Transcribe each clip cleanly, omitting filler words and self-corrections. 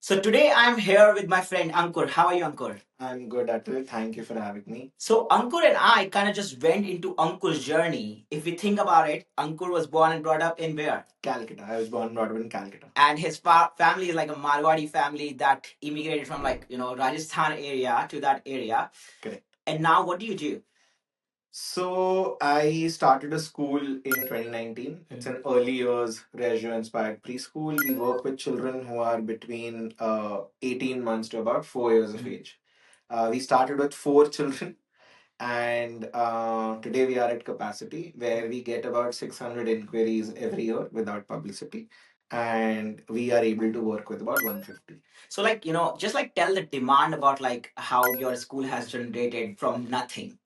So today I'm here with my friend Ankur. How are you, Ankur? I'm good, Atul. Thank you for having me. So Ankur and I kind of just went into Ankur's journey. If we think about it, Ankur was born and brought up in where? Calcutta. I was born and brought up in Calcutta. And his family is like a Marwadi family that immigrated from Rajasthan area to that area. Correct. And now what do you do? So I started a school in 2019. It's an early years Reggio-inspired preschool. We work with children who are between 18 months to about 4 years of age. We started with four children, and today we are at capacity where we get about 600 inquiries every year without publicity, and we are able to work with about 150. So just like tell the demand about like how your school has generated from nothing.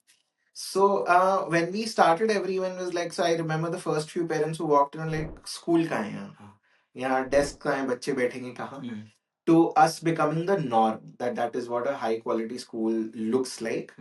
So when we started, everyone was like, so I remember the first few parents who walked in and like, school कहाँ है यहाँ desk कहाँ है बच्चे बैठेंगे कहाँ to us becoming the norm that is what a high quality school looks like.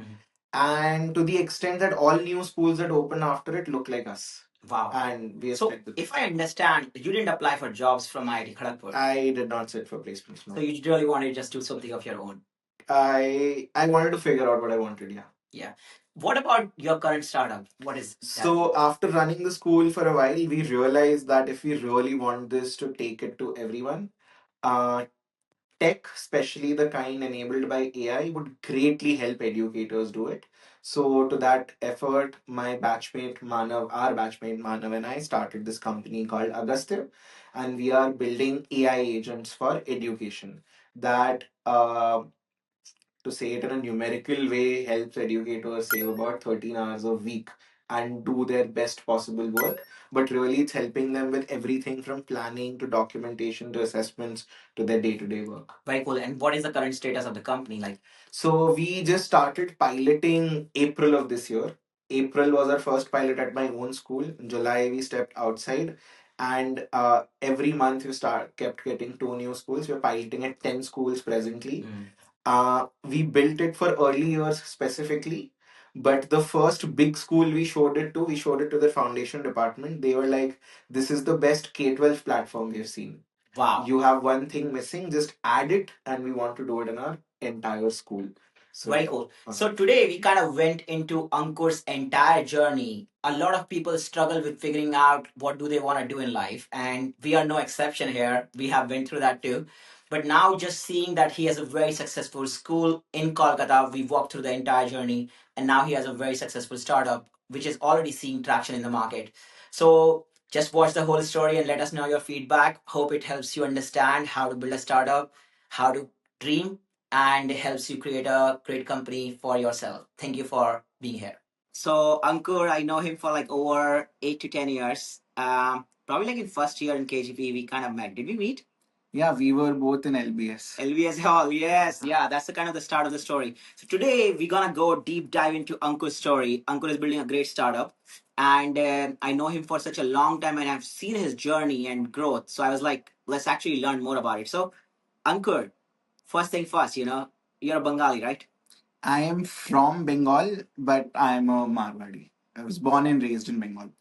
And to the extent that all new schools that open after it look like us. Wow. And we So, expect if I understand, you didn't apply for jobs from IIT Kharagpur. I did not sit for placements. No. So, you really wanted to just do something of your own. I wanted to figure out what I wanted. Yeah. Yeah. What about your current startup? What is that? So after running the school for a while, we realized that if we really want this to take it to everyone, uh, tech, especially the kind enabled by AI, would greatly help educators do it. So to that effort, my batchmate Manav, our batchmate Manav and I started this company called Agastya, and we are building AI agents for education that to say it in a numerical way, helps educators save about 13 hours a week and do their best possible work. But really, it's helping them with everything from planning to documentation to assessments to their day to day work. Very cool. And what is the current status of the company like? So, we just started piloting April of this year. April was our first pilot at my own school. In July, we stepped outside. And every month, we kept getting two new schools. We're piloting at 10 schools presently. We built it for early years specifically, but the first big school we showed it to the foundation department. They were like, "This is the best K-12 platform we've seen. Wow. You have one thing missing, just add it, and we want to do it in our entire school." So, very cool. So today we kind of went into Ankur's entire journey. A lot of people struggle with figuring out what do they want to do in life, and we are no exception here. We have been through that too. But now just seeing that he has a very successful school in Kolkata, we walked through the entire journey, and now he has a very successful startup which is already seeing traction in the market. So just watch the whole story and let us know your feedback. Hope it helps you understand how to build a startup, how to dream, and helps you create a great company for yourself. Thank you for being here. So Ankur, I know him for like over 8 to 10 years. Probably like in first year in KGP, we kind of met. Did we meet? yeah, we were both in LBS. LBS Hall, yes, yeah, that's the kind of the start of the story. So today we're gonna go deep dive into Ankur's story. Ankur is building a great startup, and I know him for such a long time, and I've seen his journey and growth. So I was like, let's actually learn more about it. So, Ankur, first thing first, you're a Bengali, right? I am from Bengal, but I'm a Marwadi. I was born and raised in Bengal.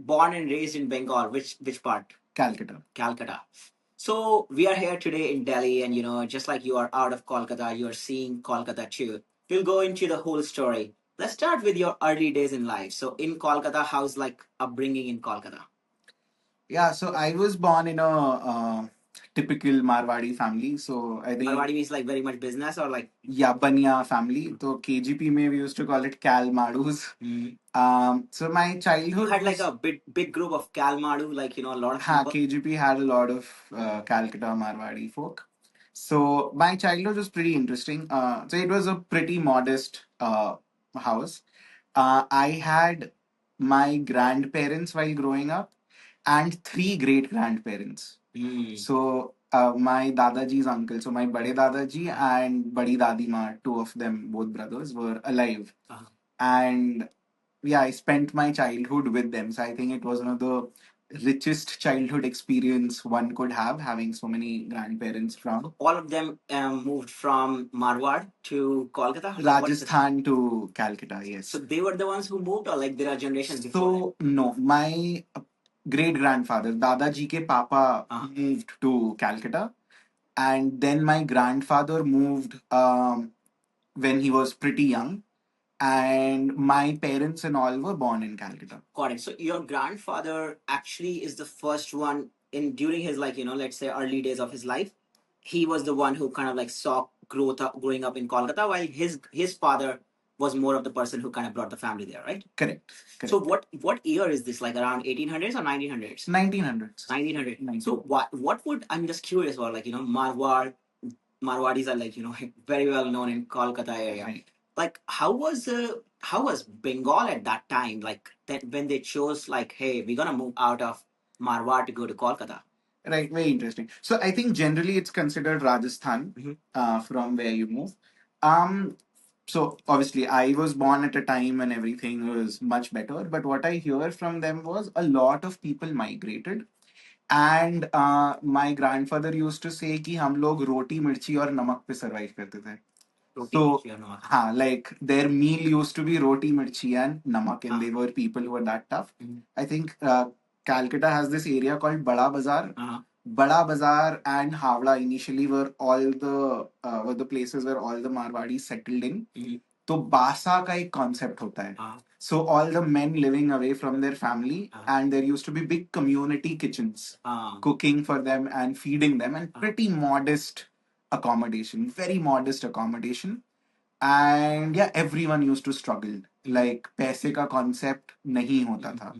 Born and raised in Bengal. Which part? Calcutta. Calcutta. So we are here today in Delhi, and just like you are out of Kolkata, you are seeing Kolkata too. We'll go into the whole story. Let's start with your early days in life. So in Kolkata, how's like upbringing in Kolkata? Yeah, so I was born in a typical Marwadi family. So I think Marwadi means like very much business or like yeah, Bania family. So KGP mein we used to call it Cal Madus. So my you childhood had like was a big group of Kalmadu, like a lot of ha people. KGP had a lot of Calcutta Marwadi folk. So my childhood was pretty interesting. So it was a pretty modest house. I had my grandparents while growing up and three great grandparents. So my Dadaji's uncle, so my Bade Dadaji and Badi Dadi Ma, two of them, both brothers, were alive. And yeah, I spent my childhood with them. So I think it was one of the richest childhood experience one could have, having so many grandparents from All of them moved from Marwad to Kolkata. Rajasthan to Calcutta. Yes. So they were the ones who moved, or like there are generations before. So no, my great grandfather, Dadaji ke Papa, moved to Calcutta, and then my grandfather moved when he was pretty young, and my parents and all were born in Calcutta. Got it. So your grandfather actually is the first one in during his, like, let's say early days of his life. He was the one who kind of like saw growing up in Kolkata, while his father was more of the person who kind of brought the family there, right? Correct. Correct. So what year is this? Like around 1800s or 1900s? 1900s. 1900. So what would, I'm just curious about, like, Marwadis are, like, very well known in Kolkata area. Right. Like how was Bengal at that time? Like that when they chose, like, hey, we're gonna move out of Marwad to go to Kolkata. Right, very interesting. So I think generally it's considered Rajasthan, from where you move. Um, so obviously I was born at a time when everything was much better, but what I hear from them was a lot of people migrated, and my grandfather used to say कि हम लोग रोटी मिर्ची और नमक पे survive करते थे. Roti So, mirchi or namak. like their meal used to be roti, mirchi, and namak, and they were people who were that tough. I think Calcutta has this area called Bada Bazaar. Bada Bazaar and Havla initially were the places where all the Marwadis settled in. तो बासा का एक concept होता है. So all the men living away from their family, and there used to be big community kitchens cooking for them and feeding them, and pretty modest accommodation, very modest accommodation. And yeah, everyone used to struggle. Like पैसे का concept नहीं होता था.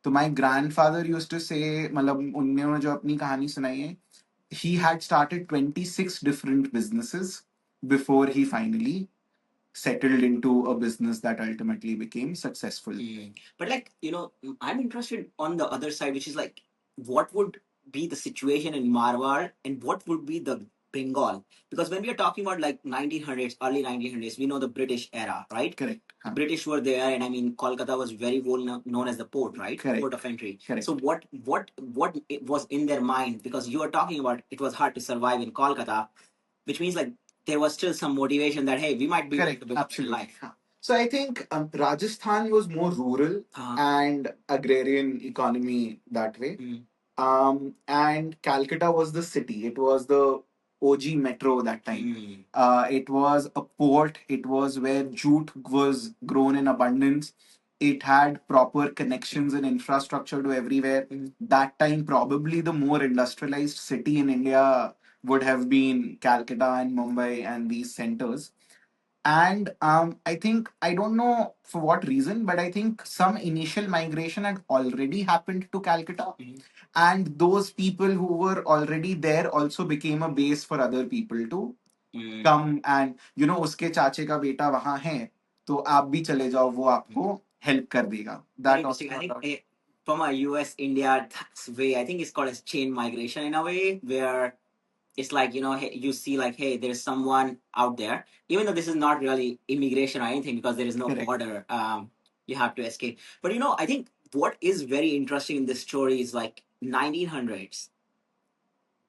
तो my grandfather used to say, मतलब उन्होंने जो अपनी कहानी सुनाई है, he had started 26 different businesses before he finally settled into a business that ultimately became successful. But like, I'm interested on the other side, which is like, what would be the situation in Marwar and what would be the Bengal? Because when we are talking about like 1900s, early 1900s, we know the British era, right? Correct. The British were there, and I mean, Kolkata was very well known as the port, right? Correct. Port of entry. Correct. So what it was in their mind? Because you are talking about it was hard to survive in Kolkata, which means like there was still some motivation that, hey, we might be Correct. able to build Absolutely. life. So I think Rajasthan was more rural and agrarian economy that way. And Calcutta was the city. It was the OG metro that time. It was a port. It was where jute was grown in abundance. It had proper connections and infrastructure to everywhere. That time, probably the more industrialized city in India would have been Calcutta and Mumbai and these centers. And I think, I don't know for what reason, but I think some initial migration had already happened to Calcutta. And those people who were already there also became a base for other people to come, and उसके चाचे का बेटा वहां है, तो आप भी चले जाओ, वो आपको हेल्प कर देगा. Very That also interesting. I think from a US India way, I think it's called as chain migration in a way, where it's like, hey, you see like, hey, there's someone out there, even though this is not really immigration or anything because there is no Correct. border. You have to escape. But I think what is very interesting in this story is like 1900s.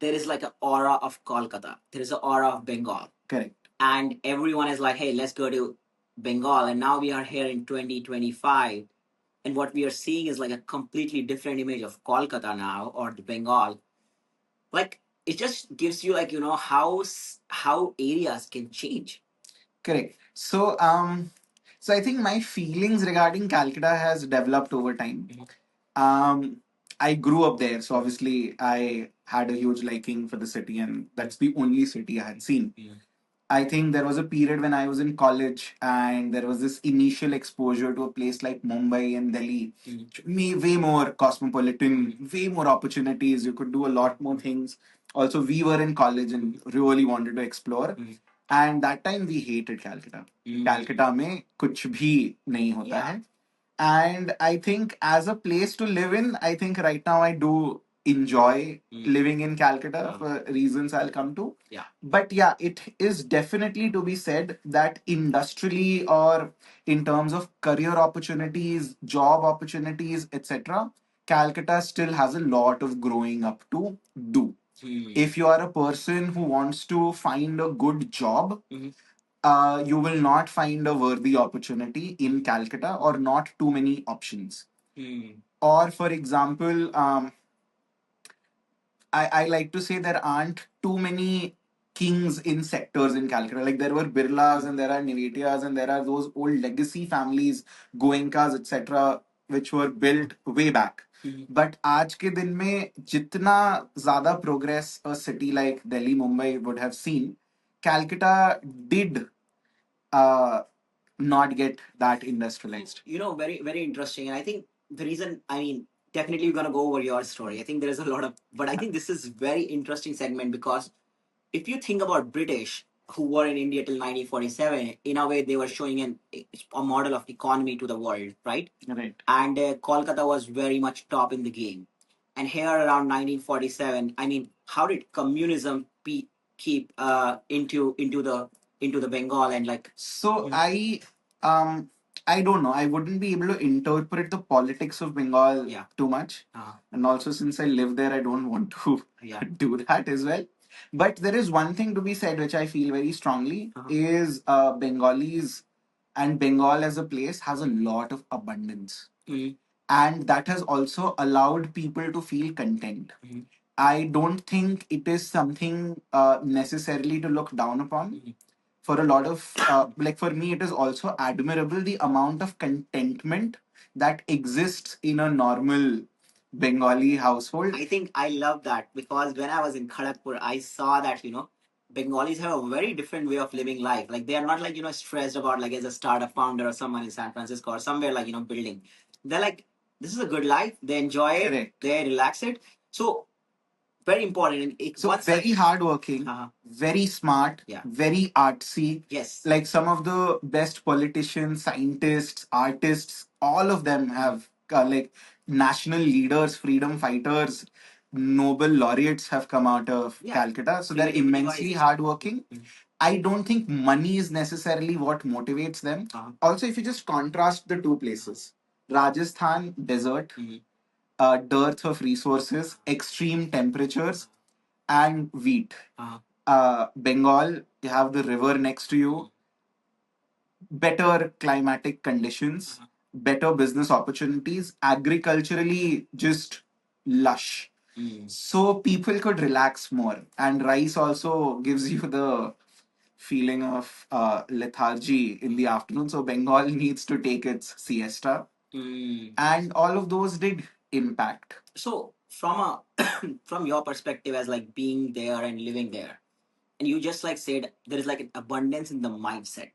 There is like an aura of Kolkata. There is an aura of Bengal. Correct. And everyone is like, hey, let's go to Bengal. And now we are here in 2025. And what we are seeing is like a completely different image of Kolkata now, or the Bengal. Like it just gives you, like, how areas can change. Correct. So I think my feelings regarding Calcutta has developed over time. Um, I grew up there, so obviously I had a huge liking for the city, and that's the only city I had seen. I think there was a period when I was in college, and there was this initial exposure to a place like Mumbai and Delhi. Way more cosmopolitan, way more opportunities. You could do a lot more things. Also, we were in college and really wanted to explore. And that time we hated Calcutta. Calcutta में कुछ भी नहीं होता है. And I think as a place to live in, I think right now I do enjoy living in Calcutta for reasons I'll come to. Yeah. But yeah, it is definitely to be said that industrially, or in terms of career opportunities, job opportunities, etc., Calcutta still has a lot of growing up to do. If you are a person who wants to find a good job, you will not find a worthy opportunity in Calcutta, or not too many options. Or, for example, I like to say there aren't too many kings in sectors in Calcutta. Like there were Birlas and there are Nivetias and there are those old legacy families, Goenkas, etc., which were built way back. But आज के दिन में जितना ज्यादा progress a city like Delhi, Mumbai would have seen, Calcutta did uh, not get that industrialized. Very, very interesting. And I think the reason, I mean, definitely we're going to go over your story. I think there is a lot of, but I think this is very interesting segment because if you think about British who were in India till 1947, in a way they were showing a model of economy to the world, right? Right. And Kolkata was very much top in the game. And here around 1947, I mean, how did communism keep into the Bengal and like? So I don't know. I wouldn't be able to interpret the politics of Bengal too much. And also since I live there, I don't want to do that as well. But there is one thing to be said which I feel very strongly is Bengalis and Bengal as a place has a lot of abundance. And that has also allowed people to feel content. I don't think it is something necessarily to look down upon. For a lot of like for me it is also admirable the amount of contentment that exists in a normal Bengali household. I think I love that because when I was in Kharagpur, I saw that Bengalis have a very different way of living life. Like they are not like stressed about like as a startup founder or someone in San Francisco or somewhere like building. They're like this is a good life. They enjoy it. Correct. They relax it. So very important. So very hardworking, very smart, very artsy. Yes. Like some of the best politicians, scientists, artists, all of them have like national leaders, freedom fighters, Nobel laureates have come out of Calcutta. So they're immensely hardworking. I don't think money is necessarily what motivates them. Also, if you just contrast the two places, Rajasthan, desert, dearth of resources, extreme temperatures, and wheat. Bengal, you have the river next to you, better climatic conditions, better business opportunities, agriculturally just lush. So people could relax more. And rice also gives you the feeling of lethargy in the afternoon. So Bengal needs to take its siesta. And all of those did impact. So from a from your perspective as like being there and living there, and you just like said there is like an abundance in the mindset.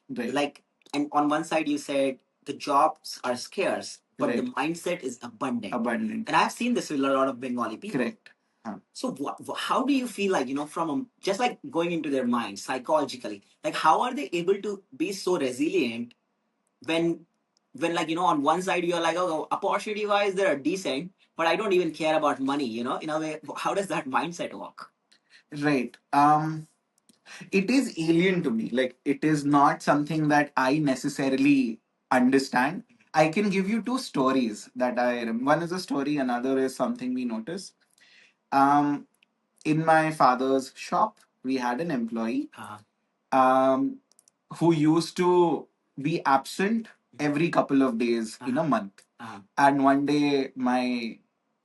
Right. Like, and on one side you said the jobs are scarce, but the mindset is abundant. Abundant. And I've seen this with a lot of Bengali people. Correct. So how do you feel like from just like going into their mind psychologically, like how are they able to be so resilient when like on one side you're like, oh, opportunity wise they're decent, but I don't even care about money, in a way. How does that mindset work? Right. It is alien to me. Like it is not something that I necessarily understand. I can give you two stories that one is a story, another is something we notice. Um, in my father's shop, we had an employee um, who used to be absent every couple of days in a month. And one day, my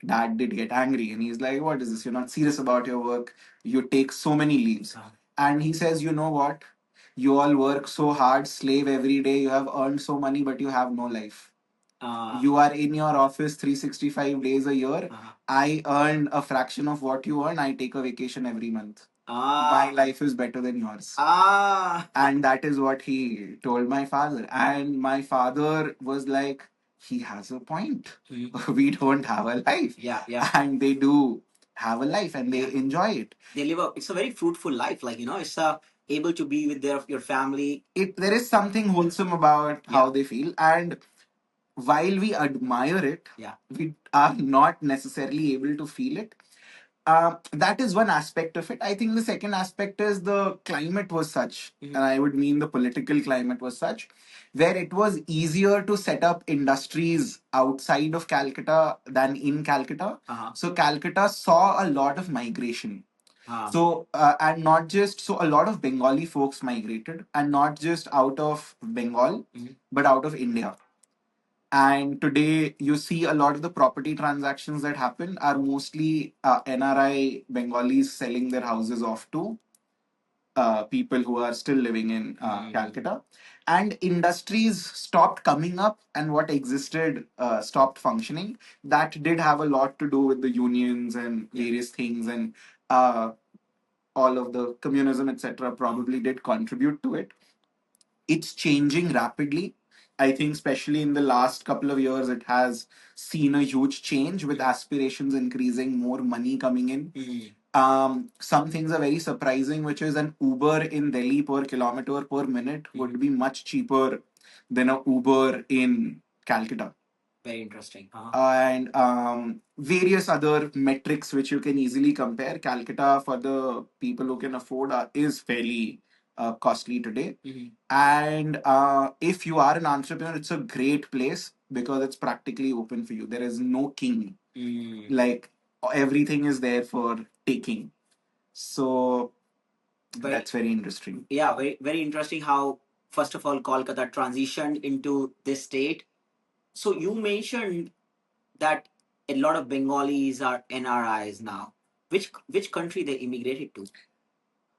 dad did get angry and he's like, what is this? You're not serious about your work. You take so many leaves. And he says, you know what? You all work so hard, slave every day. You have earned so money, but you have no life. You are in your office 365 days a year. I earn a fraction of what you earn. I take a vacation every month. My life is better than yours. And that is what he told my father. And my father was like, he has a point. We don't have a life. Yeah, yeah. And they do have a life and they enjoy it. They live it's a very fruitful life. Like, it's able to be with your family. There is something wholesome about how they feel. And while we admire it, we are not necessarily able to feel it. That is one aspect of it. I think the second aspect is the climate was such, and I would mean the political climate was such, where it was easier to set up industries outside of Calcutta than in Calcutta. So Calcutta saw a lot of migration. So and not just so a lot of Bengali folks migrated, and not just out of Bengal, but out of India. And today, you see a lot of the property transactions that happen are mostly NRI Bengalis selling their houses off to people who are still living in Calcutta. And industries stopped coming up, and what existed stopped functioning. That did have a lot to do with the unions and various things, and uh, all of the communism, etc., probably did contribute to it. It's changing rapidly. I think, especially in the last couple of years, it has seen a huge change with aspirations increasing, more money coming in. Some things are very surprising, which is an Uber in Delhi per kilometer per minute would be much cheaper than a Uber in Calcutta. Very interesting. And various other metrics which you can easily compare. Calcutta, for the people who can afford, is fairly costly today. And if you are an entrepreneur, it's a great place because it's practically open for you. There is no king. Like, everything is there for taking. So that's very interesting. Yeah, very interesting how, first of all, Kolkata transitioned into this state. So you mentioned that a lot of Bengalis are NRIs now. Which country they immigrated to?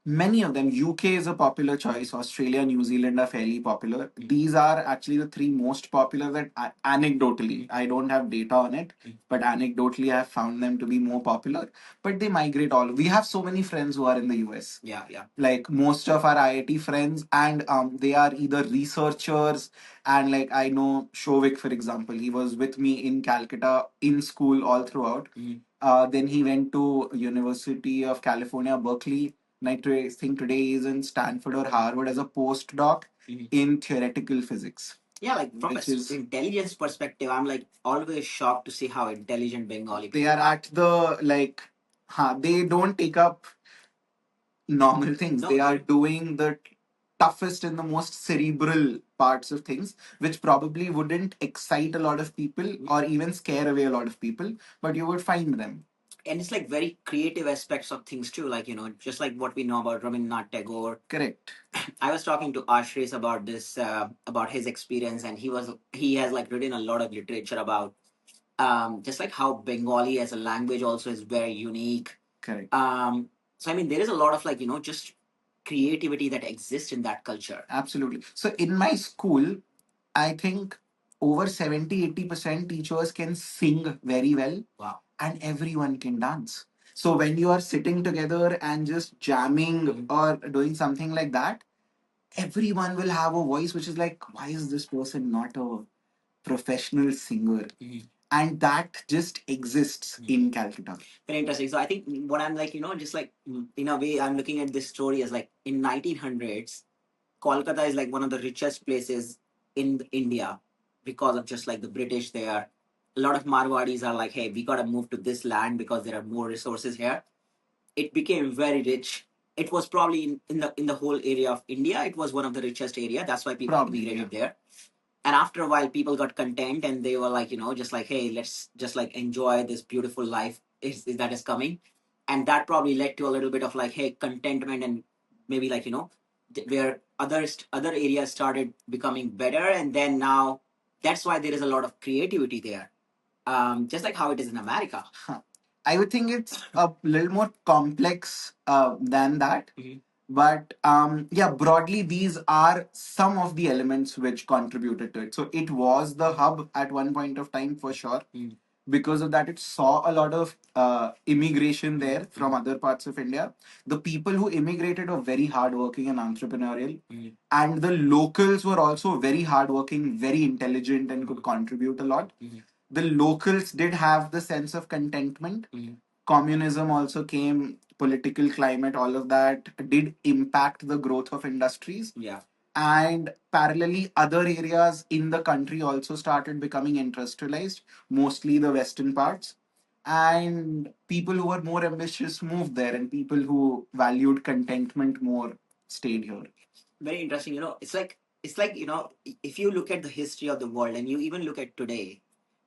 Many of them. UK is a popular choice. Australia, New Zealand are fairly popular. These are actually the three most popular that anecdotally, I don't have data on it, but anecdotally, I have found them to be more popular. But they migrate all. We have so many friends who are in the US. Yeah, yeah. Like most of our IIT friends, and they are either researchers, and like I know Shovik, for example, he was with me in Calcutta in school all throughout. Then he went to University of California, Berkeley. And I think today he's in Stanford or Harvard as a postdoc in theoretical physics. Yeah, like from intelligence perspective, I'm like always shocked to see how intelligent Bengali people. They are at the like, they don't take up normal things. No. They are doing the toughest and the most cerebral parts of things, which probably wouldn't excite a lot of people or even scare away a lot of people, but you would find them. And it's like very creative aspects of things too, like just like what we know about Rabindranath Tagore. Correct. I was talking to Ashris about this, about his experience, and he has like written a lot of literature about just like how Bengali as a language also is very unique. Correct. So I mean, there is a lot of like just creativity that exists in that culture. Absolutely. So in my school, I think over 70-80% teachers can sing very well. Wow. And everyone can dance. So when you are sitting together and just jamming or doing something like that, everyone will have a voice which is like, why is this person not a professional singer? And that just exists in Calcutta. Very interesting. So I think what I'm like, just like in a way, I'm looking at this story as like in 1900s, Kolkata is like one of the richest places in India because of just like the British there. A lot of Marwadis are like, hey, we gotta move to this land because there are more resources here. It became very rich. It was probably in the whole area of India. It was one of the richest area. That's why people migrated there. And after a while, people got content and they were like, just like, hey, let's just like enjoy this beautiful life that is coming. And that probably led to a little bit of like, hey, contentment, and maybe like where other areas started becoming better, and then now that's why there is a lot of creativity there, just like how it is in America. I would think it's a little more complex than that. But yeah, broadly, these are some of the elements which contributed to it. So it was the hub at one point of time for sure. Because of that, it saw a lot of immigration there from other parts of India. The people who immigrated were very hardworking and entrepreneurial. And the locals were also very hardworking, very intelligent, and could contribute a lot. The locals did have the sense of contentment. Communism also came, political climate, all of that did impact the growth of industries. Yeah. And parallelly, other areas in the country also started becoming industrialized, mostly the western parts. And people who were more ambitious moved there, and people who valued contentment more stayed here. Very interesting. It's like if you look at the history of the world and you even look at today,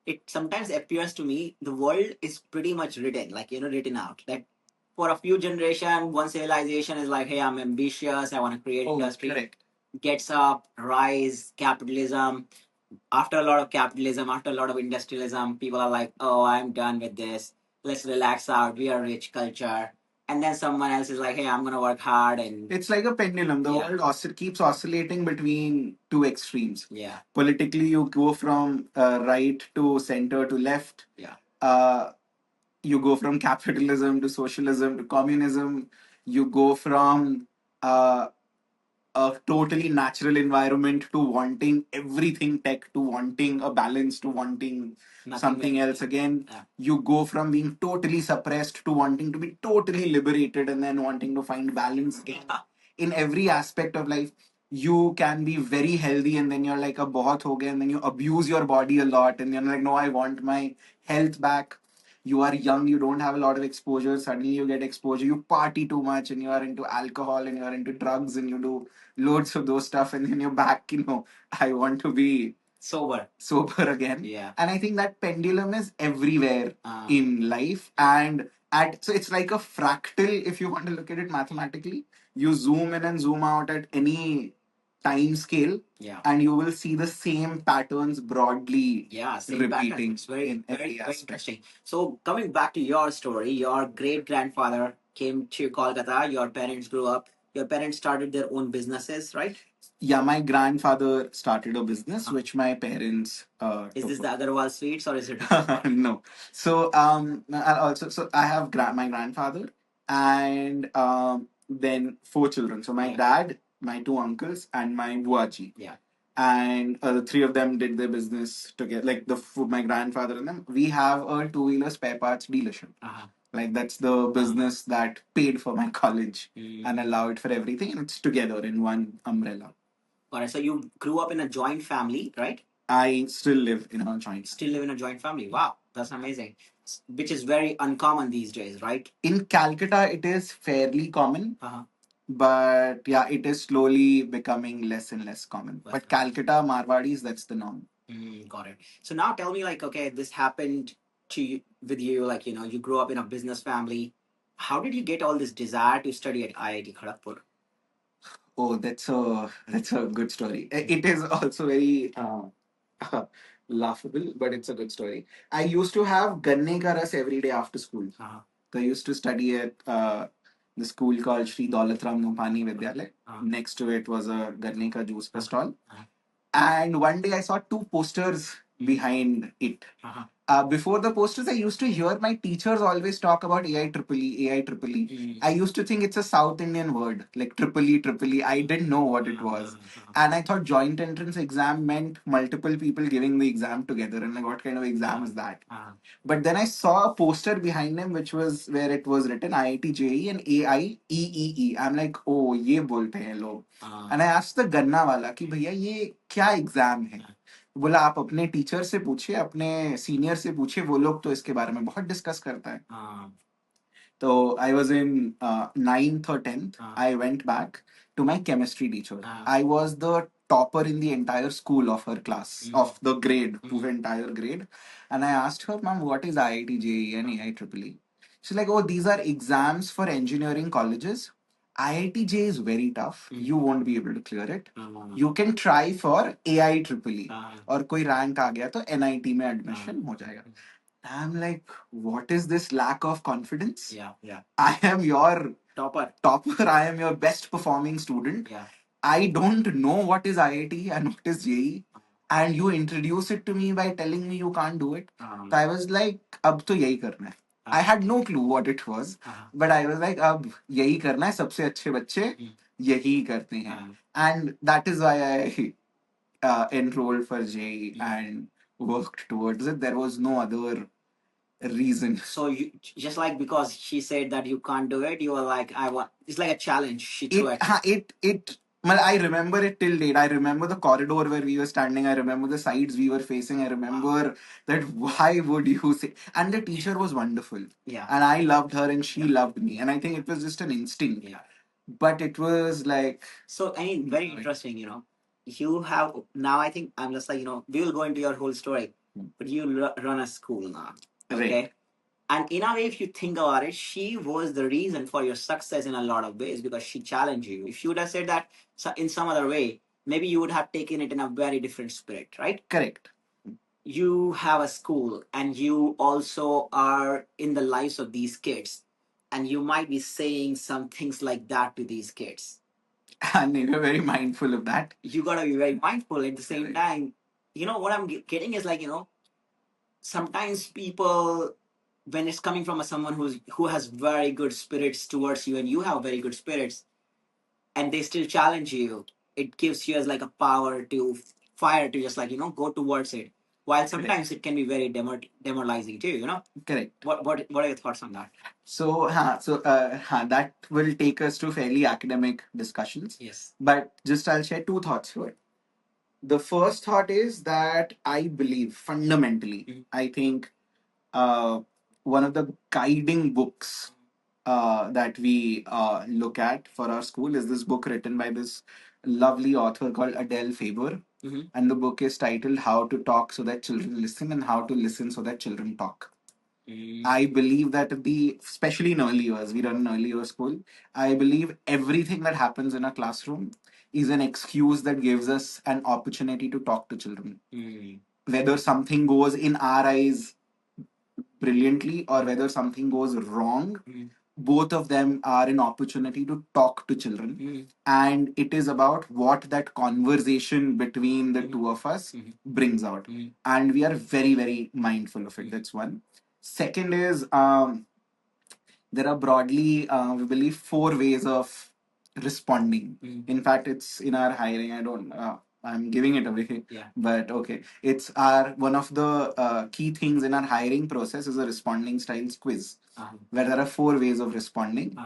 it sometimes appears to me the world is pretty much written, like written out. That for a few generation, one civilization is like, hey, I'm ambitious, I want to create industry. Correct. Gets up, rise, capitalism. After a lot of capitalism, after a lot of industrialism, people are like, oh, I'm done with this. Let's relax out. We are a rich culture. And then someone else is like, hey, I'm going to work hard. And it's like a pendulum. The world keeps oscillating between two extremes. Yeah. Politically, you go from right to center to left. Yeah. You go from capitalism to socialism to communism. You go from uh, a totally natural environment to wanting everything tech to wanting a balance to wanting something else again. Yeah. You go from being totally suppressed to wanting to be totally liberated and then wanting to find balance again. In every aspect of life, you can be very healthy and then you're like a bahut ho gaya and then you abuse your body a lot and you're like, no, I want my health back. You are young, you don't have a lot of exposure, suddenly you get exposure, you party too much and you are into alcohol and you are into drugs and you do loads of those stuff and then you're back, I want to be sober again. Yeah. And I think that pendulum is everywhere in life. And so it's like a fractal, if you want to look at it mathematically. You zoom in and zoom out at any time scale, and you will see the same patterns broadly Same repeating pattern. It's very, in every very aspect. interesting. So, coming back to your story, your great grandfather came to Kolkata, your parents grew up, your parents started their own businesses, right? Yeah, my grandfather started a business which my parents Is took this the over. Agarwal Sweets or is it? No. So I have my grandfather and then four children. So my dad, my two uncles, and my buaji. Yeah. And the three of them did their business together. Like my grandfather and them. We have a two-wheeler spare parts dealership. Uh-huh. Like that's the business that paid for my college and allowed for everything, and it's together in one umbrella. Alright, so you grew up in a joint family, right? I still live in a joint. Still live in a joint family. Wow, that's amazing. Which is very uncommon these days, right? In Calcutta, it is fairly common, but yeah, it is slowly becoming less and less common. But Calcutta, Marwadis, that's the norm. Got it. So now tell me, like, okay, this happened to you with you, like, you grew up in a business family. How did you get all this desire to study at IIT Kharagpur? Oh, that's a good story. It is also very laughable, but it's a good story. I used to have ganne ka ras every day after school. So I used to study at the school called Sri Daulatram Nupani Vidyalaya. Next to it was a ganne ka juice stall. And one day I saw two posters behind it. Before the posters, I used to hear my teachers always talk about AIEEE, AIEEE. I used to think it's a South Indian word, like triple E, triple E. I didn't know what it was. And I thought joint entrance exam meant multiple people giving the exam together. And like, what kind of exam is that? But then I saw a poster behind him, which was where it was written IIT JEE and AIEEE. I'm like, oh, ये बोलते हैं लोग. And I asked the गन्ना वाला कि भैया ये क्या एग्जाम है? बोला आप अपने टीचर से पूछिए, अपने सीनियर से पूछिए, वो लोग तो इसके बारे में बहुत डिस्कस करता है. So I was in ninth or 10th. I went back to my chemistry teacher. I was the topper in the entire school of her class, of the grade, to entire grade. And I asked her, Ma'am, what is IIT JEE and AIEEE? She's like, oh, these are exams for engineering colleges. IIT JEE is very tough. You won't be able to clear it. You can try for AIEEE. और कोई rank आ गया तो NIT में admission हो जाएगा. I'm like, what is this lack of confidence? Yeah. I am your topper. I am your best performing student. Yeah. I don't know what is IIT and what is JEE. And you introduce it to me by telling me you can't do it. So I was like, अब तो यही करना है. I had no clue what it was. But I was like, अब यही करना है. सबसे अच्छे बच्चे यही करते हैं. And that is why I enrolled for JEE and worked towards it. There was no other reason. So you just like because she said that you can't do it, you were like, I want. It's like a challenge she threw at you. Well, I remember it till date. I remember the corridor where we were standing. I remember the sides we were facing. I remember that why would you say? And the teacher was wonderful. Yeah. And I loved her and she loved me. And I think it was just an instinct. Yeah. But it was like. So, I mean, very interesting, You have now, I think, I'm just like, we will go into your whole story. But you run a school now. Okay. Right. And in a way, if you think about it, she was the reason for your success in a lot of ways because she challenged you. If she would have said that in some other way, maybe you would have taken it in a very different spirit, right? Correct. You have a school and you also are in the lives of these kids, and you might be saying some things like that to these kids. And you're very mindful of that. You gotta be very mindful at the same Right. time. You know what I'm getting is like, sometimes people, when it's coming from someone who has very good spirits towards you and you have very good spirits, and they still challenge you, it gives you as like a power to fire to just like go towards it, while sometimes it can be very demoralizing too. Correct. What are your thoughts on that? That will take us to fairly academic discussions. Yes. But just I'll share two thoughts here. The first thought is that I believe fundamentally, I think one of the guiding books that we look at for our school is this book written by this lovely author called Adele Faber. Mhm. And the book is titled How to Talk So That Children Listen and How to Listen So That Children Talk. I believe that especially in early years, we run an early years school. I believe everything that happens in a classroom is an excuse that gives us an opportunity to talk to children. Whether something goes in our eyes brilliantly or whether something goes wrong, both of them are an opportunity to talk to children. And it is about what that conversation between the two of us brings out. And we are very, very mindful of it. That's one. Second is there are broadly, we believe, four ways of responding. In fact, it's in our hiring. I'm giving it away. Yeah. But okay. It's our one of the key things in our hiring process is a responding styles quiz, where there are four ways of responding.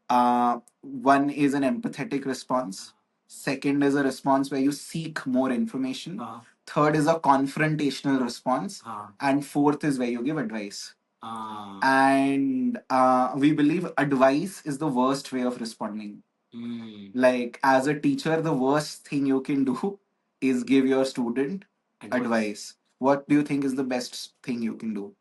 One is an empathetic response. Second is a response where you seek more information. Third is a confrontational response. And fourth is where you give advice. And we believe advice is the worst way of responding. Like, as a teacher, the worst thing you can do is give your student advice. What do you think is the best thing you can do?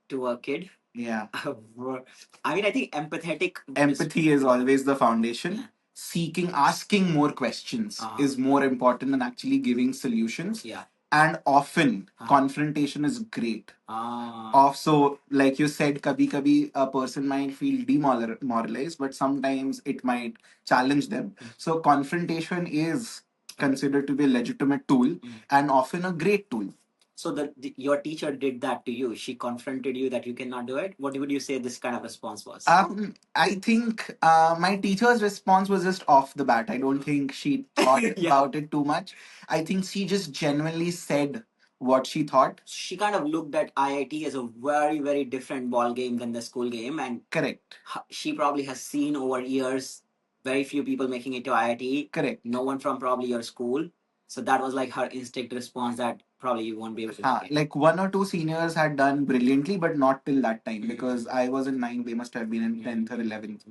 To a kid. Yeah. I mean, I think empathetic. Empathy is always the foundation. Yeah. Seeking, asking more questions is more important than actually giving solutions. Yeah. And often, confrontation is great. Also, like you said, kabhi a person might feel demoralized, but sometimes it might challenge them. So confrontation is considered to be a legitimate tool and often a great tool. So your teacher did that to you. She confronted you that you cannot do it. What would you say this kind of response was? I think my teacher's response was just off the bat. I don't think she thought Yeah. about it too much. I think she just genuinely said what she thought. She kind of looked at IIT as a very, very different ball game than the school game, and Correct. she probably has seen over years very few people making it to IIT. Correct. No one from probably your school. So that was like her instinct response that probably you won't be able to make it. Like one or two seniors had done brilliantly, but not till that time because I was in 9th, they must have been in 10th or 11th.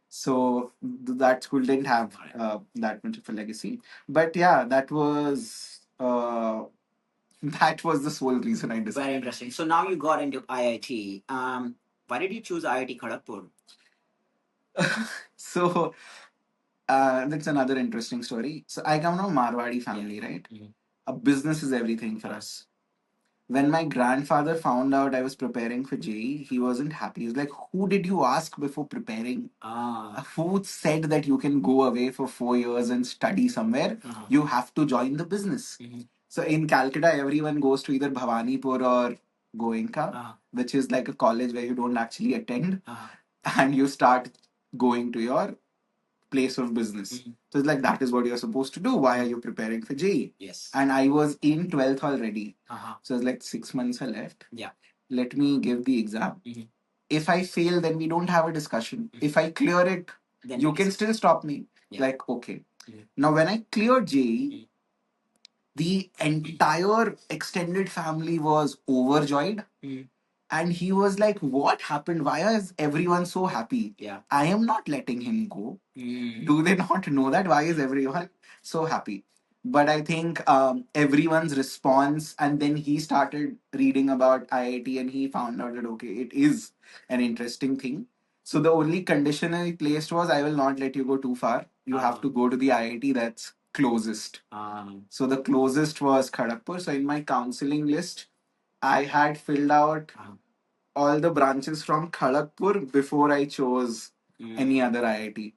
So that school didn't have that much of a legacy. But yeah, that was that was the sole reason I decided. Very interesting. So now you got into IIT. Why did you choose IIT Kharagpur? So that's another interesting story. So I come from a Marwadi family, right? A business is everything for us. When my grandfather found out I was preparing for JEE, he wasn't happy. He was like, "Who did you ask before preparing? Who said that you can go away for 4 years and study somewhere? You have to join the business." So in Calcutta, everyone goes to either Bhawanipur or Goenka, which is like a college where you don't actually attend, and you start going to your place of business. So it's like that is what you're supposed to do. Why are you preparing for JEE? Yes. And I was in 12th already. So it's like 6 months are left. Yeah. Let me give the exam. If I fail, then we don't have a discussion. If I clear it, Then you we can discuss. still stop me. Yeah. Like, okay. Now, when I cleared JEE, the entire extended family was overjoyed. And he was like, "What happened? Why is everyone so happy? Yeah. I am not letting him go. Do they not know that? Why is everyone so happy?" But I think everyone's response, and then he started reading about IIT and he found out that, okay, it is an interesting thing. So the only condition I placed was, I will not let you go too far. You have to go to the IIT that's closest. So the closest was Kharagpur. So in my counseling list, I had filled out all the branches from Kharagpur before I chose any other IIT.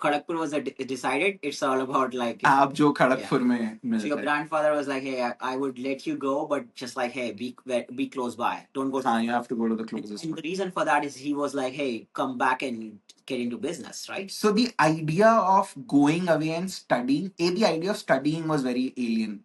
Kharagpur was decided. It's all about like आप जो खड़गपुर में मिल so your रहे grandfather was like, "Hey, I would let you go, but just like, hey, be close by. Don't go." हाँ, you have to go to the closest And one. the reason for that is he was like, "Hey, come back and get into business, right?" So the idea of going away and studying, the idea of studying was very alien.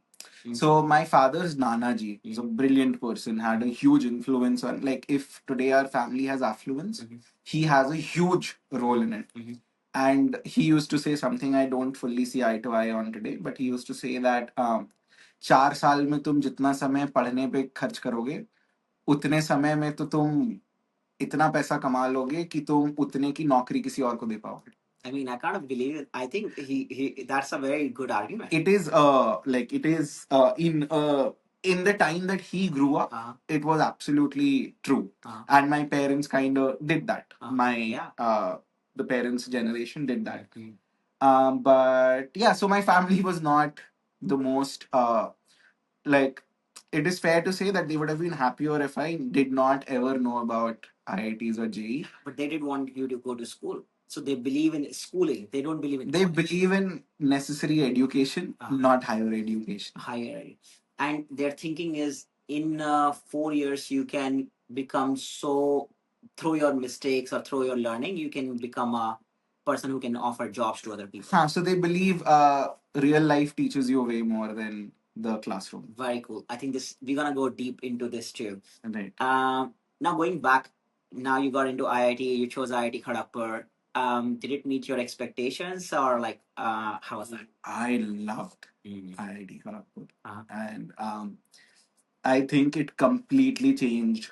So my father's Nana ji is a brilliant person, had a huge influence on, like, if today our family has affluence, he has a huge role in it. And he used to say something I don't fully see eye to eye on today, but he used to say that 4 साल में तुम जितना समय पढ़ने पे खर्च करोगे, उतने समय में तो तुम इतना पैसा कमा लोगे कि तुम उतने की नौकरी किसी और को दे पाओगे. I mean, I kind of believe it. I think he that's a very good argument. It is like it is in the time that he grew up, it was absolutely true. And my parents kind of did that. My the parents generation did that. But yeah, so my family was not the most like, it is fair to say that they would have been happier if I did not ever know about IITs or JEE. But they did want you to go to school. So they believe in schooling. They don't believe in They college. believe in necessary education, not higher education. Higher ed. And their thinking is in 4 years you can become so through your mistakes or through your learning you can become a person who can offer jobs to other people. So they believe real life teaches you way more than the classroom. Very cool. I think this we're gonna go deep into this too. Right. Now going back, now you got into IIT. You chose IIT Kharagpur. Did it meet your expectations or like how was that? I loved IIT Kharagpur, and I think it completely changed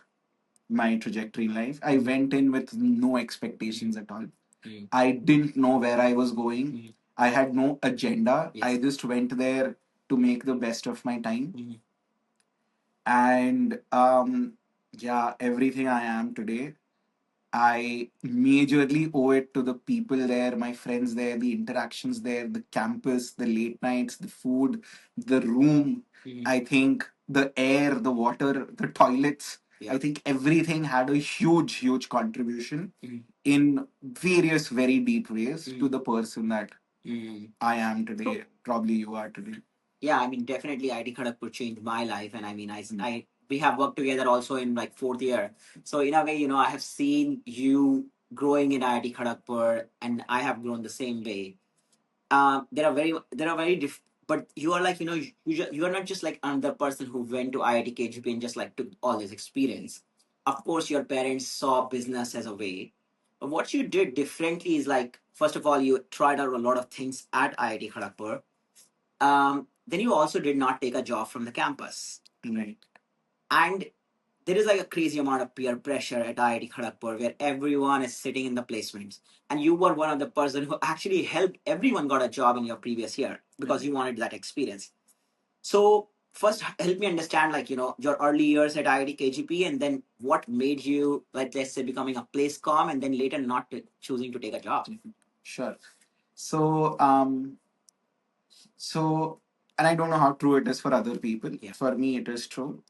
my trajectory in life. I went in with no expectations at all. I didn't know where I was going. I had no agenda. Yes. I just went there to make the best of my time. And yeah, everything I am today, I majorly owe it to the people there, my friends there, the interactions there, the campus, the late nights, the food, the room. I think the air, the water, the toilets. I think everything had a huge, huge contribution in various very deep ways to the person that I am today. Probably you are today. Yeah, I mean, definitely IIT Kharagpur changed my life. And I mean, we have worked together also in like fourth year. So in a way, I have seen you growing in IIT Kharagpur and I have grown the same way. There are very but you are like, you are not just like another person who went to IIT KGP and just like took all this experience. Of course, your parents saw business as a way. But what you did differently is like, first of all, you tried out a lot of things at IIT Kharagpur. Then you also did not take a job from the campus. Right. And there is like a crazy amount of peer pressure at IIT Kharagpur where everyone is sitting in the placements. And you were one of the person who actually helped everyone got a job in your previous year because you wanted that experience. So first help me understand like, your early years at IIT KGP and then what made you like, let's say becoming a place com and then later not choosing to take a job. Sure. So so, and I don't know how true it is for other people. Yeah. For me, it is true.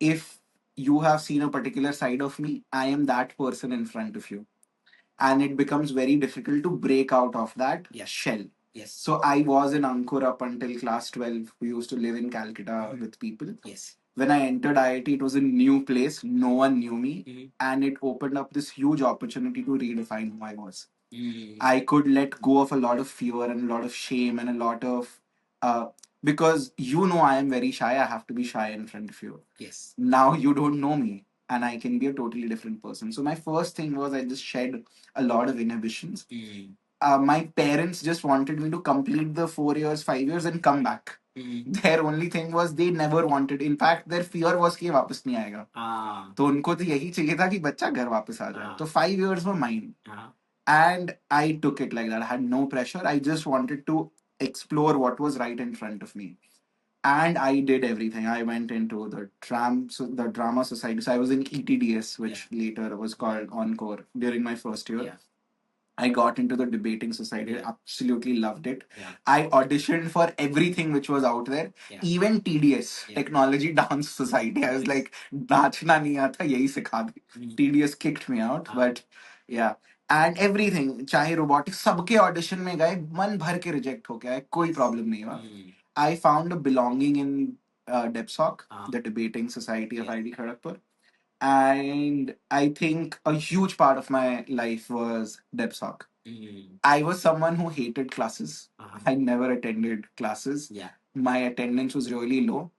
If you have seen a particular side of me, I am that person in front of you. And it becomes very difficult to break out of that shell. Yes. So I was in Ankur up until class 12. We used to live in Calcutta with people. Yes. When I entered IIT, it was a new place. No one knew me. And it opened up this huge opportunity to redefine who I was. I could let go of a lot of fear and a lot of shame and a lot of because I am very shy. I have to be shy in front of you. Yes. Now you don't know me, and I can be a totally different person. So my first thing was I just shed a lot of inhibitions. My parents just wanted me to complete the 4 years, 5 years, and come back. Their only thing was they never wanted. In fact, their fear was कि ये वापस नहीं आएगा. तो उनको तो यही चाहिए था कि बच्चा घर वापस आ जाए. तो 5 years were mine. And I took it like that. I had no pressure. I just wanted to explore what was right in front of me. And I did everything. I went into the drama society. So I was in ETDS, which later was called Encore during my first year. Yeah. I got into the debating society. I absolutely loved it. Yeah. I auditioned for everything which was out there, even TDS, Technology Dance Society. I was like, नाचना नहीं आता यही सिखा दे. TDS kicked me out, but yeah. And everything, चाहे robotics, सबके audition में गए, मन भर के reject हो गया, कोई problem नहीं हुआ. I found a belonging in DepSoc, the debating society of IIT Kharagpur. And I think a huge part of my life was DepSoc. I was someone who hated classes. I never attended classes. Yeah. My attendance was really low.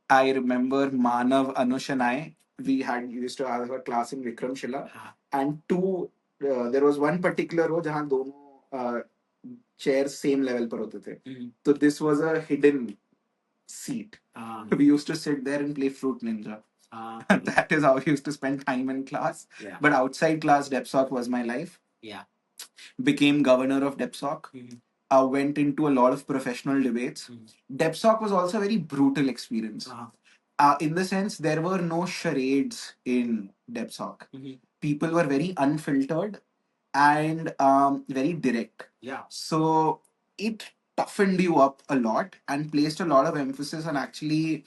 I remember Manav, Anush, and I, we used to have a class in Vikramshila, and there was one particular row जहाँ दोनों chairs same level पर होते थे. So this was a hidden seat. We used to sit there and play Fruit Ninja. That is how we used to spend time in class. Yeah. But outside class, DepSoc was my life. Yeah. Became governor of DepSoc. Went into a lot of professional debates. DepSoc was also a very brutal experience. In the sense, there were no charades in DepSoc. People were very unfiltered and very direct. Yeah. So it toughened you up a lot and placed a lot of emphasis on actually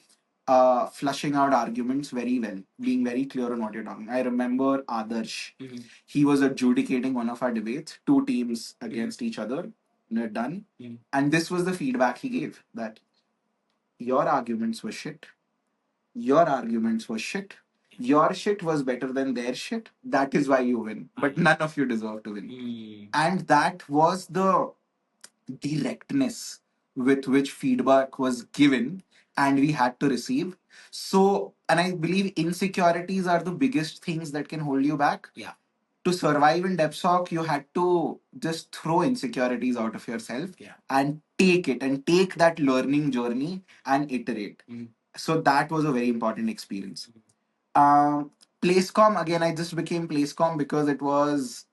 flushing out arguments very well, being very clear on what you're talking. I remember Adarsh. He was adjudicating one of our debates, two teams against each other. We're done. And this was the feedback he gave, that your arguments were shit. Your arguments were shit. Your shit was better than their shit. That is why you win. But none of you deserve to win. And that was the directness with which feedback was given and we had to receive. So, and I believe insecurities are the biggest things that can hold you back. Yeah. To survive in DepSoc, you had to just throw insecurities out of yourself. Yeah. And take it and take that learning journey and iterate. So that was a very important experience. PlaceCom, again, I just became PlaceCom because it was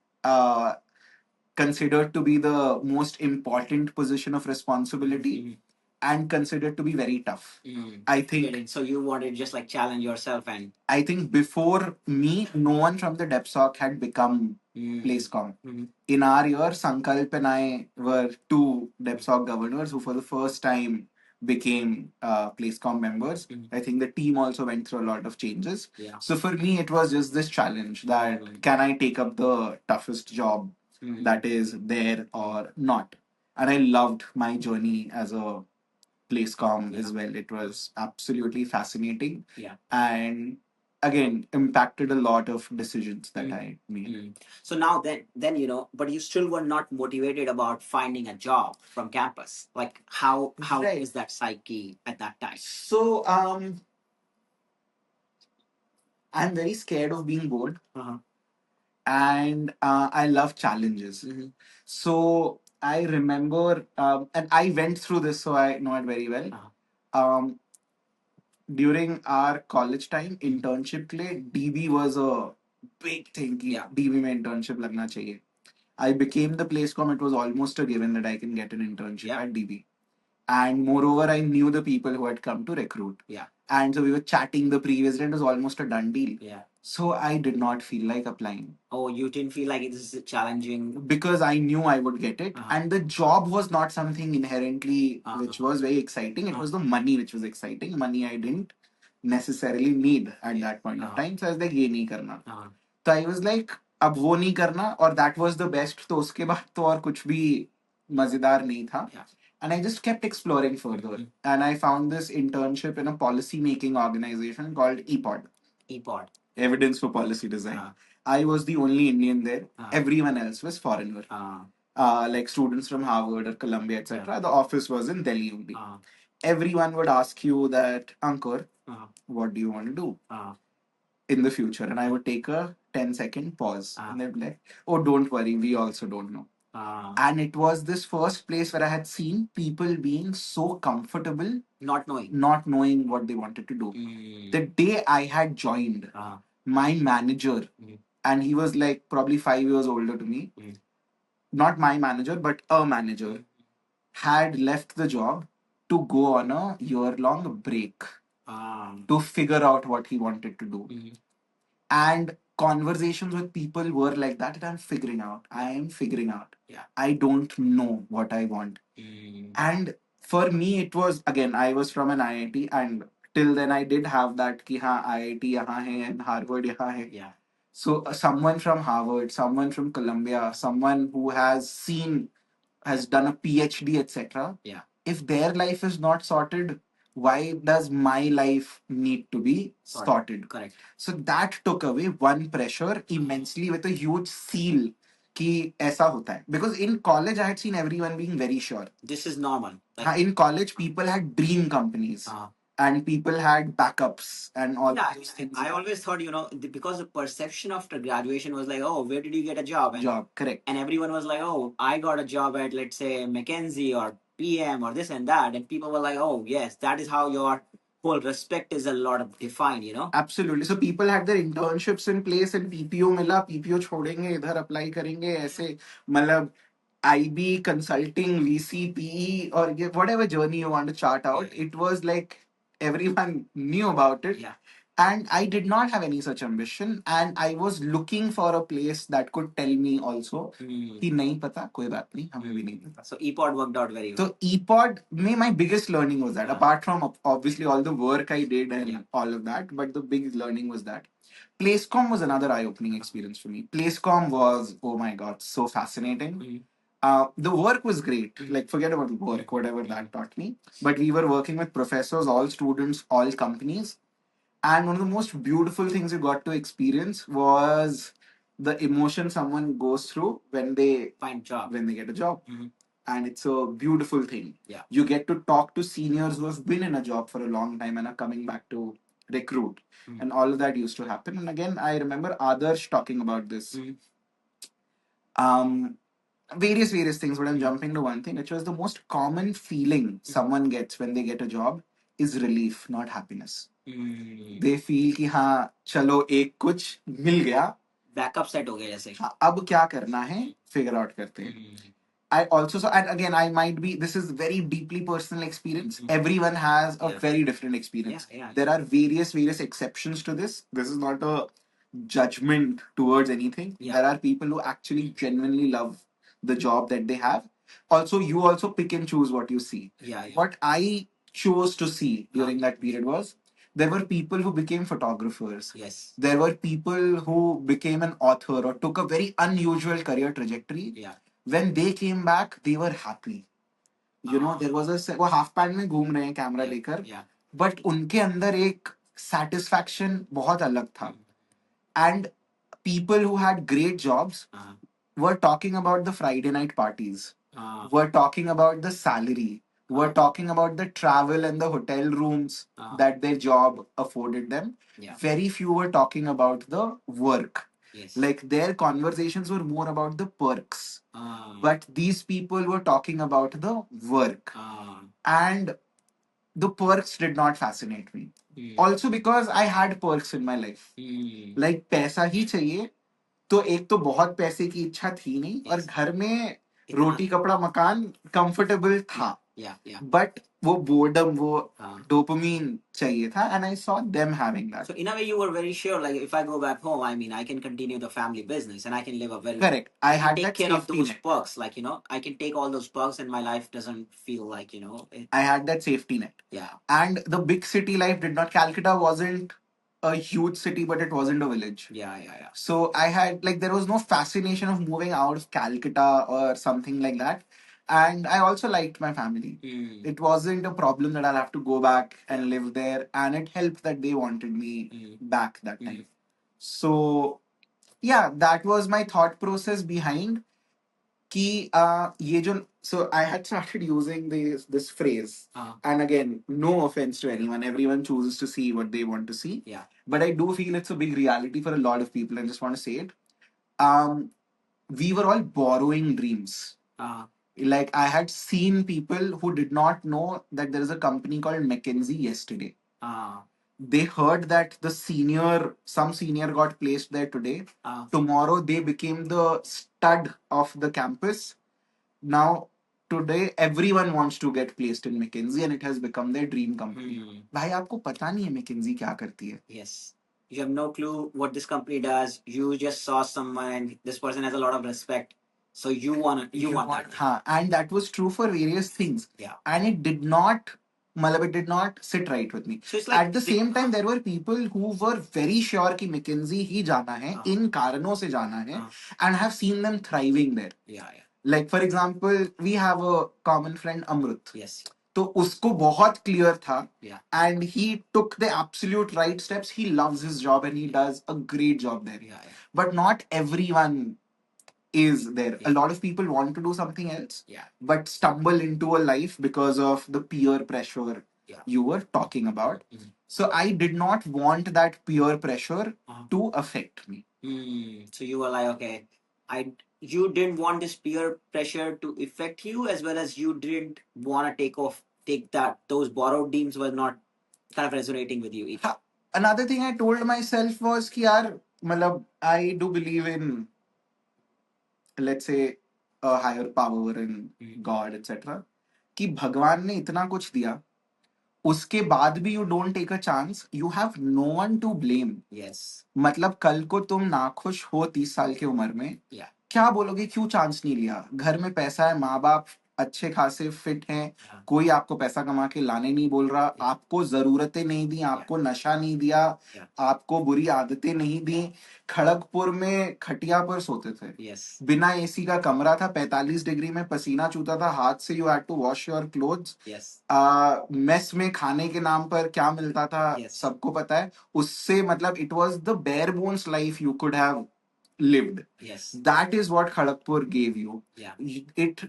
considered to be the most important position of responsibility and considered to be very tough. I think. So you wanted to just like challenge yourself, and I think before me, no one from the DepSoc had become PlaceCom. In our year, Sankalp and I were two DepSoc governors who for the first time became PlaceCom members. I think the team also went through a lot of changes. Yeah. So for me, it was just this challenge that can I take up the toughest job that is there or not? And I loved my journey as a PlaceCom as well. It was absolutely fascinating. Yeah. And again, impacted a lot of decisions that I made. So now then but you still were not motivated about finding a job from campus. Like how right. is that psyche at that time? So I'm very scared of being bored. And I love challenges. So I remember, and I went through this, so I know it very well. Um, During our college time, internship के लिए DB was a big thing. कि DB में internship लगना चाहिए. I became the PlaceCom. It was almost a given that I can get an internship at DB. And moreover, I knew the people who had come to recruit. Yeah. And so we were chatting the previous day. It was almost a done deal. Yeah. So I did not feel like applying. Oh, you didn't feel like this is challenging? Because I knew I would get it. And the job was not something inherently which was very exciting. It was the money which was exciting. Money I didn't necessarily need at that point of time. So I was like, ये नहीं करना. So I was like, अब वो नहीं करना और that was the best. तो उसके बाद तो और कुछ भी मजेदार नहीं था. Yeah. And I just kept exploring further. And I found this internship in a policy making organization called EPOD. EPOD. Evidence for Policy Design. I was the only Indian there. Everyone else was foreigner. Like students from Harvard or Columbia, etc. The office was in Delhi only. Everyone would ask you that, Ankur, what do you want to do in the future? And I would take a 10-second pause. And they'd be like, oh, don't worry, we also don't know. And it was this first place where I had seen people being so comfortable, not knowing what they wanted to do. The day I had joined, my manager, and he was like probably 5 years older to me, not my manager, but a manager, had left the job to go on a year-long break to figure out what he wanted to do. And conversations with people were like that, and I'm figuring out. I am figuring out. Yeah. I don't know what I want. And for me, it was again, I was from an IIT, and till then I did have that ki हाँ IIT यहाँ है and Harvard यहाँ है. Yeah. So someone from Harvard, someone from Columbia, someone who has done a PhD, etc. Yeah. If their life is not sorted, why does my life need to be sorted? Correct. So that took away one pressure immensely with a huge seal कि ऐसा होता है. Because in college I had seen everyone being very sure. This is normal. Like, in college people had dream companies. And people had backups and all those things. I always thought, because the perception after graduation was like, oh, where did you get a job? Job, correct. And everyone was like, oh, I got a job at, let's say, McKinsey or PM or this and that. And people were like, oh, yes, that is how your whole respect is a lot of defined. Absolutely. So people had their internships in place and PPO मिला, PPO छोड़ेंगे, इधर apply करेंगे, ऐसे मतलब IB, consulting, VC, PE, or whatever journey you want to chart out, it was like everyone knew about it. Yeah. And I did not have any such ambition. And I was looking for a place that could tell me also कि नहीं पता, कोई बात नहीं, हमें भी नहीं पता. So EPOD worked out very well. So EPOD, my biggest learning was that, apart from obviously all the work I did and all of that, but the big learning was that Placecom was another eye-opening experience for me. Placecom was, oh my god, so fascinating. The work was great. Like, forget about the work, whatever that taught me. But we were working with professors, all students, all companies. And one of the most beautiful things you got to experience was the emotion someone goes through when they find job, when they get a job. And it's a beautiful thing. Yeah. You get to talk to seniors who have been in a job for a long time and are coming back to recruit. And all of that used to happen. And again, I remember Adarsh talking about this. Um, various things, but I'm jumping to one thing, which was the most common feeling someone gets when they get a job is relief, not happiness. They feel कि हाँ चलो एक कुछ मिल गया, backup set हो गया जैसे, हाँ, अब क्या करना है फिगर आउट करते हैं. I also saw, and again, I might be, this is very deeply personal experience. Everyone has a very different experience. There are various exceptions to this. This is not a judgment towards anything. There are people who actually genuinely love the job that they have. Also, you also pick and choose what you see. What I chose to see during that period was there were people who became photographers. Yes. There were people who became an author or took a very unusual career trajectory. Yeah. When they came back, they were happy. There was वो half pant में घूम रहे हैं camera लेकर, but उनके अंदर एक satisfaction बहुत अलग था. And people who had great jobs were talking about the Friday night parties, were talking about the salary, were talking about the travel and the hotel rooms that their job afforded them. Very few were talking about the work. Yes. Like their conversations were more about the perks. But these people were talking about the work. And the perks did not fascinate me. Also because I had perks in my life. Like पैसा ही चाहिए, तो एक तो बहुत पैसे की इच्छा थी नहीं, और घर में रोटी कपड़ा मकान कंफर्टेबल था, बट वो बोर्डम, वो dopamine चाहिए था, and I saw them having that. So in a way you were very sure, like if I go back home, I mean I can continue the family business and I can live a very correct. I had take that care of those net. Perks, like I can take all those perks and my life doesn't feel like I had that safety net. Yeah. And the big city life did not. Calcutta wasn't a huge city, but it wasn't a village. Yeah. So I had there was no fascination of moving out of Calcutta or something like that. And I also liked my family. It wasn't a problem that I'll have to go back and live there. And it helped that they wanted me back that time. So yeah, that was my thought process behind कि ये जो, so I had started using this phrase, and again, no offense to anyone, everyone chooses to see what they want to see. Yeah. But I do feel it's a big reality for a lot of people, and just want to say it. We were all borrowing dreams. Like I had seen people who did not know that there is a company called McKinsey yesterday. They heard that some senior got placed there today. Tomorrow they became the stud of the campus. Now, today everyone wants to get placed in McKinsey and it has become their dream company. भाई आपको पता नहीं है McKinsey क्या करती है? Yes. You have no clue what this company does. You just saw someone and this person has a lot of respect. So you want that. And that was true for various things. Yeah. And it did not, matlab, it did not sit right with me. So it's like At the same time, there were people who were very sure कि McKinsey ही जाना है, इन कारणों से जाना है, and have seen them thriving there. Yeah, yeah. Like for example, we have a common friend Amrut. Yes. तो उसको बहुत clear था, Yeah. and he took the absolute right steps. He loves his job and he does a great job there. Yeah, yeah. But not everyone is there. Yeah. A lot of people want to do something else, Yeah. but stumble into a life because of the peer pressure you were talking about. Mhm. So I did not want that peer pressure to affect me. So you were like, okay, you didn't want this peer pressure to affect you, as well as you didn't want to take that those borrowed dreams were not kind of resonating with you either. Another thing I told myself was कि यार मतलब I do believe in, let's say, a higher power and God etc. कि भगवान ने इतना कुछ दिया, उसके बाद भी you don't take a chance, you have no one to blame. Yes. मतलब कल को तुम नाखुश हो 30 साल की उम्र में, Yeah. क्या बोलोगे क्यों चांस नहीं लिया? घर में पैसा है, माँ बाप अच्छे खासे फिट हैं, कोई आपको पैसा कमा के लाने नहीं बोल रहा, आपको जरूरतें नहीं दी, आपको नशा नहीं दिया, आपको बुरी आदतें नहीं दी. खड़गपुर में खटिया पर सोते थे. Yes. बिना एसी का कमरा था, 45 डिग्री में पसीना चूता था, हाथ से you had to wash your clothes. Yes. Mess में खाने के नाम पर क्या मिलता था, सबको पता है. उससे मतलब it was the bare bones life you could have lived. Yes. That is what Kharagpur gave you. Yeah. It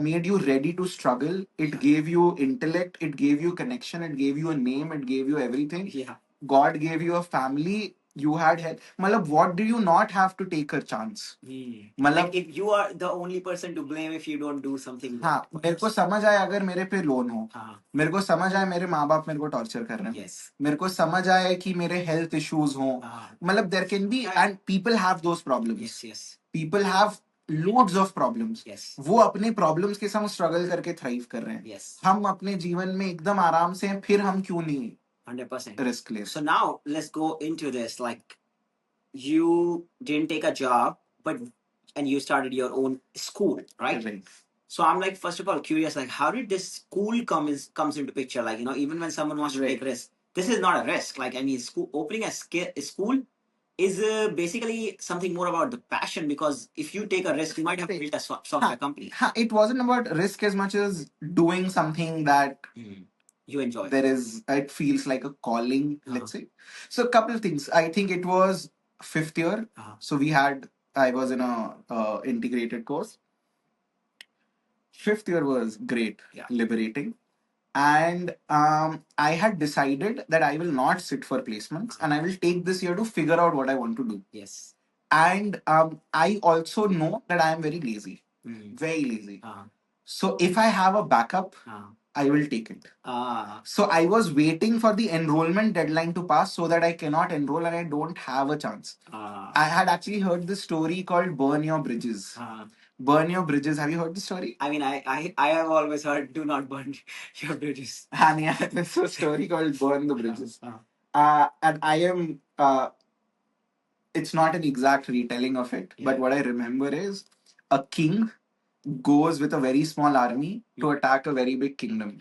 made you ready to struggle. It gave you intellect. It gave you connection. It gave you a name. It gave you everything. Yeah. God gave you a family. You had help. Malab, what do you not have to take a chance? मतलब like if you are the only person to blame if you don't do something. हाँ, मेरे को समझ आए अगर मेरे पे loan हो, मेरे को समझ आए मेरे माँ बाप मेरे को टॉर्चर कर रहे हैं, Yes. मेरे को समझ आए कि मेरे हेल्थ इश्यूज हो, मतलब there can be, and people have those problems. Yes, yes. People have loads of problems. Yes. वो अपने प्रॉब्लम्स के साथ स्ट्रगल करके थ्राइव कर रहे हैं. Yes. हम अपने जीवन में एकदम आराम से हैं, फिर हम क्यों नहीं 100% रिस्क ले? So now let's go into this. Like, you didn't take a job, but and you started your own school, right? Right. So I'm like, first of all, curious, like, how did this school comes into picture? Like, even when someone wants to take risk, this is not a risk. Like, I mean, opening a school is basically something more about the passion, because if you take a risk, you might have built a software company. It wasn't about risk as much as doing something that you enjoy. There is, it feels like a calling, let's say. So a couple of things. I think it was 5th year. So I was in a integrated course. 5th year was great, liberating. And I had decided that I will not sit for placements and I will take this year to figure out what I want to do. Yes. And I also know that I am very lazy, very lazy. So if I have a backup, I will take it. So I was waiting for the enrollment deadline to pass so that I cannot enroll and I don't have a chance. I had actually heard this story called Burn Your Bridges. Burn Your Bridges. Have you heard the story? I mean, I have always heard, do not burn your bridges. And yeah, there's a story called Burn the Bridges. And I am, it's not an exact retelling of it, but what I remember is a king goes with a very small army to attack a very big kingdom.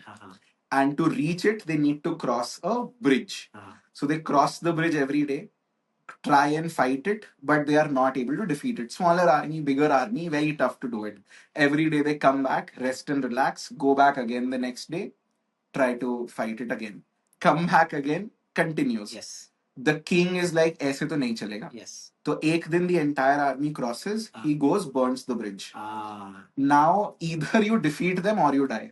And to reach it, they need to cross a bridge. So they cross the bridge every day, try and fight it, but they are not able to defeat it. Smaller army, bigger army, very tough to do it. Every day they come back, rest and relax, go back again the next day, try to fight it again. Come back again, continues. Yes. The king is like, ऐसे तो नहीं चलेगा. Yes. So एक दिन the entire army crosses, he goes, burns the bridge. Now either you defeat them or you die.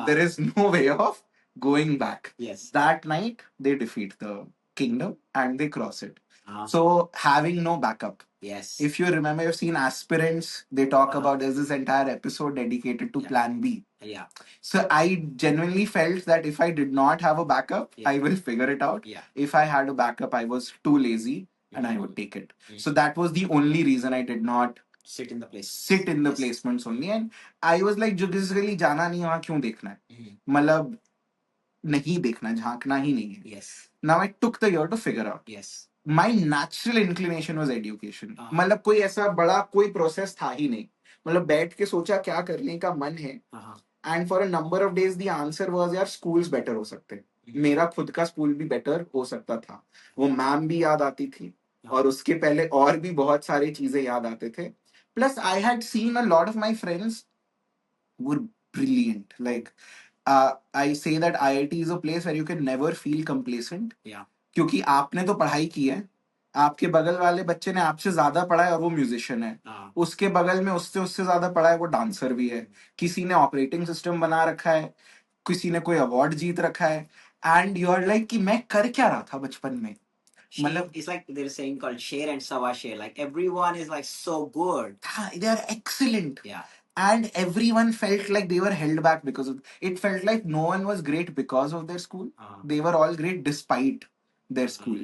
There is no way of going back. Yes. That night they defeat the kingdom and they cross it. So having no backup. Yes. If you remember, you've seen aspirants, they talk about, there's this entire episode dedicated to plan B. Yeah. So I genuinely felt that if I did not have a backup, I will figure it out. Yeah. If I had a backup, I was too lazy and I would take it. So that was the only reason I did not sit in the placements only. And I was like, judicially जाना नहीं, वहाँ क्यों देखना है? मतलब नहीं देखना, झांकना ही नहीं है. Yes. Now I took the year to figure out. Yes. My natural inclination was education. मतलब कोई ऐसा बड़ा कोई प्रोसेस था ही नहीं. मतलब बैठ के सोचा क्या करने का मन है. And for a number of days the answer was यार स्कूल्स बेटर हो सकते हैं. मेरा खुद का स्कूल भी बेटर हो सकता था. वो मैम भी याद आती थी. और उसके पहले और भी बहुत सारी चीजें याद आते थे. Plus I had seen a lot of my friends were brilliant. Like I say that IIT is a place where you can never feel complacent. क्योंकि आपने तो पढ़ाई की है. आपके बगल वाले बच्चे ने आपसे ज्यादा पढ़ा है और वो म्यूजिशियन है. उसके बगल में उससे उससे ज्यादा पढ़ा है, वो डांसर भी है. किसी ने ऑपरेटिंग सिस्टम बना रखा है, किसी ने कोई अवार्ड जीत रखा है. एंड यू आर लाइक कि मैं कर क्या रहा था बचपन में. मतलब it's like there's a saying called share and sawa share. Like everyone is like so good. They are excellent. Yeah. And everyone felt like they were held back because of it. Felt like no one was great because of their school. They were all great despite their school.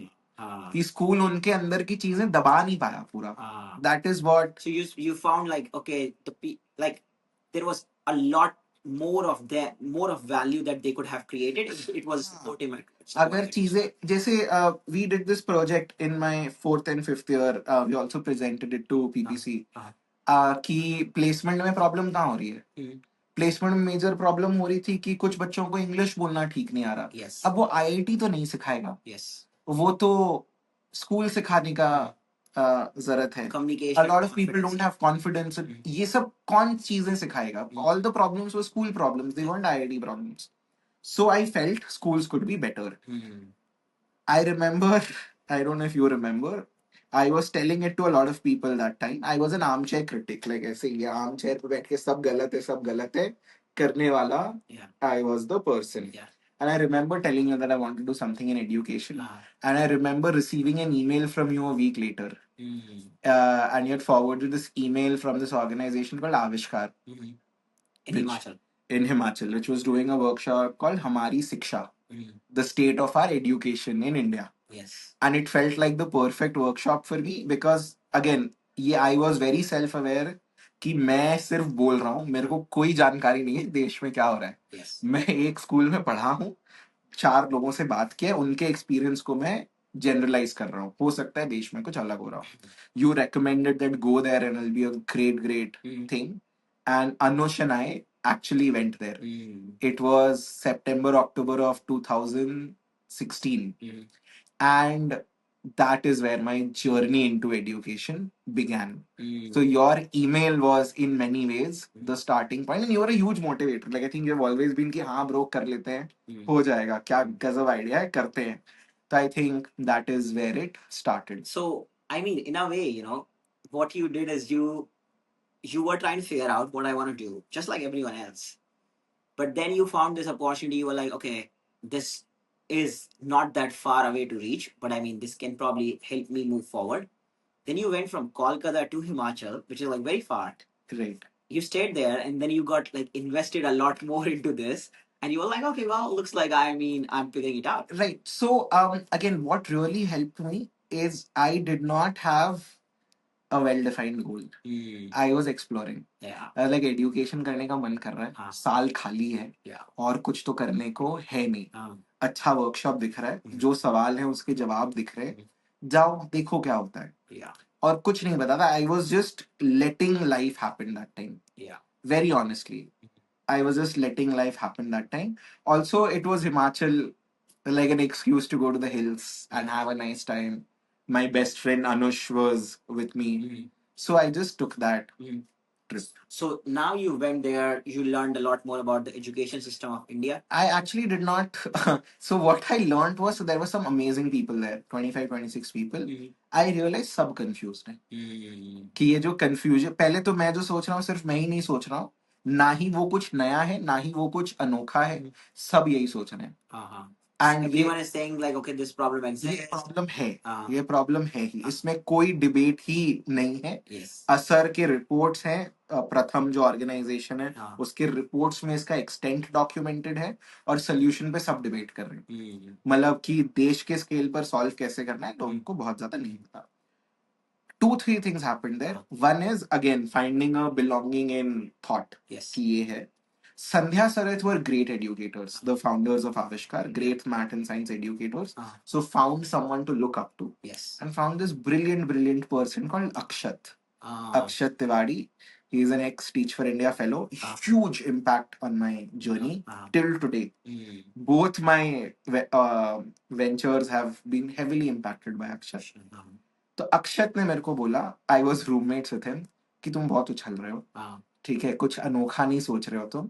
कि school उनके अंदर की चीजें दबा नहीं पाया पूरा. That is what. So you found like okay like there was a lot more of that, more of value that they could have created if it was supportive. अगर चीजें जैसे we did this project in my 4th and 5th year. We also presented it to PPC. कि placement में problem कहाँ हो रही है. Placement में मेजर प्रॉब्लम हो रही थी कि कुछ बच्चों को इंग्लिश बोलना ठीक नहीं आ रहा. अब वो IIT तो नहीं सिखाएगा. वो तो स्कूल सिखाने का जरूरत है. A lot of people don't have confidence. ये सब कौन चीजें सिखाएगा. All the problems were school problems. They weren't IIT problems. So I felt schools could be better. I remember, I don't know if you remember, I was telling it to a lot of people that time. I was an armchair critic. Like ऐसे ये armchair पे बैठ के सब गलत है करने वाला. Yeah. I was the person. Yeah. And I remember telling you that I want to do something in education. And I remember receiving an email from you a week later. And you had forwarded this email from this organization called Avishkar. In Himachal. In Himachal, which was doing a workshop called Hamari Siksha, the state of our education in India. Yes. And it felt like the perfect workshop for me because, again, I was very self-aware कि मैं सिर्फ बोल रहा हूँ, मेरे को कोई जानकारी नहीं है देश में क्या हो रहा है. Yes. मैं एक स्कूल में पढ़ा हूँ, 4 लोगों से बात किया, उनके एक्सपीरियंस को मैं जनरलाइज कर रहा हूँ. हो सकता है देश में कुछ अलग हो रहा हो. You recommended that go there and it'll be a great thing. And Anush and I actually went there. It was September, October of 2016. And that is where my journey into education began. So your email was in many ways the starting point, and you were a huge motivator. Like I think you've always been कि हाँ bro कर लेते हैं, हो जाएगा, क्या गजब idea है, करते हैं. So I think that is where it started. So I mean, in a way, what you did is you were trying to figure out what I want to do, just like everyone else. But then you found this opportunity. You were like, okay, this is not that far away to reach, but I mean, this can probably help me move forward. Then you went from Kolkata to Himachal, which is like very far. Right. You stayed there and then you got like invested a lot more into this. And you were like, okay, well, looks like I'm figuring it out. Right. So, again, what really helped me is I did not have a well-defined goal. I was exploring. Yeah. Like education करने का मन कर रहा है. हाँ. साल खाली है. Yeah. और कुछ तो करने को है नहीं. हाँ. अच्छा वर्कशॉप दिख रहा है. जो सवाल है उसके जवाब दिख रहे हैं. जाओ देखो क्या होता है. Yeah. और कुछ नहीं पता था. I was just letting life happen that time. Yeah. Very honestly. I was just letting life happen that time. Also, it was Himachal, like an excuse to go to the hills and have a nice time. My best friend Anush was with me. So I just took that trip. So now you went there, you learned a lot more about the education system of India. I actually did not. So what I learned was, so there were some amazing people there, 25, 26 people. I realized सब confused हैं. कि ये जो confusion, पहले तो मैं जो सोच रहा हूँ सिर्फ मैं ही नहीं सोच रहा हूँ. ना ही वो कुछ नया है, ना ही वो कुछ अनोखा है. सब यही सोच रहे हैं. And everyone is saying like, okay, this problem exists. ये प्रॉब्लम है. ये प्रॉब्लम है ही. इसमें कोई डिबेट ही नहीं है. Yes. असर के रिपोर्ट्स हैं. प्रथम जो ऑर्गेनाइजेशन है उसके रिपोर्ट्स में इसका एक्सटेंट डॉक्यूमेंटेड है और सोल्यूशन पे सब डिबेट कर रहे हैं. मतलब कि देश के स्केल पर सॉल्व कैसे करना है तो उनको बहुत ज्यादा नहीं पता. 2-3 things happened there. One is again finding a belonging in thought. Yes. कि ये है. Sandhya Sarath were great educators, the founders of Avishkar, great math and science educators. So found someone to look up to. Yes. And found this brilliant person called Akshat. Akshat Tiwari. He is an ex-Teach for India fellow. Huge impact on my journey till today. Both my ventures have been heavily impacted by Akshat. तो अक्षत ने मेरे को बोला, I was roommates with him, कि तुम बहुत उछल रहे हो, ठीक है, कुछ अनोखा नहीं सोच रहे हो तुम,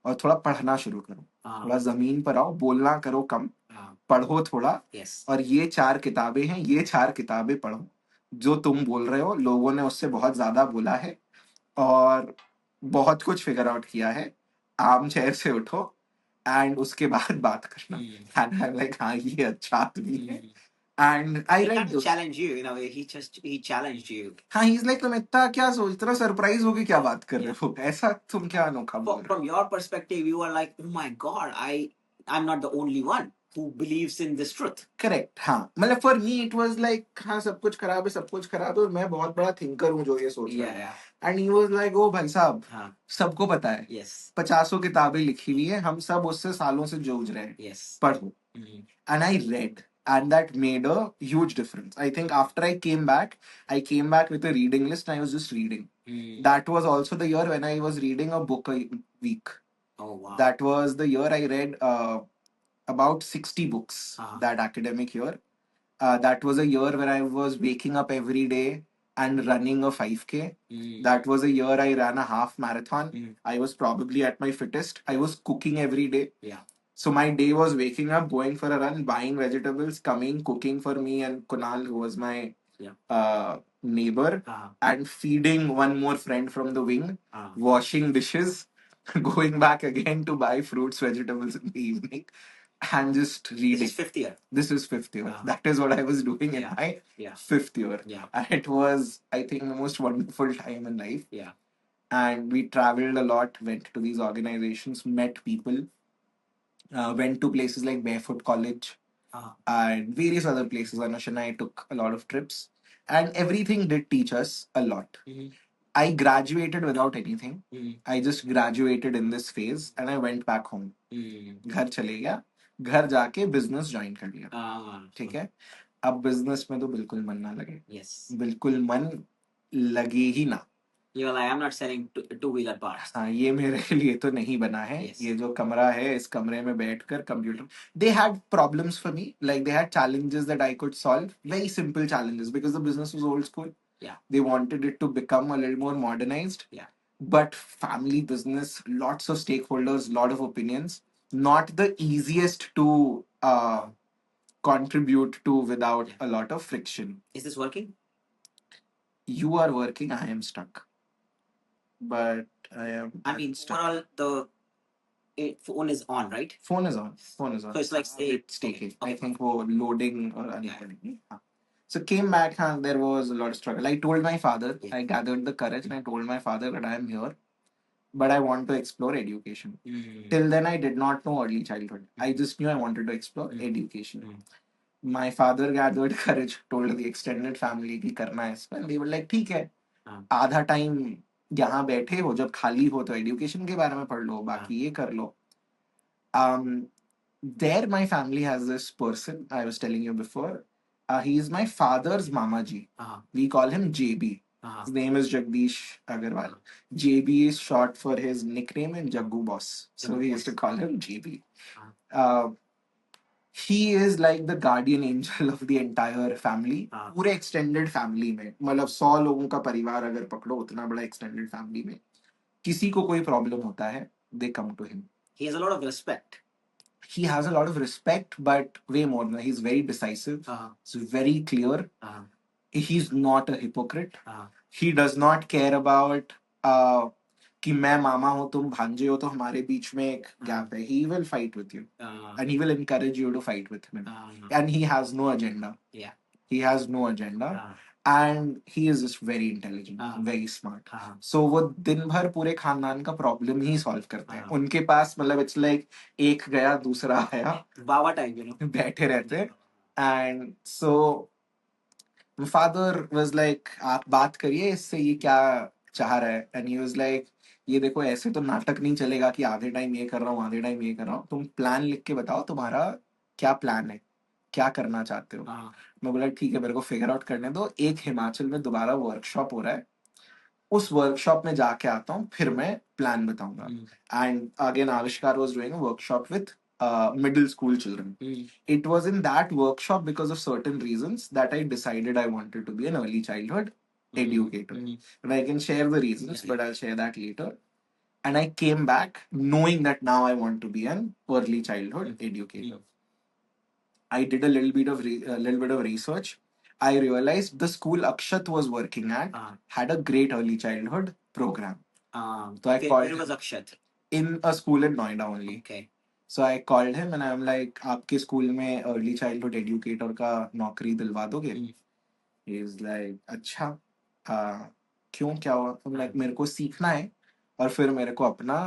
और थोड़ा पढ़ना शुरू करो, थोड़ा जमीन पर आओ, बोलना करो कम, पढ़ो थोड़ा, और ये 4 किताबें हैं, ये 4 किताबें पढ़ो, जो तुम बोल रहे हो लोगों ने उससे बहुत ज्यादा बोला है और बहुत कुछ फिगर आउट किया है, आर्म चेयर से उठो एंड उसके बाद बात करना. एंड आई लाइक हाँ ये अच्छा आदमी है. And I He read kind of those. challenged you, in a way. He challenged you. हाँ, he's like तुम इतना क्या सोच, इतना सरप्राइज होके क्या बात कर रहे हो, ऐसा तुम क्या अनोखा बोल रहे हो. From your perspective, you are like, oh my god, I'm not the only one who believes in this truth. Correct. हाँ, मतलब for me it was like हाँ सब कुछ खराब है, सब कुछ खराब है, और मैं बहुत बड़ा थिंकर हूँ जो ये सोच रहा है. And he was like oh भाई साहब, सबको पता है, 50 किताबें लिखी हुई है, हम सब उससे सालों से जूझ रहे हैं, पढ़ो. And I read, and that made a huge difference. I think after I came back with a reading list, and I was just reading. That was also the year when I was reading a book a week. Oh wow. That was the year I read about 60 books that academic year. That was a year where I was waking up every day and running a 5K. That was a year I ran a half marathon. I was probably at my fittest. I was cooking every day. So my day was waking up, going for a run, buying vegetables, coming, cooking for me and Kunal, who was my neighbor, and feeding one more friend from the wing, washing dishes, going back again to buy fruits, vegetables in the evening, and just reading. This is fifth year. This is fifth year. That is what I was doing in my fifth year. And it was, I think, the most wonderful time in life. And we traveled a lot, went to these organizations, met people, went to places like Barefoot College and various other places. Anush and I took a lot of trips, and everything did teach us a lot. I graduated without anything. I just graduated in this phase and I went back home. घर चले गया, घर जाके business join कर लिया. ठीक है, अब बिजनेस में तो बिल्कुल मन ना लगे. बिल्कुल मन लगे ही ना. You're like, I'm not selling two-wheeler parts. हाँ, ये मेरे लिए तो नहीं बना है. ये जो कमरा है, इस कमरे में बैठकर computer. They had problems for me, like they had challenges that I could solve, very simple challenges, because the business was old school. They wanted it to become a little more modernized. But family business, lots of stakeholders, lot of opinions, not the easiest to contribute to without a lot of friction. Is this working? You are working, I am stuck. But I mean, stuck. overall, the phone is on, right? Phone is on. Phone is on. So it's like it's taking. Okay. I think for loading or unloading. So came back, there was a lot of struggle. I told my father, I gathered the courage and I told my father that I am here, but I want to explore education. Till then, I did not know early childhood. I just knew I wanted to explore education. My father gathered courage, told the extended family कि करना है इसको, and they were like ठीक है, आधा time यहाँ बैठे हो, जब खाली हो तो एजुकेशन के बारे में पढ़ लो, बाकी ये कर लो. There my family has this person I was telling you before. He is my father's mamaji. We call him JB. His name is Jagdish Agarwal. JB is short for his nickname in Jaggu Boss. So we used to call him JB. He is like the guardian angel of the entire family. पूरे extended family में, मतलब 100 लोगों का परिवार अगर पकड़ो, उतना बड़ा extended family में किसी को कोई problem होता है, they come to him. He has a lot of respect. He has a lot of respect, but way more than that. He's very decisive. He's very clear. He's not a hypocrite. He does not care about कि मैं मामा हूँ, तुम भांजे हो, तो हमारे बीच में एक गैप है. He will fight with you. And he will encourage you to fight with him. And he has no agenda. He has no agenda. And he is just very intelligent, very smart. So वो दिन भर पूरे खानदान का problem ही solve करते हैं. उनके पास मतलब इट्स लाइक एक गया दूसरा आया, बाबा टाइप, बैठे रहते हैं. And so father was like आप बात करिए इससे, ये क्या चाह रहा है. एंड ही वाज लाइक ये देखो ऐसे तो नाटक नहीं चलेगा कि आधे टाइम ये कर रहा हूँ आधे टाइम ये कर रहा हूँ, तुम प्लान लिख के बताओ तुम्हारा क्या प्लान है, क्या करना चाहते हो। मैं बोला ठीक है मेरे को फिगर आउट करने दो, एक हिमाचल में दोबारा वर्कशॉप हो रहा है, उस वर्कशॉप में जाके आता हूँ फिर मैं प्लान बताऊंगा। एंड अगेन आविष्कार was doing a workshop with middle school children. It was in that workshop because of certain reasons that I decided I wanted to be an early childhood educator. And I can share the reasons, but I'll share that later. And I came back knowing that now I want to be an early childhood educator. I did a little bit of research. I realized the school Akshat was working at had a great early childhood program. So I called Where was him Akshat? in a school in Noida only. Okay. So I called him and I'm like, आपके school में early childhood educator का नौकरी दिलवा दोगे? He is like, अच्छा, क्यों क्या हुआ? I'm like, मेरे को सीखना है और फिर मेरे को अपना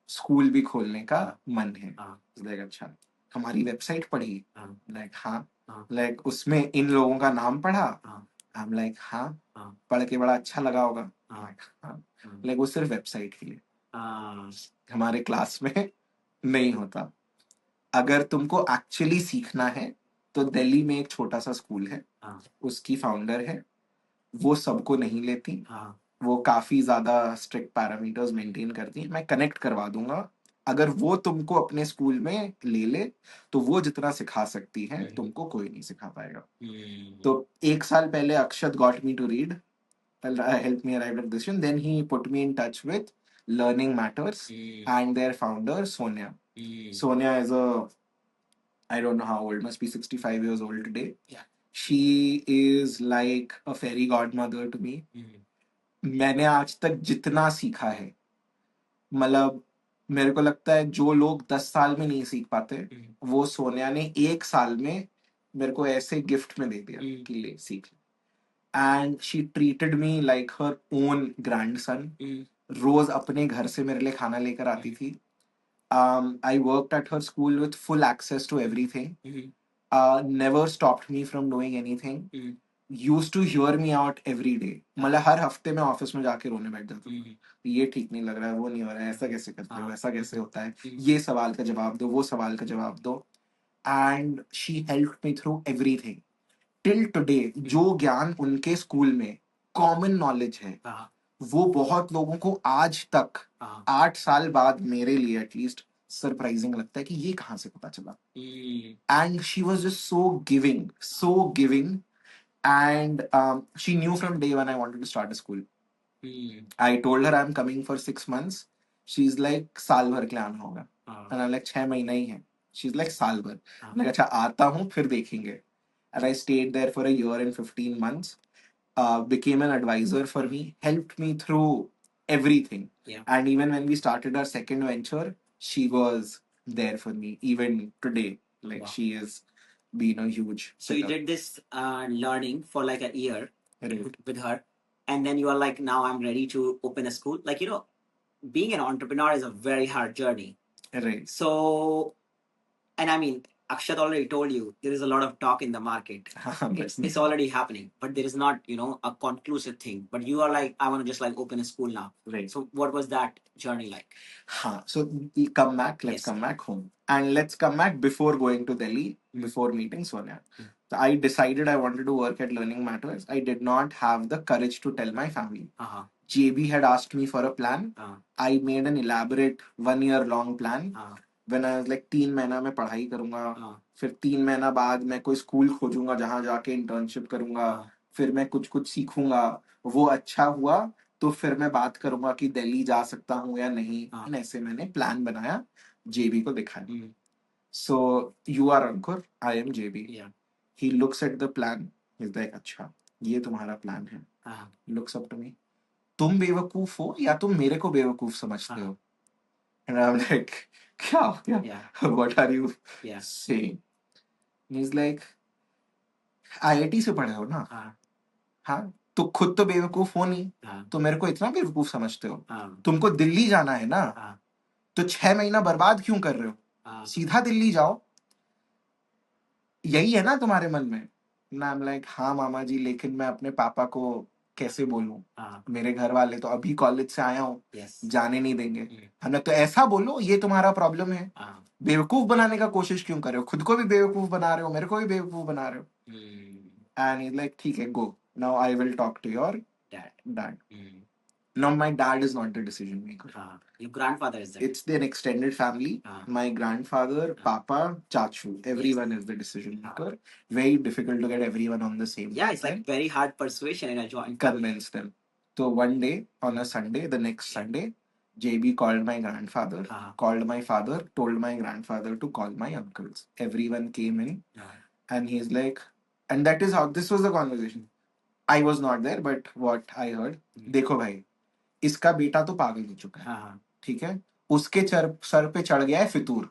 स्कूल भी खोलने का मन है। He's like, अच्छा, हमारी वेबसाइट पढ़ी? लाइक हाँ। लाइक उसमें इन लोगों का नाम पढ़ा? I'm like हाँ। पढ़ के बड़ा अच्छा लगा होगा? Like, हाँ। लाइक वो सिर्फ वेबसाइट के लिए, हमारे क्लास में नहीं होता। अगर तुमको एक्चुअली सीखना है तो दिल्ली में एक छोटा सा स्कूल है, उसकी फाउंडर है, वो सबको नहीं लेती, वो काफी ज्यादा स्ट्रिक्ट पैरामीटर्स मेंटेन करती है, मैं कनेक्ट करवा दूंगा। अगर वो तुमको अपने स्कूल में ले ले तो वो जितना सिखा सकती है तुमको कोई नहीं सिखा पाएगा। तो एक साल पहले Akshat got me to read, helped me arrive at this one. Then he put me in touch with Learning Matters and their founder Sonia. Sonia is I don't know how old, must be 65 years old today. Yeah. She is like a fairy godmother to me. मैंने आज तक जितना सीखा है, मतलब मेरे को लगता है जो लोग 10 साल में नहीं सीख पाते, वो सोनिया ने एक साल में मेरे को ऐसे गिफ्ट में दे दिया कि ले सीख। And she treated me like her own grandson. रोज अपने घर से मेरे लिए खाना लेकर आती थी। I worked at her school with full access to everything. Never stopped me from doing anything. Used to hear me out every day. मतलब हर हफ्ते में ऑफिस में जाके रोने बैठ जाता था, ये ठीक नहीं लग रहा है, वो नहीं हो रहा है, ऐसा कैसे करते हो, ऐसा कैसे होता है, ये सवाल का जवाब दो, वो सवाल का जवाब दो। And she help me through everything till today. जो ज्ञान उनके स्कूल में कॉमन नॉलेज है, वो बहुत लोगों को आज तक 8 साल बाद मेरे लिए एटलीस्ट सरप्राइजिंग लगता है कि ये कहाँ से पता चला। And she was just so giving and she knew from day one I wanted to start a school. I told her I'm coming for 6 months. She's like साल भर के लिए आना होगा। and I'm like 6 महीना ही है। She's like साल भर। like अच्छा आता हूँ फिर देखेंगे। and I stayed there for a year and 15 months. Became an advisor for me, helped me through everything. And even when we started our second venture, she was there for me even today. Like she is been a huge So you did this learning for like a year with her, and then you are like, now I'm ready to open a school. Like, being an entrepreneur is a very hard journey. Right. So, and I mean, Akshat already told you there is a lot of talk in the market. It's already happening, but there is not, a conclusive thing. But you are like, I want to just like open a school now. Right. So what was that journey like? So come back. Let's come back home, and let's come back before going to Delhi, before meeting Sonia. So I decided I wanted to work at Learning Matters. I did not have the courage to tell my family. JB had asked me for a plan. I made an elaborate 1 year long plan. When I was like 3 महीना मैं पढ़ाई करूंगा, फिर 3 महीना बाद मैं कोई school खोजूंगा जहां जाके इंटर्नशिप करूंगा, फिर मैं कुछ कुछ सीखूंगा, वो अच्छा हुआ तो फिर मैं बात करूंगा कि दिल्ली जा सकता हूँ या नहीं। ऐसे मैंने प्लान बनाया, जेबी को दिखाया। So you are Ankur, I am JB. He looks at the plan, is like अच्छा ये तुम्हारा प्लान है। लुक्स अप टू मी, तुम बेवकूफ हो या तुम मेरे को बेवकूफ समझते हो? And I'm like, क्या हो गया? What are you saying? And he's like, IIT से पढ़े हो ना? हाँ, तो खुद तो बेवकूफ हो नहीं, तो मेरे को इतना बेवकूफ समझते हो? तुमको दिल्ली जाना है ना, तो 6 महीना बर्बाद क्यों कर रहे हो? सीधा दिल्ली जाओ, यही है ना तुम्हारे मन में? ना I'm like, हाँ मामा जी, लेकिन मैं अपने पापा को कैसे बोलूं, मेरे घर वाले तो अभी कॉलेज से आया हूँ, जाने नहीं देंगे। हमने तो ऐसा बोलो, ये तुम्हारा प्रॉब्लम है, बेवकूफ बनाने का कोशिश क्यों कर रहे हो, खुद को भी बेवकूफ बना रहे हो, मेरे को भी बेवकूफ बना रहे हो। एंड ही लाइक ठीक है, go, now I will talk to your dad. Now my dad is not the decision maker. Your grandfather is It's their extended family. My grandfather, papa, chachu, everyone is the decision maker. Very difficult to get everyone on the same. Yeah, it's like very hard persuasion in a joint. Convince them. So one day on a Sunday, the next Sunday, JB called my grandfather, called my father, told my grandfather to call my uncles. Everyone came in, and he's like, and that is how this was the conversation. I was not there, but what I heard, देखो भाई, इसका बेटा तो पागल हो चुका है, ठीक है, उसके सर पे चढ़ गया है फितूर,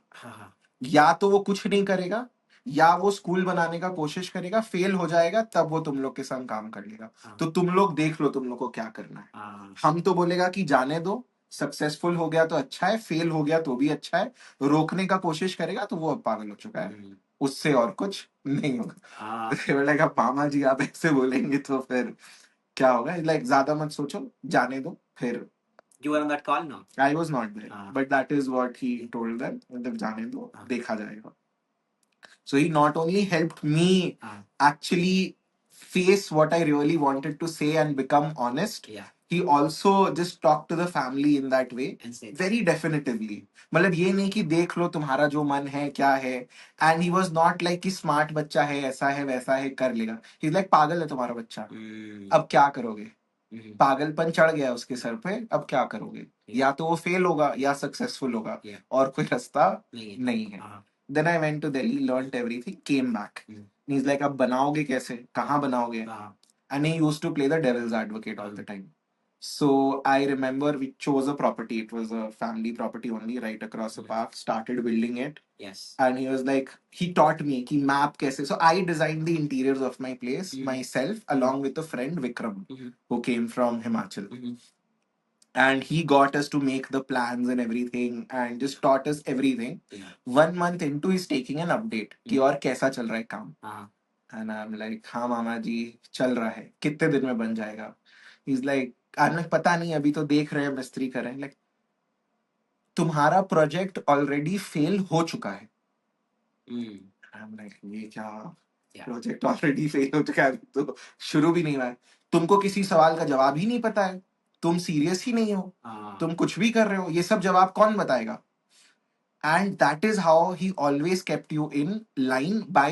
या तो वो कुछ नहीं करेगा, या वो स्कूल बनाने का कोशिश करेगा, फेल हो जाएगा, तब वो तुम लोग के संग काम कर लेगा। तो तुम लोग देख लो तुम लोग को क्या करना है। हम तो बोलेगा कि जाने दो, सक्सेसफुल हो गया तो अच्छा है, फेल हो गया तो भी अच्छा है, रोकने का कोशिश करेगा तो वो अब पागल हो चुका है, उससे और कुछ नहीं होगा। बोलेगा मामा जी आप ऐसे बोलेंगे तो फिर क्या होगा, लाइक ज्यादा मत सोचो, जाने दो। फिर You were on that call? No, I was not there, but that is what he told them, मतलब जाने दो, देखा जाएगा। So he not only helped me actually face what I really wanted to say and become honest, he also just talked to the family in that way, very definitively. मतलब ये नहीं कि देख लो तुम्हारा जो मन है क्या है, and he was not like कि smart बच्चा है, ऐसा है वैसा है कर लेगा। He's like पागल है तुम्हारा बच्चा, अब क्या करोगे, पागलपन चढ़ गया उसके सर पे, अब क्या करोगे, या तो वो फेल होगा या सक्सेसफुल होगा, और कोई रास्ता नहीं है। Then I went to Delhi, learned everything, came back. And he's like, अब बनाओगे कैसे, कहाँ बनाओगे? And he used to play the devil's advocate all the time. So I remember we chose a property. It was a family property only, right across the park. Started building it. Yes. And he was like, he taught me कि map कैसे. So I designed the interiors of my place myself, along with a friend Vikram, who came from Himachal. And he got us to make the plans and everything, and just taught us everything. 1 month into, he's taking an update कि और कैसा चल रहा है काम। And I'm like, हाँ मामा जी चल रहा है, कितने दिन में बन जाएगा? He's like, I'm like, पता नहीं, अभी तो देख रहे हैं, मिस्त्री कर रहे हैं। Like, तुम्हारा प्रोजेक्ट ऑलरेडी फेल हो चुका है। I'm like, ये क्या, प्रोजेक्ट ऑलरेडी फेल हो चुका है, तो शुरू भी नहीं हुआ है, तुमको किसी सवाल का जवाब ही नहीं पता है, तुम सीरियस ही नहीं हो, तुम कुछ भी कर रहे हो, ये सब जवाब कौन बताएगा? And that is how he always kept you in line by,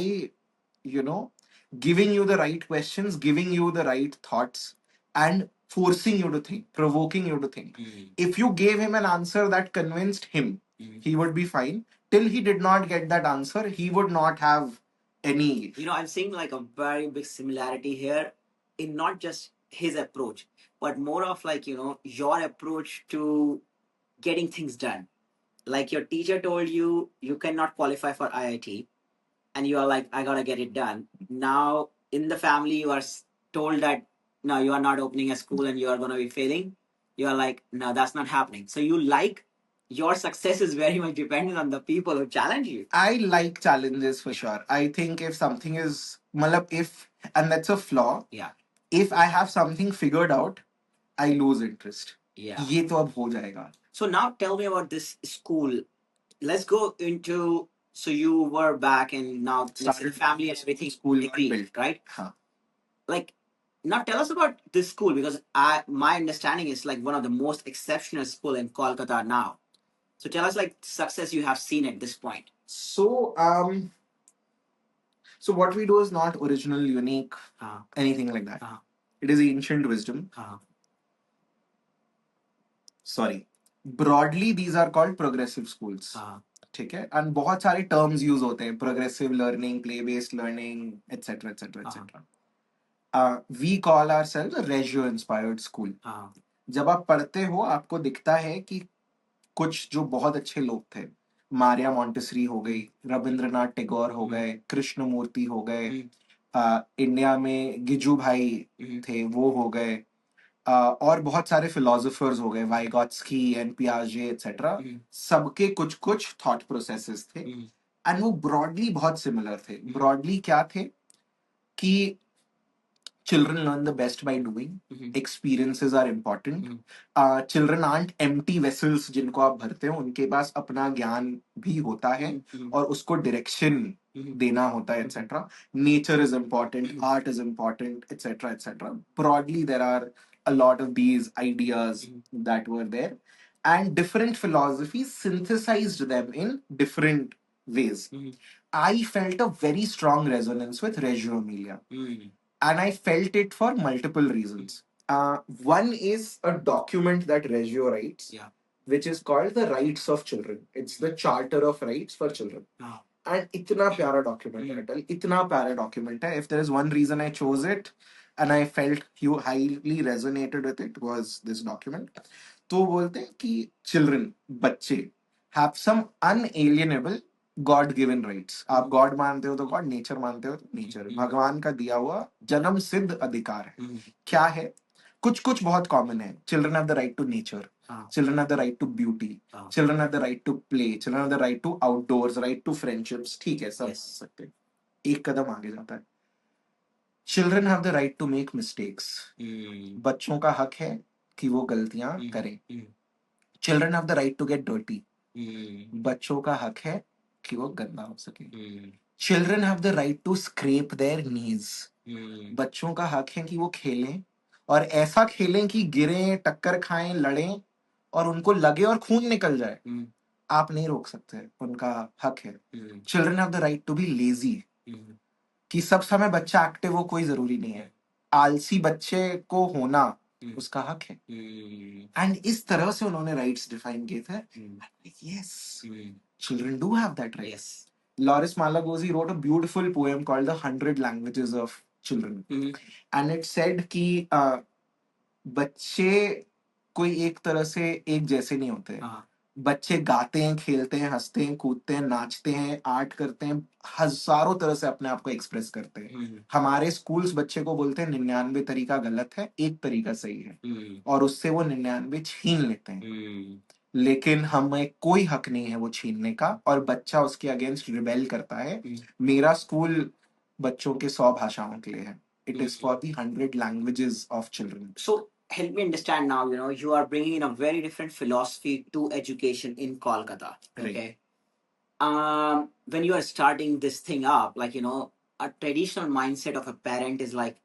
you know, giving you the right questions, giving you the right thoughts, and forcing you to think, provoking you to think. If you gave him an answer that convinced him, he would be fine. Till he did not get that answer, he would not have any. You know, I'm seeing like a very big similarity here in not just his approach, but more of like, you know, your approach to getting things done. Like your teacher told you, you cannot qualify for IIT, and you are like, I gotta get it done. Now, in the family, you are told that, no, you are not opening a school and you are gonna be failing. You are like, no, that's not happening. So you like your success is very much dependent on the people who challenge you. I like challenges for sure. I think if something is, malab, if, and that's a flaw. Yeah. If I have something figured out, I lose interest. Yeah. ये तो अब हो जाएगा. So now tell me about this school. Let's go into, so you were back and now started family and everything, school built, right? Huh. Like, now tell us about this school, because my understanding is like one of the most exceptional school in Kolkata now. So tell us like success you have seen at this point. So so what we do is not original, unique, anything like that. It is ancient wisdom. Sorry. Broadly, these are called progressive schools. ठीक है, and बहुत सारे terms use होते हैं, progressive learning, play based learning, etc etc etc. We call ourselves a Reggio inspired school. जब आप पढ़ते हो आपको दिखता है कि कुछ जो बहुत अच्छे लोग थे, मारिया मॉन्टेसरी हो गई, रविंद्रनाथ टैगोर हो गए, कृष्णमूर्ति हो गए, इंडिया में गिजू भाई थे वो हो गए, और बहुत सारे फिलोसोफर्स हो गए, वाइगॉत्स्की एंड पियाजे एटसेट्रा, सबके कुछ कुछ थॉट प्रोसेसेस थे, एंड वो ब्रॉडली बहुत सिमिलर थे। ब्रॉडली क्या थे कि Children learn the best by doing. Experiences are important. Children aren't empty vessels जिनको आप भरते हो, उनके पास अपना ज्ञान भी होता है और उसको direction देना होता है, etc. Nature is important, art is important, etc., etc. Broadly, there are a lot of these ideas that were there, and different philosophies synthesized them in different ways. I felt a very strong resonance with Reggio Emilia, and I felt it for multiple reasons. One is a document that Reggio writes, which is called the Rights of Children. It's the Charter of Rights for Children. And इतना प्यारा document है अटल, इतना प्यारा document है. If there is one reason I chose it and I felt you highly resonated with it, was this document. तो बोलते हैं कि children, बच्चे, have some unalienable God given rights. आप गॉड मानते हो तो गॉड, नेचर मानते हो तो नेचर, भगवान का दिया हुआ जन्म सिद्ध अधिकार है. क्या है? कुछ कुछ बहुत कॉमन है. Children have the right to nature, children have the right to beauty, children have the right to play, children have the right to outdoors, right to friendships. ठीक है, सब सकते हैं. एक कदम आगे जाता है. Children have the right to make mistakes. बच्चों का हक है कि वो गलतियां करें. Children have the right to get dirty. बच्चों का हक है कि वो गंदा हो सके. Children have the right to scrape their knees. बच्चों का हक है कि वो खेलें और ऐसा खेलें कि गिरें, टक्कर खाएं, लड़ें और उनको लगे और खून निकल जाए. आप नहीं रोक सकते, उनका हक है. Children have the right to be lazy. कि सब समय बच्चा एक्टिव हो कोई जरूरी नहीं है. आलसी बच्चे को होना उसका हक है. एंड इस तरह से उन्होंने राइट्स डिफाइन किए थे. Yes, children do have that right. Yes. Loris Malagosi wrote a beautiful poem called The 100 Languages of Children. And it said कि बच्चे कोई एक तरह से एक जैसे नहीं होते. बच्चे गाते हैं, खेलते हैं, हंसते हैं, कूदते हैं, नाचते हैं, आर्ट करते हैं, हजारों तरह से अपने आप को एक्सप्रेस करते हैं. हमारे स्कूल्स बच्चे को बोलते हैं 99 तरीका गलत है, एक तरीका सही है, और उससे वो 99 छीन लेते हैं. लेकिन हमें कोई हक नहीं है वो छीनने का, और बच्चा उसके अगेंस्ट रिबेल करता है. मेरा स्कूल बच्चों के 100 भाषाओं के लिए है. It is for the 100 languages of children. So help me understand now, you are bringing in a very different philosophy to education in Kolkata. Okay. Right. When you are starting this thing up, a traditional mindset of a parent is like,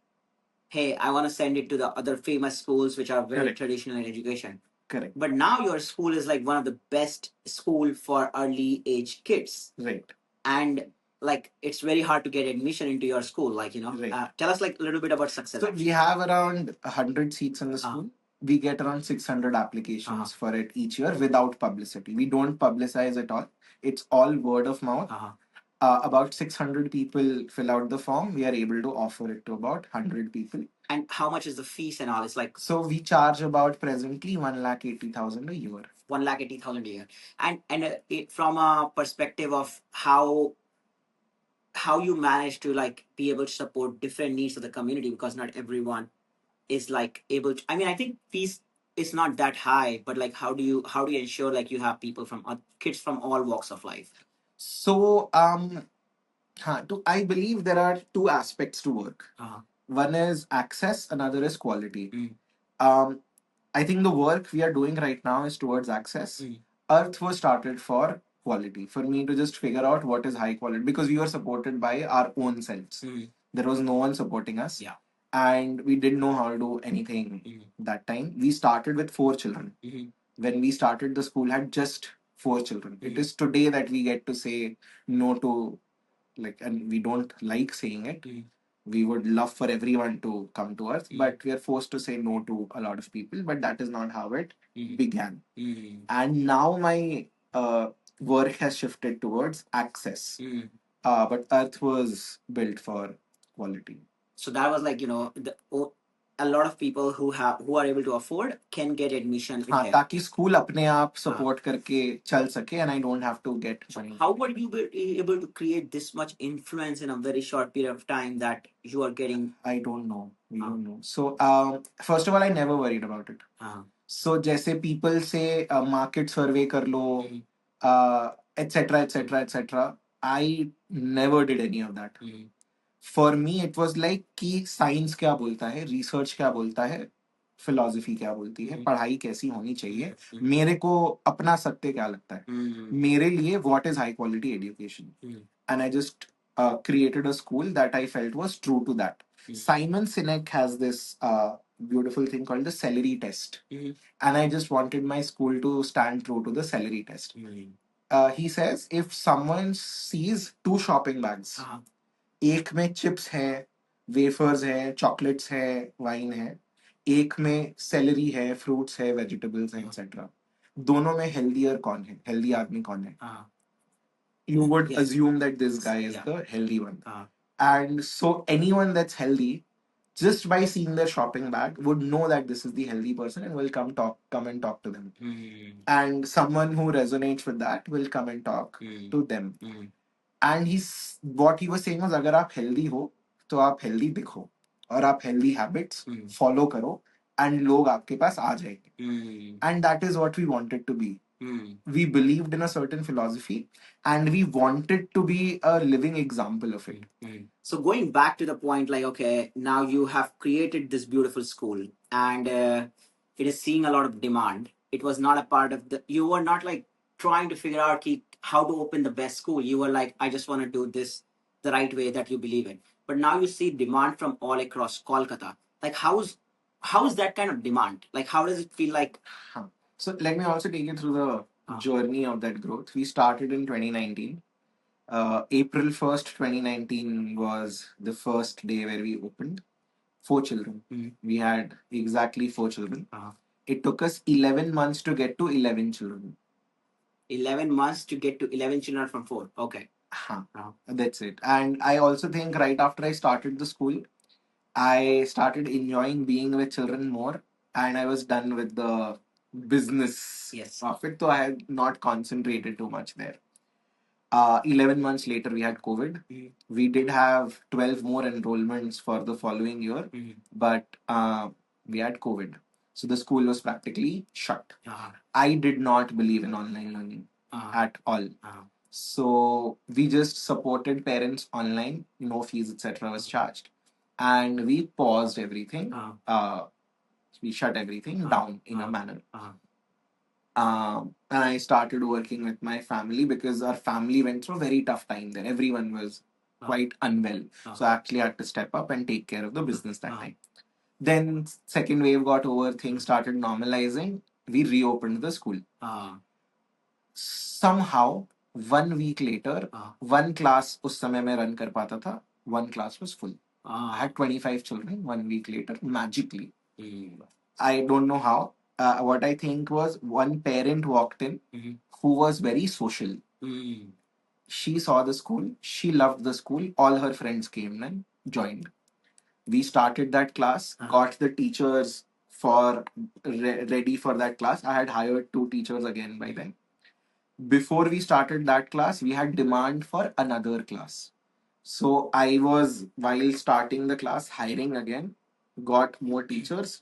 hey, I want to send it to the other famous schools which are very Correct. Traditional in education. Correct. But now your school is like one of the best school for early age kids. Right. And it's very hard to get admission into your school. Right. Tell us a little bit about success. So we have around 100 seats in the school. We get around 600 applications for it each year without publicity. We don't publicize at all. It's all word of mouth. About 600 people fill out the form. We are able to offer it to about 100 people. And how much is the fees and all? It's like, so we charge about presently 1,80,000 a year. 1,80,000 a year. And from a perspective of how you manage to be able to support different needs of the community, because not everyone is able to. I mean, I think fees is not that high, but how do you ensure you have people from kids from all walks of life? So I believe there are two aspects to work. One is access, another is quality. I think the work we are doing right now is towards access. Earth was started for quality, for me to just figure out what is high quality, because we were supported by our own selves. There was no one supporting us. Yeah. And we didn't know how to do anything that time. We started with 4 children. When we started, the school had just 4 children. It is today that we get to say no to, and we don't like saying it. We would love for everyone to come to us, but we are forced to say no to a lot of people. But that is not how it began. And now my work has shifted towards access. But Earth was built for quality. So that was a lot of people who are able to afford can get admission. हाँ, ताकि school अपने आप support करके चल सके, and I don't have to get money. How were you able to create this much influence in a very short period of time that you are getting? I don't know. We don't know. So first of all, I never worried about it. So जैसे people say market survey कर लो, etc etc etc. I never did any of that. For me it was like कि science क्या बोलता है, research क्या बोलता है, philosophy क्या बोलती है, पढ़ाई कैसी होनी चाहिए, मेरे को अपना सत्य क्या लगता है, मेरे लिए what is high quality education. And I just created a school that I felt was true to that. Simon Sinek has this beautiful thing called the celery test. And I just wanted my school to stand true to the celery test. He says if someone sees two shopping bags, एक में chips है, wafers है, chocolates है, wine है, एक में salary है, fruits है, वेजिटेबल्स है, एक्सेट्रा, दोनों में हेल्दियर कौन है, हेल्दी आदमी कौन है, you would assume that this guy is the healthy one. And so anyone that's healthy, just by seeing their shopping bag, would know that this is the healthy person and will come and talk to them. And someone who resonates with that will come and talk to them. And what he was saying was, अगर आप healthy हो तो आप healthy दिखो और आप healthy habits follow करो and लोग आपके पास आ जाएंगे. And that is what we wanted to be. We believed in a certain philosophy and we wanted to be a living example of it. So going back to the point, like, okay, now you have created this beautiful school and it is seeing a lot of demand. It was not a part of you were not like trying to figure out how to open the best school. You were like, I just want to do this the right way that you believe in. But now you see demand from all across Kolkata. Like, how's that kind of demand? Like, how does it feel like? So let me also take you through the journey of that growth. We started in 2019. April 1st, 2019 was the first day where we opened. 4 children. We had exactly 4 children. It took us 11 months to get to 11 children. 11 months to get to 11 children from 4. Okay. That's it. And I also think right after I started the school, I started enjoying being with children more, and I was done with the business of it. So I had not concentrated too much there. 11 months later, we had COVID. We did have 12 more enrollments for the following year, but we had COVID. So the school was practically shut. I did not believe in online learning at all. So we just supported parents online, no fees, etc. was charged. And we paused everything. We shut everything down in a manner. And I started working with my family because our family went through a very tough time there. Everyone was quite unwell. So I actually had to step up and take care of the business that time. Then second wave got over, things started normalizing. We reopened the school. Somehow, 1 week later, one class उस समय में run कर पाता था. One class was full. I had 25 children. 1 week later, magically. I don't know how. What I think was one parent walked in who was very social. She saw the school. She loved the school. All her friends came and joined. We started that class, got the teachers for ready for that class. I had hired 2 teachers again by then. Before we started that class, we had demand for another class. So I was, while starting the class, hiring again, got more teachers,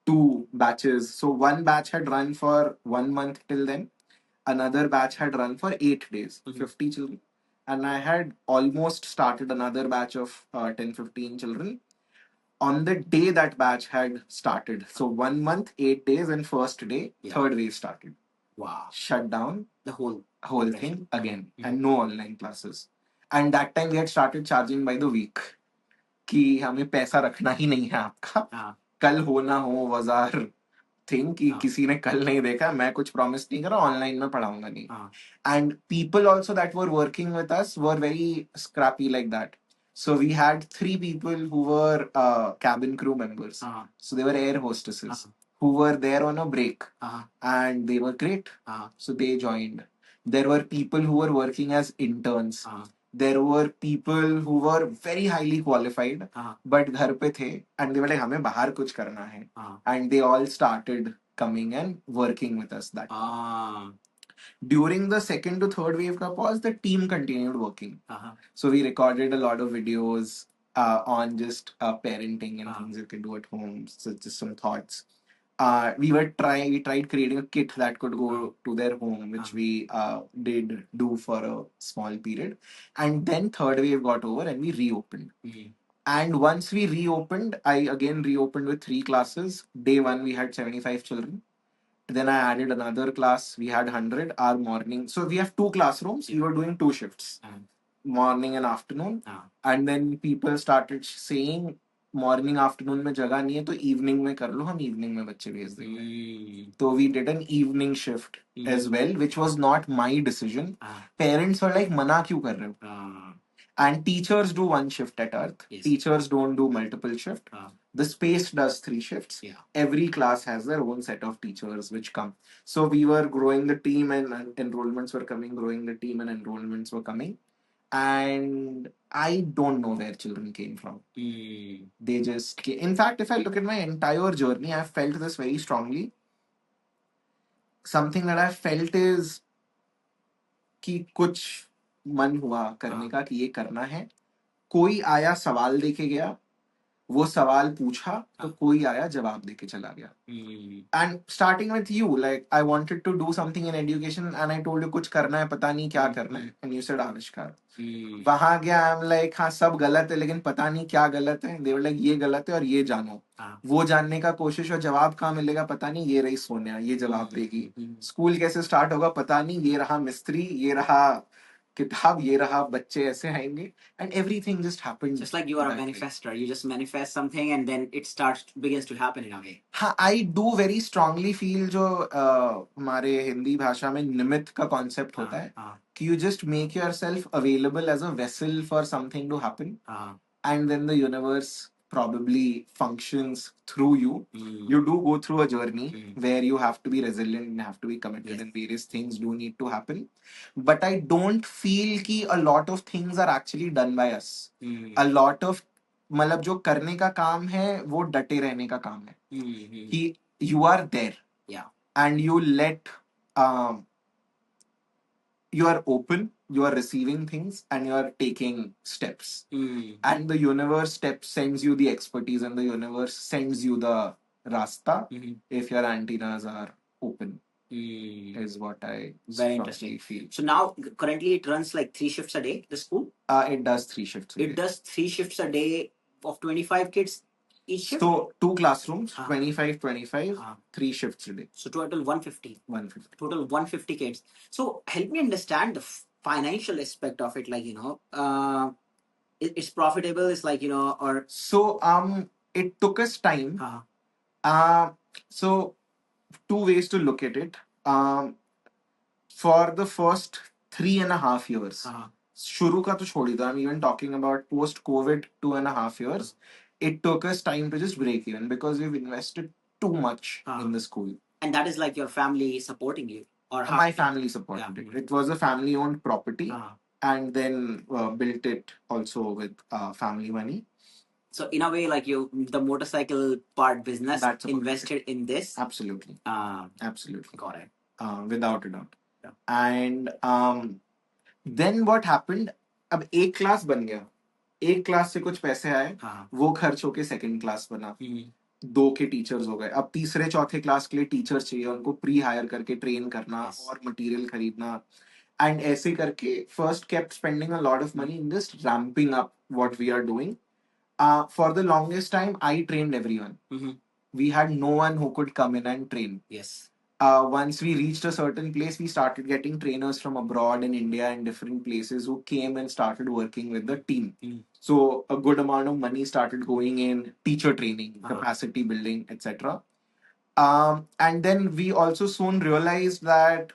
2 batches. So one batch had run for 1 month till then. Another batch had run for 8 days, 50 children. And I had almost started another batch of 10, 15 children on the day that batch had started. So 1 month, 8 days, and first day, third wave started. Wow. Shut down the whole thing again, and no online classes. And that time we had started charging by the week. कि हमें पैसा रखना ही नहीं है आपका, कल हो ना हो was our thing कि किसी ने कल नहीं देखा, मैं कुछ promise नहीं कर रहा, online में पढ़ाऊंगा नहीं. And people also that were working with us were very scrappy like that. So we had 3 people who were cabin crew members. So they were air hostesses who were there on a break, and they were great. So they joined. There were people who were working as interns. There were people who were very highly qualified, but घर पे थे, and they were like हमें बाहर कुछ करना है, and they all started coming and working with us that time. During the second to third wave ka pause, the team continued working. So we recorded a lot of videos on just parenting and things you can do at home. So just some thoughts. we tried creating a kit that could go to their home, which we did do for a small period, and then third wave got over and we reopened. And once we reopened, I again reopened with three classes. Day one we had 75 children. Then I added another class. We had 100. Our morning. So we have two classrooms. We were doing two shifts, morning and afternoon. And then people started saying morning afternoon में जगह नहीं है तो evening में कर लो, हम evening में बच्चे भेज देंगे. तो we did an evening shift as well, which was not my decision. Parents were like मना क्यों कर रहे हो. And teachers do one shift at Earth. Yes. Teachers don't do multiple shift. The space does three shifts. Yeah. Every class has their own set of teachers which come. So we were growing the team and enrollments were coming, growing the team and enrollments were coming. And I don't know where children came from. They just came. In fact, if I look at my entire journey, I've felt this very strongly. Something that I've felt is कि कुछ मन हुआ करने का कि ये करना है. कोई आया सवाल देके गया, वो सवाल पूछा तो कोई आया जवाब देके चला गया. And starting with you, like I wanted to do something in education and I told you कुछ करना है, पता नहीं क्या करना है, and you said आविष्कार. वहां गया, I'm like हाँ सब गलत है लेकिन पता नहीं क्या गलत है. They were like ये गलत है और ये जानो. वो जानने का कोशिश और जवाब कहाँ मिलेगा पता नहीं. ये रही सोनिया, ये जवाब देगी. स्कूल कैसे स्टार्ट होगा पता नहीं. ये रहा मिस्त्री, ये रहा किताब, ये रहा बच्चे ऐसे आएंगे. And everything just happened. Just like you are a manifester. You just manifest something and then it begins to happen in a way. हाँ, I do very strongly feel जो हमारे हिंदी भाषा में निमित्त का concept होता है कि you just make yourself available as a vessel for something to happen. And then the universe probably functions through you. You do go through a journey where you have to be resilient and have to be committed, and various things do need to happen. But I don't feel कि a lot of things are actually done by us. A lot of मतलब जो करने का काम है वो डटे रहने का काम है. कि you are there. Yeah. And you let you are open, you are receiving things, and you are taking steps. And the universe sends you the expertise, and the universe sends you the rasta if your antennas are open. Is what I very interesting feel. So now currently it runs like 3 shifts a day, the school? It does 3 shifts a day. It does 3 shifts a day of 25 kids each shift? So 2 classrooms, 25, 25, 3 shifts a day. So total 150. 150. Total 150 kids. So help me understand the financial aspect of it, like, it's profitable, it's like, or... So it took us time. So 2 ways to look at it. For the first 3.5 years, शुरू का तो छोड़ ही दो, I'm even talking about post-COVID 2.5 years. It took us time to just break even because we've invested too much in the school. And that is like your family supporting you? Or my family supported it. It was a family-owned property, and then built it also with family money. So in a way, like the motorcycle part business invested in this? Absolutely. Absolutely. Got it. Without a doubt. Yeah. And then what happened, अब एक class बन गया, एक class से कुछ पैसे आए, वो खर्च होके सेकंड क्लास बना, 2 के टीचर्स हो गए. अब तीसरे चौथे क्लास के लिए टीचर्स चाहिए, उनको प्री हायर करके ट्रेन करना और मटेरियल खरीदना. And ऐसे करके first kept spending a lot of money in just ramping up what we are doing. For the longest time, I trained everyone. We had no one who could come in and train. Yes. Once we reached a certain place, we started getting trainers from abroad in India and different places who came and started working with the team. So a good amount of money started going in teacher training, capacity building, etc. And then we also soon realized that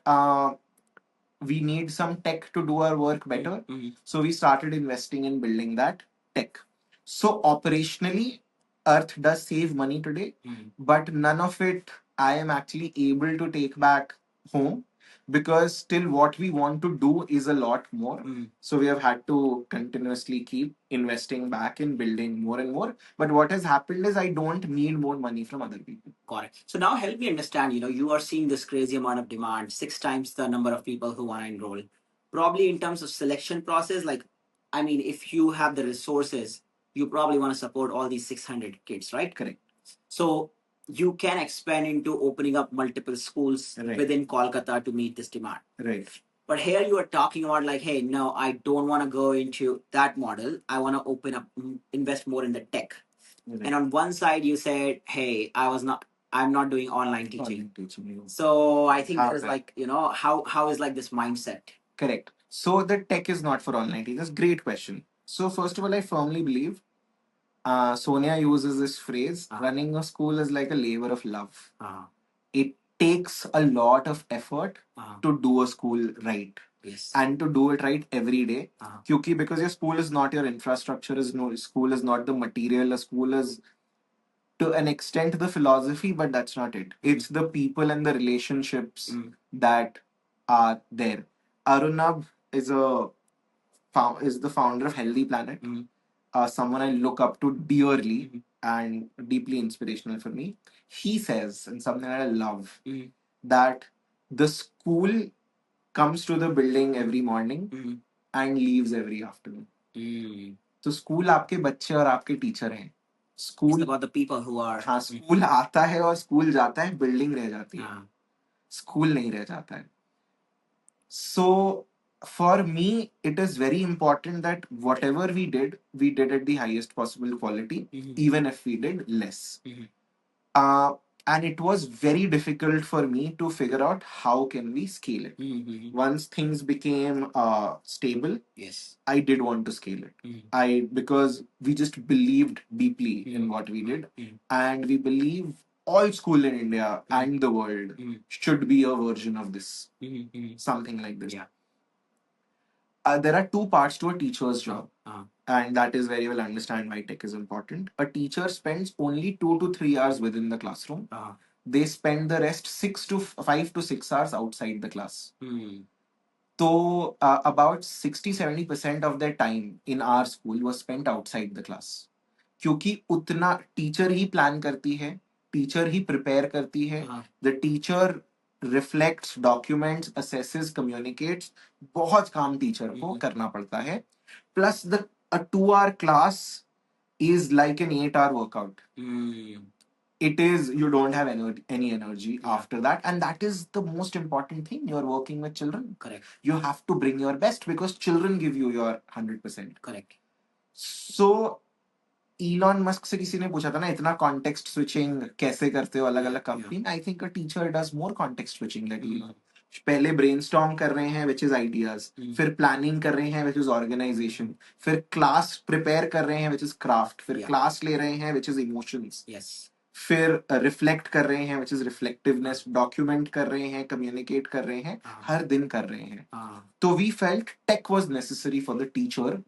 we need some tech to do our work better. So we started investing in building that tech. So operationally, Earth does save money today, but none of it I am actually able to take back home because still what we want to do is a lot more. So we have had to continuously keep investing back in building more and more. But what has happened is I don't need more money from other people. Got it. So now help me understand, you are seeing this crazy amount of demand, 6 times the number of people who want to enroll. Probably in terms of selection process, like, I mean, if you have the resources, you probably want to support all these 600 kids, right? Correct. So you can expand into opening up multiple schools, right, within Kolkata to meet this demand. Right. But here you are talking about like, hey, no, I don't want to go into that model. I want to open up, invest more in the tech. Right. And on one side, you said, hey, I'm not doing online teaching. Online teaching, yeah. So I think there's like, how is like this mindset? Correct. So the tech is not for online teaching. That's a great question. So first of all, I firmly believe Sonia uses this phrase, running a school is like a labor of love. It takes a lot of effort to do a school right. Yes. And to do it right every day. Because your school is not your infrastructure, school is not the material, a school is to an extent the philosophy, but that's not it. It's the people and the relationships that are there. Arunab is is the founder of Healthy Planet, someone I look up to dearly and deeply inspirational for me. He says, and something that I love, that the school comes to the building every morning and leaves every afternoon. तो school आपके बच्चे और आपके teacher हैं. School about the people who are. हाँ, school आता है और स्कूल जाता है, बिल्डिंग रह जाती है. स्कूल नहीं रह जाता है. So for me, it is very important that whatever we did at the highest possible quality, even if we did less. Uh, and it was very difficult for me to figure out how can we scale it. Once things became stable, yes, I did want to scale it. Because we just believed deeply in what we did, and we believe all school in India and the world should be a version of this, something like this. Yeah. There are two parts to a teacher's job, and that is where you will understand why tech is important. A teacher spends only 2 to 3 hours within the classroom. They spend the rest 5 to 6 hours outside the class. So about 60-70% of their time in our school was spent outside the class. क्योंकि उतना teacher ही plan करती है, teacher ही prepare करती है, the teacher reflects, documents, assesses, communicates. बहुत काम teacher को करना पड़ता है. Plus the a 2 hour class is like an 8 hour workout. It is, you don't have any energy after that, and that is the most important thing. You're working with children. Correct. You have to bring your best because children give you your 100%. Correct. So Elon Musk से किसी ने पूछा था ना, इतना context switching कैसे करते हो अलग अलग company. I think a teacher does more context switching that Elon. पहले ब्रेनस्टॉर्म कर रहे हैं विच इज आइडियाज, फिर प्लानिंग कर रहे हैं विच इज ऑर्गेनाइजेशन, फिर क्लास प्रिपेयर कर रहे हैं विच इज क्राफ्ट, फिर क्लास ले रहे हैं विच इज इमोशंस, फिर रिफ्लेक्ट कर रहे हैं विच इज रिफ्लेक्टिवनेस, डॉक्यूमेंट कर रहे हैं, कम्युनिकेट कर रहे हैं, हर दिन कर रहे हैं. तो we felt tech was necessary for the teacher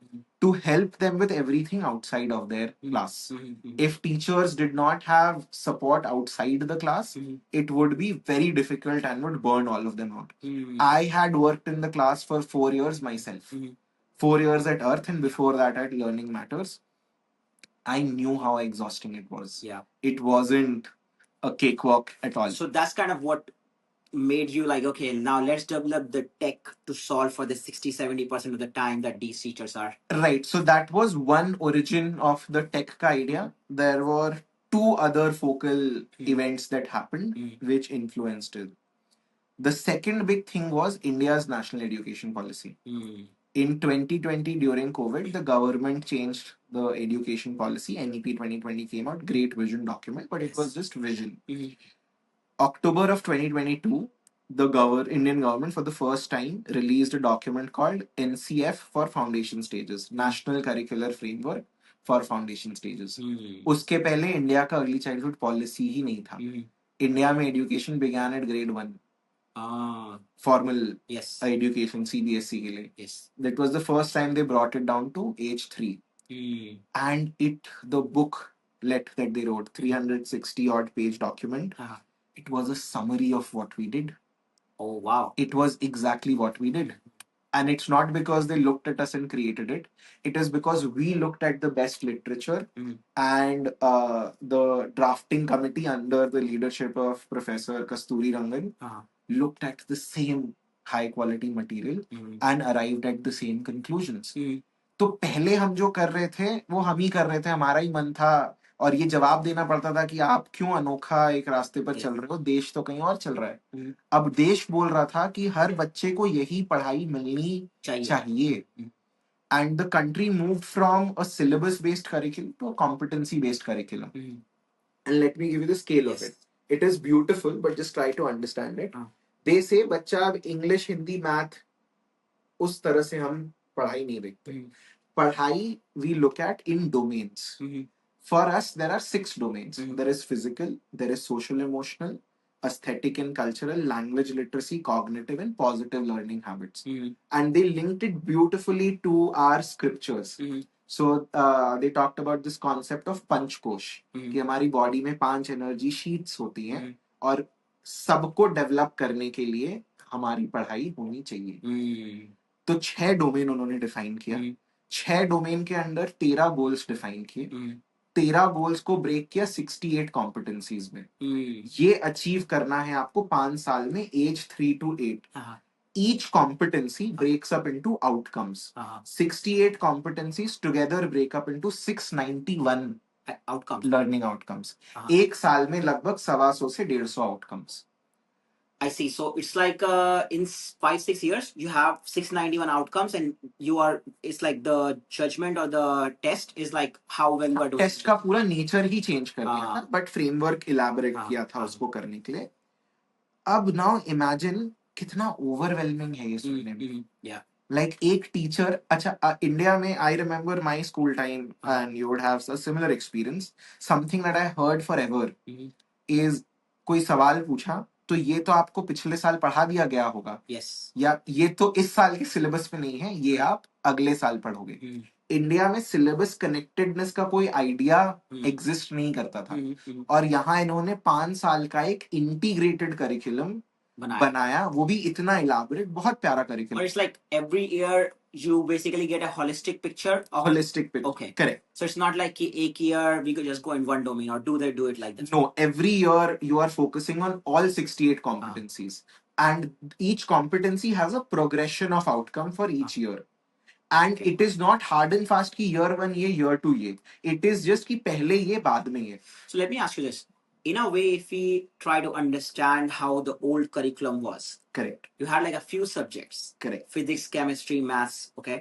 to help them with everything outside of their class. If teachers did not have support outside the class, it would be very difficult and would burn all of them out. I had worked in the class for 4 years myself. 4 years at Earth and before that at Learning Matters. I knew how exhausting it was. Yeah. It wasn't a cakewalk at all. So that's kind of what made you like, okay, now let's develop the tech to solve for the 60-70% of the time that these teachers are. Right. So that was one origin of the tech ka idea. There were two other focal events that happened which influenced it. The second big thing was India's national education policy. In 2020, during COVID, the government changed the education policy. NEP 2020 came out, great vision document, but it was just vision. October of 2022, the Indian government for the first time released a document called NCF for Foundation Stages, National Curricular Framework for Foundation Stages. उसके पहले India का early childhood policy ही नहीं था. India में education began at grade 1. Formal education CBSE के लिए. Yes. That was the first time they brought it down to age 3. And the booklet that they wrote, 360 odd page document, it was a summary of what we did. Oh, wow. It was exactly what we did. And it's not because they looked at us and created it. It is because we looked at the best literature and the drafting committee under the leadership of Professor Kasturi Rangan looked at the same high quality material and arrived at the same conclusions. तो पहले हम जो कर रहे थे वो हम ही कर रहे थे, हमारा ही मन था और ये जवाब देना पड़ता था कि आप क्यों अनोखा एक रास्ते पर चल रहे हो, देश तो कहीं और चल रहा है। अब देश बोल रहा था कि हर बच्चे को यही पढ़ाई मिलनी चाहिए। And the country moved from a syllabus based curriculum to a competency based curriculum. And let me give you the scale of it. It is beautiful, but just try to understand it. They say बच्चा अब English, Hindi, Math उस तरह से हम पढ़ाई नहीं देखते। पढ़ाई we look at in domains. For us, there are 6 domains. There is physical, there is social emotional, aesthetic and cultural, language literacy, cognitive, and positive learning habits. And they linked it beautifully to our scriptures. So they talked about this concept of पंचकोश कि हमारी body में 5 energy sheets होती हैं और सबको develop करने के लिए हमारी पढ़ाई होनी चाहिए। तो 6 डोमेन उन्होंने डिफाइन किया। 6 डोमेन के अंदर 13 गोल्स डिफाइन किए। 13 गोल्स को ब्रेक किया 68 कॉम्पिटेंसीज में। ये अचीव करना है आपको 5 साल में, as 3 to 8। Each competency breaks up into outcomes. 68 competencies together break up into 691 outcomes, learning outcomes. एक साल में लगभग 125 से 150 outcomes. I see. So it's like in 5-6 years you have 691 outcomes, and you are. It's like the judgment or the test is like how well you are doing. Test का पूरा nature ही change कर दिया था, but framework elaborate किया था उसको करने के लिए। अब now imagine कितना overwhelming है ये सुनने में। Yeah. Like एक टीचर, अच्छा इंडिया में I remember my school time and you would have a similar experience. Something that I heard forever is कोई सवाल पूछा तो ये तो आपको पिछले साल पढ़ा दिया गया होगा। Yes. या ये तो इस साल के सिलेबस में नहीं है, ये आप अगले साल पढ़ोगे। इंडिया में सिलेबस कनेक्टेडनेस का कोई आइडिया एग्जिस्ट नहीं करता था। और यहाँ इन्होंने 5 साल का एक इंटीग्रेटेड करिकुलम बनाया, वो भी इतना इलाबोरेट, बहुत प्यारा curriculum. It's like every year you basically get a holistic picture of holistic picture. Okay, correct. So it's not like एक year we could just go in one domain, or do they do it like that? No, every year you are focusing on all 68 competencies, and each competency has a progression of outcome for each year. And okay. It is not hard and fast कि year 1 ये year 2 ये. It is just कि पहले ये बाद में ये. So let me ask you this. In a way, if we try to understand how the old curriculum was. Correct. You had like a few subjects. Correct. Physics, chemistry, maths, okay?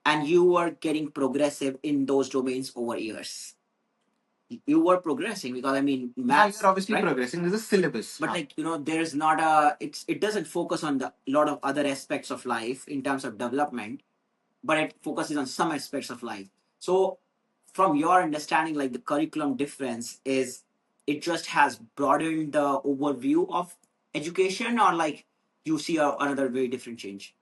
And you were getting progressive in those domains over years. You were progressing because I mean maths. Yeah, you're obviously right? Progressing. There's a syllabus. But like, you know, there's not a, it doesn't focus on the lot of other aspects of life in terms of development, but it focuses on some aspects of life. So from your understanding, like the curriculum difference is it just has broadened the overview of education, or like you see another very different change?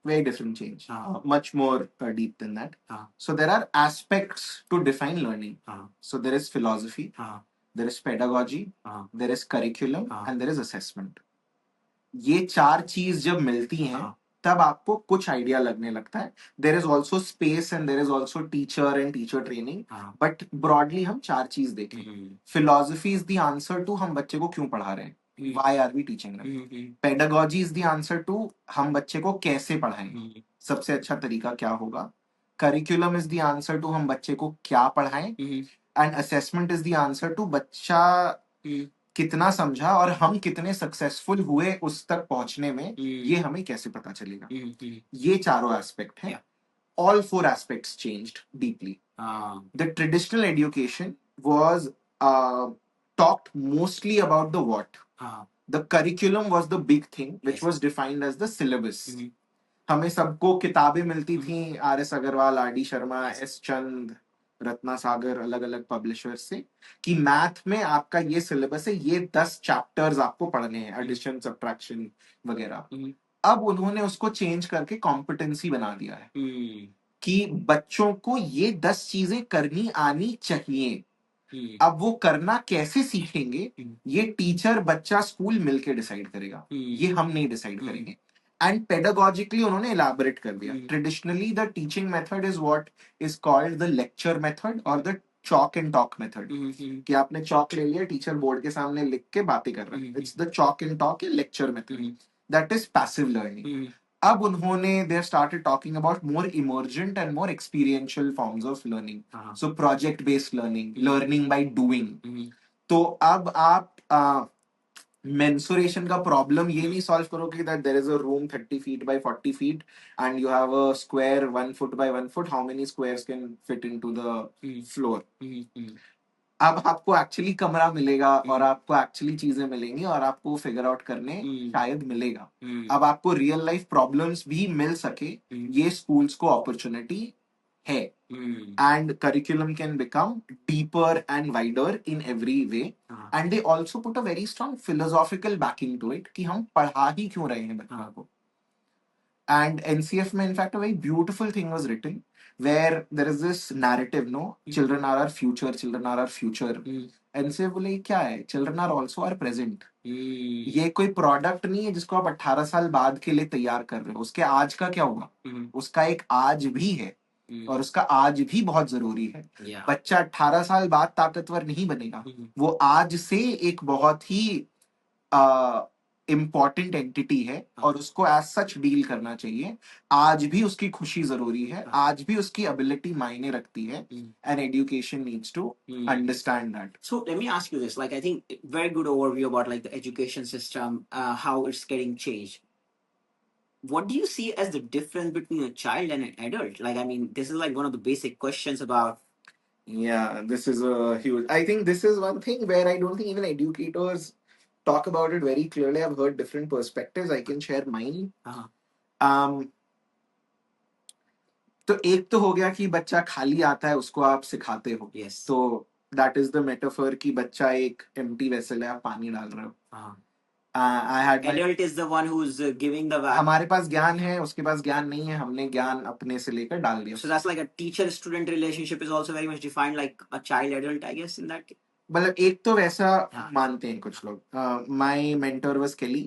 Very different change. Much more deep than that. So there are aspects to define learning. So there is philosophy, there is pedagogy, there is curriculum, and there is assessment. ये 4 चीज जब मिलती हैं तब आपको कुछ idea लगने लगता है। There is also space and there is also teacher and teacher training, but broadly हम 4 चीज देखें। Philosophy is the answer to हम बच्चे को क्यों पढ़ा रहे हैं, why are we teaching them. Pedagogy is the answer to हम बच्चे को कैसे पढ़ाएं, सबसे अच्छा तरीका क्या होगा। Curriculum is the answer to हम बच्चे को क्या पढ़ाएं, and assessment is the answer to बच्चा कितना समझा और हम कितने सक्सेसफुल हुए उस तक पहुंचने में, ये हमें कैसे पता चलेगा। ये चारों एस्पेक्ट हैं। All 4 aspects changed deeply. The traditional education was talked mostly about the what. The curriculum was the big thing, which was defined as the syllabus. हमें सबको किताबें मिलती थी R S. Agarwal, R D. Sharma, S. Chand, Ratna Sagar, अलग अलग पब्लिशर्स से, कि मैथ में आपका ये सिलेबस है, ये 10 चैप्टर्स आपको पढ़ने हैं, एडिशन, सब्ट्रैक्शन वगैरह। अब उन्होंने उसको चेंज करके कॉम्पिटेंसी बना दिया है कि बच्चों को ये 10 चीजें करनी आनी चाहिए। अब वो करना कैसे सीखेंगे, ये टीचर, बच्चा, स्कूल मिलके डिसाइड करेगा, ये हम नहीं डिसाइड करेंगे। एंड पेडागोजिकली उन्होंने इलाबोरेट कर दिया। Traditionally the teaching method is what is called the lecture method और the chalk and talk method, कि आपने चॉक ले लिया, टीचर बोर्ड के सामने लिख के बातें कर रहा है, it's the chalk and talk या lecture method, that is passive learning. अब उन्होंने they started talking about more emergent and more experiential forms of learning. So project based learning, learning by doing. तो अब आप mensuration का problem ये नहीं solve करोगे that there is a room 30 feet by 40 feet and you have a square 1 foot by 1 foot, how many squares can fit into the floor. अब आपको actually कमरा मिलेगा और आपको एक्चुअली चीजें मिलेंगी और आपको फिगर आउट करने शायद मिलेगा. अब आपको रियल लाइफ प्रॉब्लम्स भी मिल सके, ये स्कूल्स को अपॉर्चुनिटी है. And curriculum can become deeper and wider in every way. And they also put a very strong philosophical backing to it कि हम पढ़ा ही क्यों रहे हैं बच्चों को. And NCF में in fact a very beautiful thing was written where there is this narrative, no, children are our future, children are our future. NCF बोले क्या है, children are also our present. ये कोई प्रोडक्ट नहीं है जिसको आप 18 साल बाद के लिए तैयार कर रहे हो. उसके आज का क्या होगा, उसका एक आज भी है और उसका आज भी बहुत जरूरी है. बच्चा 18 साल बाद ताकतवर नहीं बनेगा, वो आज से एक बहुत ही इम्पॉर्टेंट एंटिटी है और उसको एज सच डील करना चाहिए. आज भी उसकी खुशी जरूरी है, आज भी उसकी एबिलिटी मायने रखती है. And education needs to understand that. So let me ask you this. Like, I think very good overview about like the education system, how it's getting changed. What do you see as the difference between a child and an adult? Like, I mean, this is like one of the basic questions about. Yeah, this is a huge. I think this is one thing where I don't think even educators talk about it very clearly. I've heard different perspectives. I can share mine. Um, तो एक तो हो गया कि बच्चा खाली आता है, उसको आप सिखाते हो. Yes. तो दैट इज द मेटाफर कि बच्चा एक एम्प्टी वेसल है, आप पानी डाल रहे हो. I had Adult is the one who's giving the value. हमारे पास ज्ञान है, उसके पास ज्ञान नहीं है, हमने ज्ञान अपने से लेकर डाल दिया. So that's like a teacher-student relationship is also very much defined like a child-adult, I guess, in that case. मतलब एक तो वैसा मानते हैं कुछ लोग. My mentor was Kelly.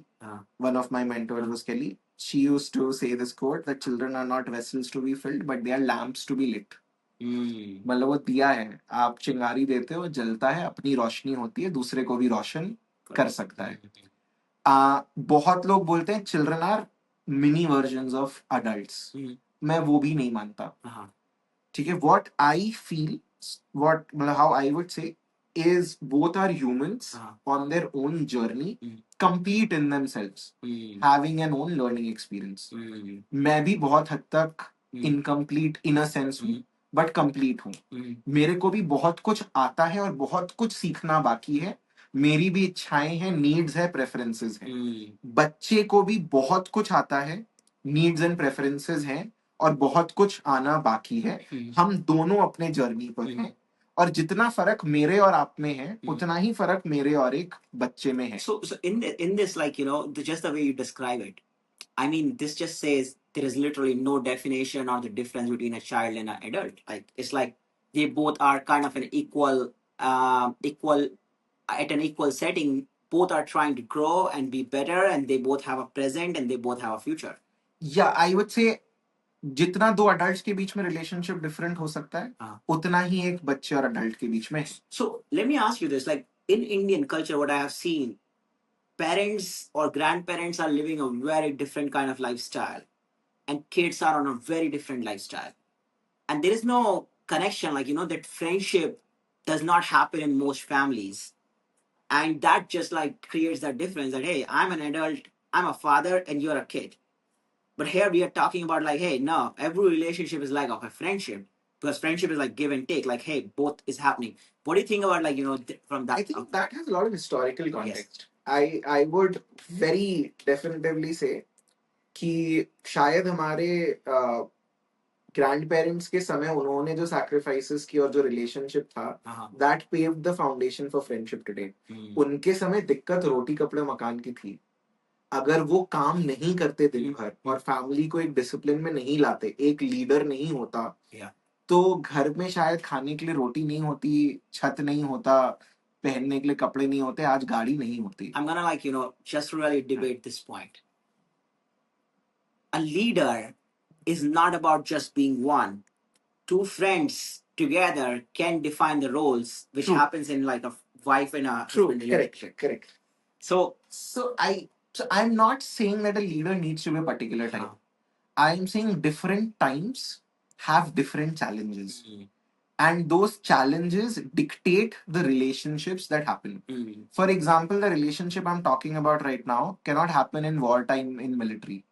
One of my mentors was Kelly. She used to say this quote that children are not vessels to be filled, but they are lamps to be lit. मतलब वो दिया है, आप चिंगारी देते हो, जलता है, अपनी रोशनी होती है, दूसरे को भी रोशन कर सकता है. बहुत लोग बोलते हैं children are mini versions of adults. मैं वो भी नहीं मानता. ठीक है. व्हाट आई फील, व्हाट मतलब how I would say is both are humans on their own journey, compete in themselves, having an own learning experience. मैं भी बहुत हद तक incomplete in a sense हूँ, but complete हूँ. मेरे को भी बहुत कुछ आता है और बहुत कुछ सीखना बाकी है. मेरी भी इच्छाएं हैं, नीड्स है, प्रेफरेंसेस हैं. बच्चे को भी बहुत कुछ आता है, नीड्स एंड प्रेफरेंसेस हैं और बहुत कुछ आना बाकी है. हम दोनों अपने जर्नी पर हैं और जितना फर्क मेरे और आप में है, उतना ही फर्क मेरे और एक बच्चे में है. So in this, like, you know, just the way you describe it, I mean, this just says there is literally no definition or the difference between a child and an adult. Like, it's like they both are kind of an equal at an equal setting. Both are trying to grow and be better, and they both have a present and they both have a future. Yeah, I would say जितना दो adult के बीच में relationship different हो सकता है, उतना ही एक बच्चे और अडल्ट के बीच में. So let me ask you this: like in Indian culture, what I have seen, parents or grandparents are living a very different kind of lifestyle, and kids are on a very different lifestyle, and there is no connection. Like, you know, that friendship does not happen in most families, and that just like creates that difference. That hey, I'm an adult, I'm a father, and you're a kid. But here we are talking about like, hey, no, every relationship is like of a friendship because friendship is like give and take. Like, hey, both is happening. What do you think about like, you know, from that? I think that has a lot of historical context. Yes. I would very definitively say कि शायद हमारे grand parents के समय उन्होंने जो sacrifices की और जो रिलेशनशिप था, that paved the foundation for friendship today. उनके समय दिक्कत रोटी कपड़े मकान की थी. अगर वो काम नहीं करते दिन भर और फैमिली को एक डिसिप्लिन में नहीं लाते, एक लीडर नहीं होता, तो घर में शायद खाने के लिए रोटी नहीं होती, छत नहीं होता, पहनने के लिए कपड़े नहीं होते, आज गाड़ी नहीं होती. I'm gonna like, you know, just really debate this point. A leader is not about just being one. Two friends together can define the roles, which True. happens in like a wife and a husband relationship. Correct. So I'm not saying that a leader needs to be a particular type. I'm saying different times have different challenges. And those challenges dictate the relationships that happen. For example, the relationship I'm talking about right now cannot happen in wartime in military.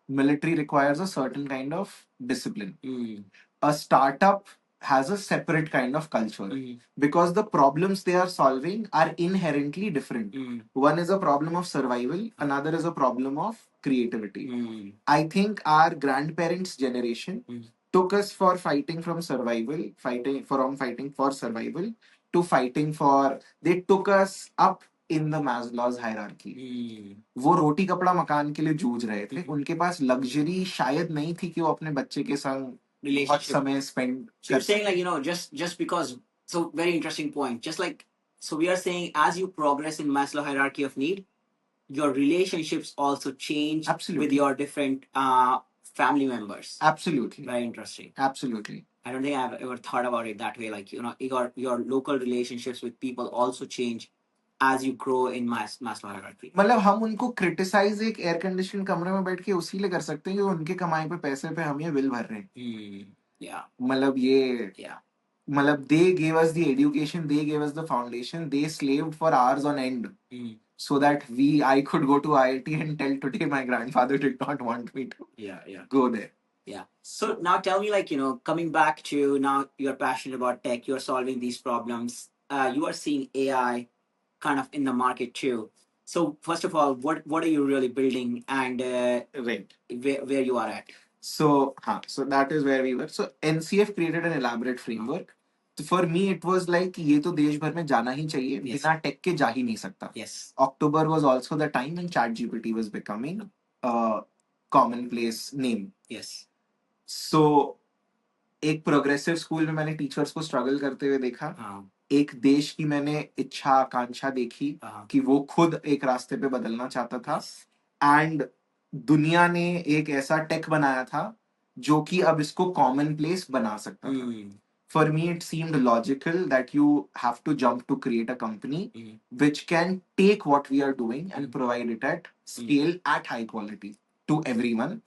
Military requires a certain kind of discipline. A startup has a separate kind of culture because the problems they are solving are inherently different. One is a problem of survival, another is a problem of creativity. I think our grandparents' generation took us for fighting from survival, fighting for survival to fighting for. They took us up in the Maslow's hierarchy. वो रोटी कपड़ा मकान के लिए जूझ रहे थे. उनके पास luxury शायद नहीं थी कि वो अपने बच्चे के संग बहुत Relationship. समय spend So you're कर saying like just because, so very interesting point. Just like, so we are saying as you progress in Maslow hierarchy of need, your relationships also change with Absolutely. your different family members. Absolutely. Very interesting. Absolutely. I don't think I've ever thought about it that way. Like, your local relationships with people also change as you grow in Maslow hierarchy. मतलब हम उनको criticise एक air condition कमरे में बैठ के उसी लिए कर सकते हैं कि उनके कमाए पे पैसे पे हम ये बिल भर रहे हैं. Yeah. मतलब ये Yeah. मतलब they gave us the education, they gave us the foundation, they slaved for hours on end so that I could go to IIT and tell today my grandfather did not want me to go there. Yeah. So now tell me, like, coming back to now you're passionate about tech, you're solving these problems. You are seeing AI kind of in the market too. So first of all, what are you really building, and Right. where you are at? So that is where we were. So NCF created an elaborate framework. So for me, it was like ये तो देश भर में जाना ही चाहिए. Yes. बिना take के जा ही नहीं सकता. Yes. October was also the time when ChatGPT was becoming a commonplace name. Yes. So एक प्रोग्रेसिव स्कूल में मैंने टीचर्स को स्ट्रगल करते हुए देखा. एक देश की मैंने इच्छा आकांक्षा देखी कि वो खुद एक रास्ते पे बदलना चाहता था. एंड दुनिया ने एक ऐसा टेक बनाया था जो कि अब इसको कॉमन प्लेस बना सकता था. For me, it seemed logical that you have to jump to create a company which can take what we are doing and provide it at scale at high quality to everyone.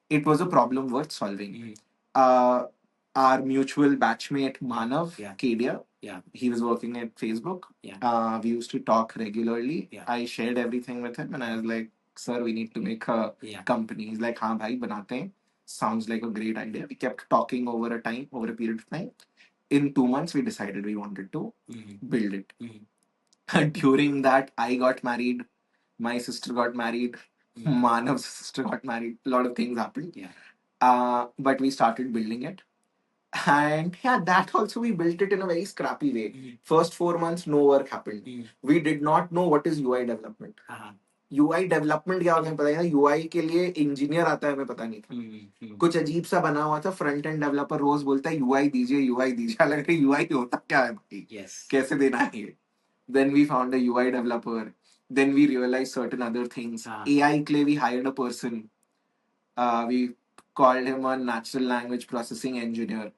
It was a problem worth solving. Uh, our mutual batchmate Manav Kedia, he was working at Facebook. We used to talk regularly. I shared everything with him and I was like, sir, we need to make a company. He's like, हाँ भाई बनाते हैं. Sounds like a great idea. We kept talking over a period of time. In 2 months, we decided we wanted to build it. During that, I got married. My sister got married. Manav's sister got married. A lot of things happened. But we started building it. And that also we built it in a very scrappy way. First 4 months, no work happened. We did not know what is UI development. UI development क्या होता है पता है ना. UI के लिए engineer आता है हमें पता नहीं था. कुछ अजीब सा बना हुआ था. फ्रंट एंड डेवलपर रोज बोलता है यूआई दीजिए यूआई दीजिए. लग रहा है यूआई होता क्या है भाई. कैसे देना है ये. Then we found a UI developer. Then we realized certain other things. AI के लिए we hired a person. We called him a natural language processing engineer.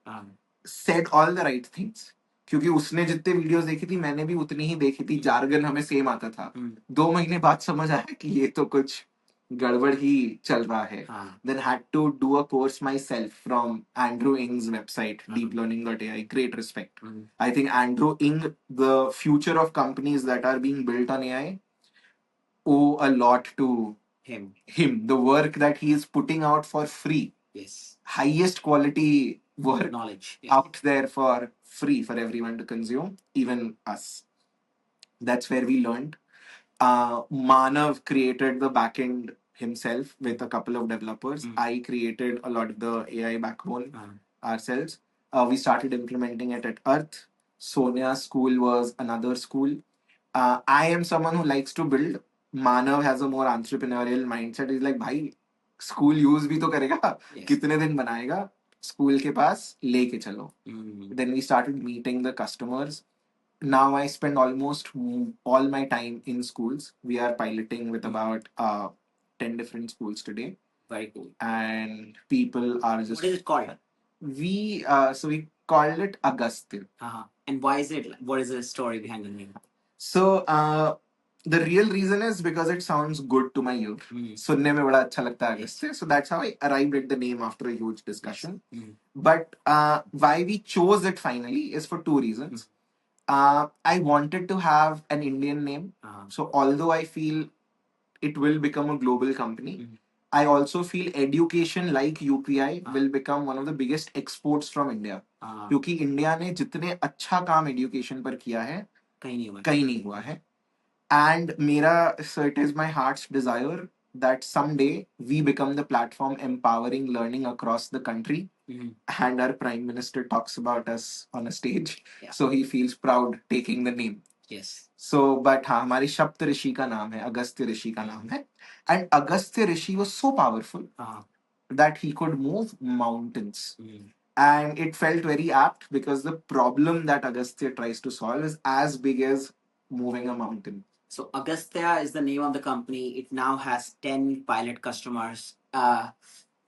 Said all the right things. क्योंकि उसने जितने वीडियोस देखी थी मैंने भी उतनी ही देखी थी. जार्गन हमें सेम आता था. 2 महीने बाद समझ आया कि ये तो कुछ गड़बड़ ही चल रहा है. Then had to do a course myself from Andrew Ng's website, deeplearning.ai. Great respect. I think Andrew Ng, the future of companies that are being built on AI, owe a lot to him. The work that he is putting out for free. Highest quality work, Knowledge. out there for free for everyone to consume, even us. That's where we learned. Manav created the backend himself with a couple of developers. I created a lot of the AI backbone ourselves. We started implementing it at Earth. Sonia's school was another school. I am someone who likes to build. Manav has a more entrepreneurial mindset. He's like, भाई school use भी तो करेगा. कितने दिन बनाएगा. School के पास लेके चलो. Then we started meeting the customers. Now I spend almost all my time in schools. We are piloting with about 10 different schools today. Very cool. And people are just. What is it called? We called it Agastya. And why is it? What is the story behind the name? So The real reason is because it sounds good to my ear. सुनने में बड़ा अच्छा लगता है Agastya. So that's how I arrived at the name after a huge discussion. But why we chose it finally is for two reasons. I wanted to have an Indian name. So although I feel it will become a global company, I also feel education like UPI will become one of the biggest exports from India. क्योंकि India ने जितने अच्छा काम education पर किया है कहीं नहीं हुआ है. And Mera, so it is my heart's desire that someday we become the platform empowering learning across the country. And our Prime Minister talks about us on a stage. Yeah. So he feels proud taking the name. Yes. So, but हाँ हमारी सप्त ऋषि का नाम है, अगस्त्य ऋषि का नाम है. And Agastya Rishi was so powerful that he could move mountains. And it felt very apt because the problem that Agastya tries to solve is as big as moving a mountain. So Agastya is the name of the company. It now has 10 pilot customers.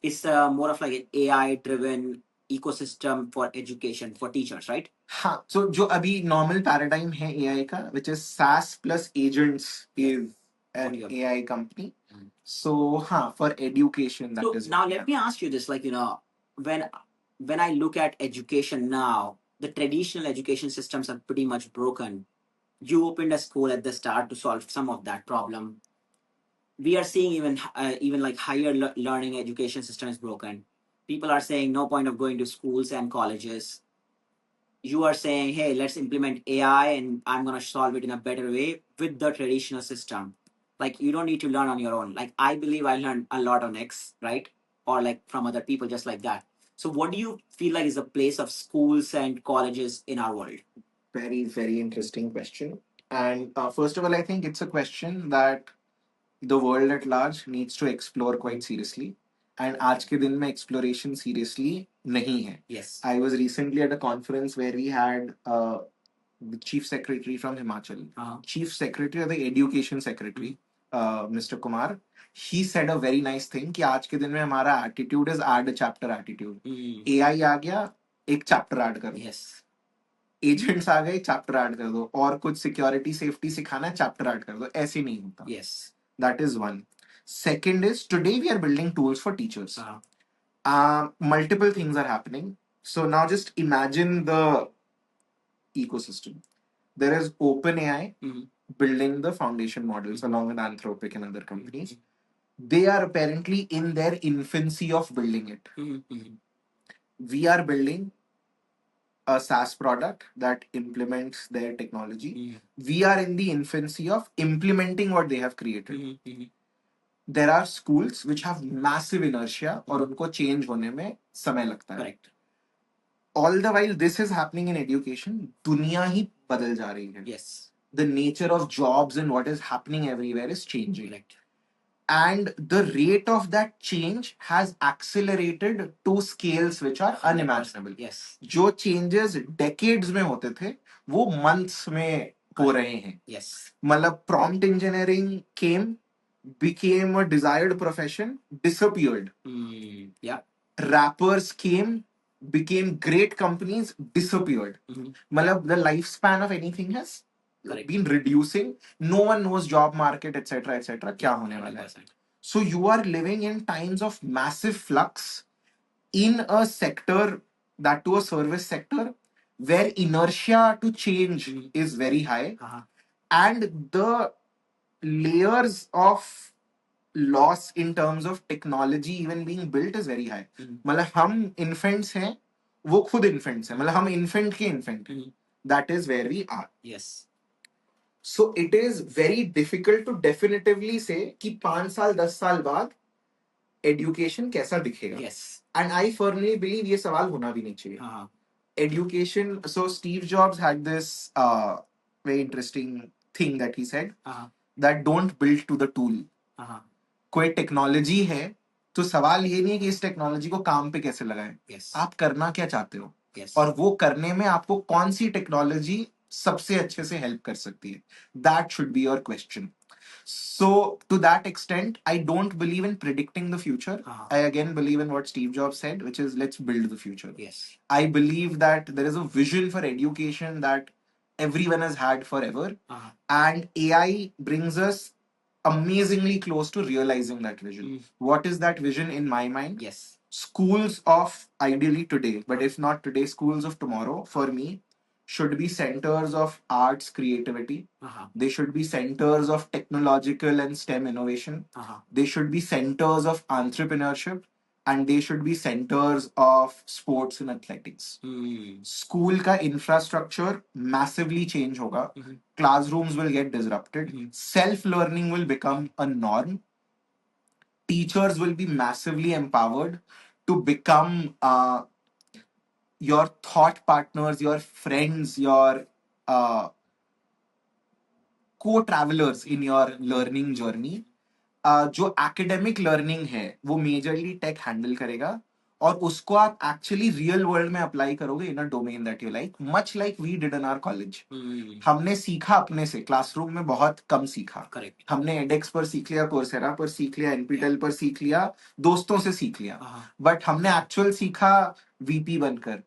It's more of like an AI-driven ecosystem for education for teachers, right? हाँ, so जो अभी normal paradigm है AI का, which is SaaS plus agents, is an AI company. So, for education, that so is. Now let me ask you this: like when I look at education now, the traditional education systems are pretty much broken. You opened a school at the start to solve some of that problem. We are seeing even like higher learning education system is broken. People are saying no point of going to schools and colleges. You are saying, hey, let's implement AI and I'm going to solve it in a better way with the traditional system. Like, you don't need to learn on your own. Like, I believe I learned a lot on X, right? Or like from other people, just like that. So, what do you feel like is the place of schools and colleges in our world? Very, very interesting question. And first of all, I think it's a question that the world at large needs to explore quite seriously. And आज के दिन में exploration seriously नहीं है. Yes. I was recently at a conference where we had the chief secretary from Himachal, chief secretary or the education secretary, Mr. Kumar. He said a very nice thing कि आज के दिन में हमारा attitude is add a chapter attitude. AI आ गया, एक chapter add कर दो. Yes. Agents आ गए, chapter add कर दो. और कुछ security safety सिखाना है, chapter add कर दो. ऐसे नहीं होता. Yes. That is one. Second is today we are building tools for teachers. Multiple things are happening. So now just imagine the ecosystem. There is OpenAI building the foundation models along with Anthropic and other companies. They are apparently in their infancy of building it. We are building a SaaS product that implements their technology. We are in the infancy of implementing what they have created. There are schools which have massive inertia और उनको change होने में समय लगता है. Correct. All the while this is happening in education, दुनिया ही बदल जा रही है. Yes. The nature of jobs and what is happening everywhere is changing. Correct. And the rate of that change has accelerated to scales which are unimaginable. Yes. जो changes decades में होते थे, वो months में हो रहे हैं. Yes. मतलब prompt engineering came, became a desired profession, disappeared. Yeah. Rappers came, became great companies, disappeared. मतलब the lifespan of anything has been reducing. No one knows job market, etc., etc. क्या होने वाला है? So you are living in times of massive flux in a sector, that to a service sector, where inertia to change is very high, and the layers of loss in terms of technology even being built is very high. मतलब हम infants हैं, वो खुद infants हैं. मतलब हम infant के infant हैं. That is where we are. Yes. So it is very difficult to definitively say कि 5 साल 10 साल बाद education कैसा दिखेगा. Yes. And I firmly believe ये सवाल होना भी नहीं चाहिए. Education. So Steve Jobs had this very interesting thing that he said, that don't build to the tool. कोई टेक्नोलॉजी है तो सवाल ये नहीं है कि इस टेक्नोलॉजी को काम पे कैसे लगाएं. Yes. आप करना क्या चाहते हो. Yes. और वो करने में आपको कौन सी टेक्नोलॉजी सबसे अच्छे से हेल्प कर सकती है. That should be your question. So to that extent, I don't believe in predicting the future. I again believe in what Steve Jobs said, which is let's build the future. Yes. I believe that there is a vision for education that everyone has had forever. And AI brings us amazingly close to realizing that vision. What is that vision in my mind? Yes. Schools of ideally today, but if not today, schools of tomorrow, for me, should be centers of arts, creativity. They should be centers of technological and STEM innovation. They should be centers of entrepreneurship, and they should be centers of sports and athletics. School का infrastructure massively change होगा. Classrooms will get disrupted. Self learning will become a norm. Teachers will be massively empowered to become your thought partners, your friends, your co-travelers in your learning journey. जो academic learning है वो majorly tech handle करेगा, और उसको आप actually real world में apply करोगे in a domain that you like, much like we did in our college. हमने सीखा अपने से, क्लासरूम में बहुत कम सीखा. करेक्ट. हमने एडेक्स पर सीख लिया, कोर्सेरा पर सीख लिया, एनपीटेल पर सीख लिया, दोस्तों से सीख लिया, बट हमने एक्चुअल सीखा वीपी बनकर,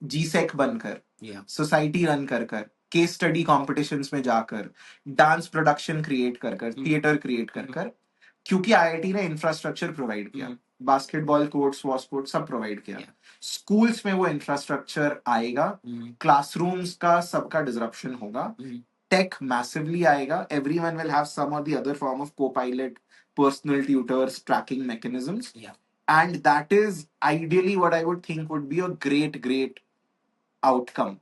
जीसेक बनकर, सोसाइटी रन कर कर, केस स्टडी कॉम्पिटिशन्स में जाकर, डांस प्रोडक्शन क्रिएट कर कर, थिएटर क्रिएट कर कर, क्योंकि आईआईटी ने इंफ्रास्ट्रक्चर प्रोवाइड किया, बास्केटबॉल कोर्ट्स, वॉस कोर्ट सब प्रोवाइड किया. स्कूल्स में वो इंफ्रास्ट्रक्चर आएगा, क्लासरूम्स का सबका डिसरप्शन होगा, टेक मैसिवली आएगा, everyone will have some or the other form of co-pilot, personal tutors, tracking mechanisms, and that is ideally what I would think would be a great outcome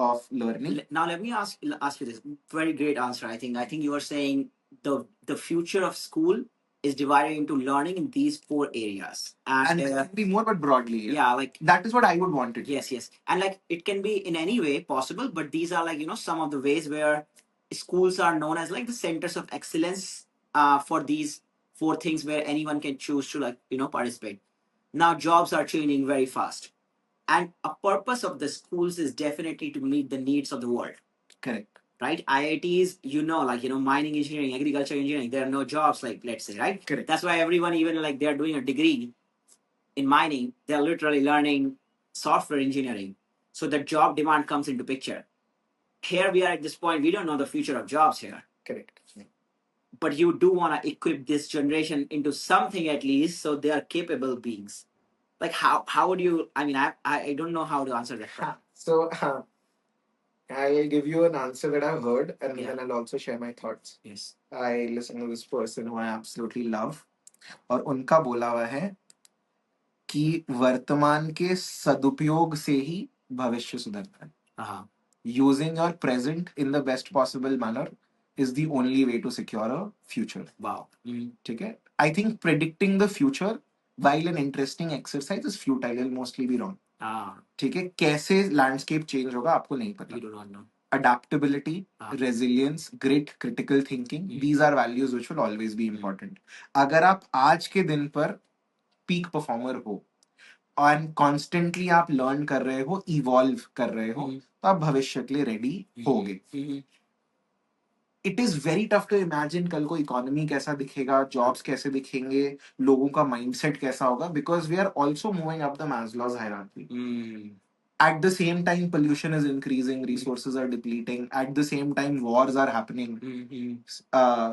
of learning. Now let me ask you this very great answer. I think you are saying the future of school is divided into learning in these four areas, and it can be more, but broadly, yeah, like that is what I would want it. Yes, and like it can be in any way possible, but these are like some of the ways where schools are known as like the centers of excellence for these four things where anyone can choose to like participate. Now jobs are changing very fast, and a purpose of the schools is definitely to meet the needs of the world. Correct. Right? IITs, mining engineering, agriculture engineering, there are no jobs, like, let's say, right? Correct. That's why everyone, even like they're doing a degree in mining, they're literally learning software engineering. So the job demand comes into picture. Here we are at this point, we don't know the future of jobs here. Correct. But you do want to equip this generation into something at least, so they are capable beings. Like how would you? I mean, I don't know how to answer that. So I'll give you an answer that I've heard, and then I'll also share my thoughts. Yes. I listen to this person who I absolutely love, और उनका बोला हुआ है कि वर्तमान के सदुपयोग से ही भविष्य सुधरता है. Using your present in the best possible manner is the only way to secure a future. Wow. ठीक है? I think predicting the future, while an interesting exercise, is futile. Will mostly be wrong. ठीक है? कैसे landscape change होगा आपको नहीं पता. You do not know. Adaptability, resilience, grit, critical thinking, these are values which will always be important. अगर आप आज के दिन पर peak performer हो और कॉन्स्टेंटली आप लर्न कर रहे हो, इवॉल्व कर रहे हो, तो आप भविष्य के लिए रेडी होगे. It is very tough to imagine कल को इकोनॉमी कैसा दिखेगा, जॉब्स कैसे दिखेंगे, लोगों का माइंडसेट कैसा होगा, because we are also moving up the Maslow's hierarchy. At the same time, pollution is increasing, resources are depleting. At the same time, wars are happening.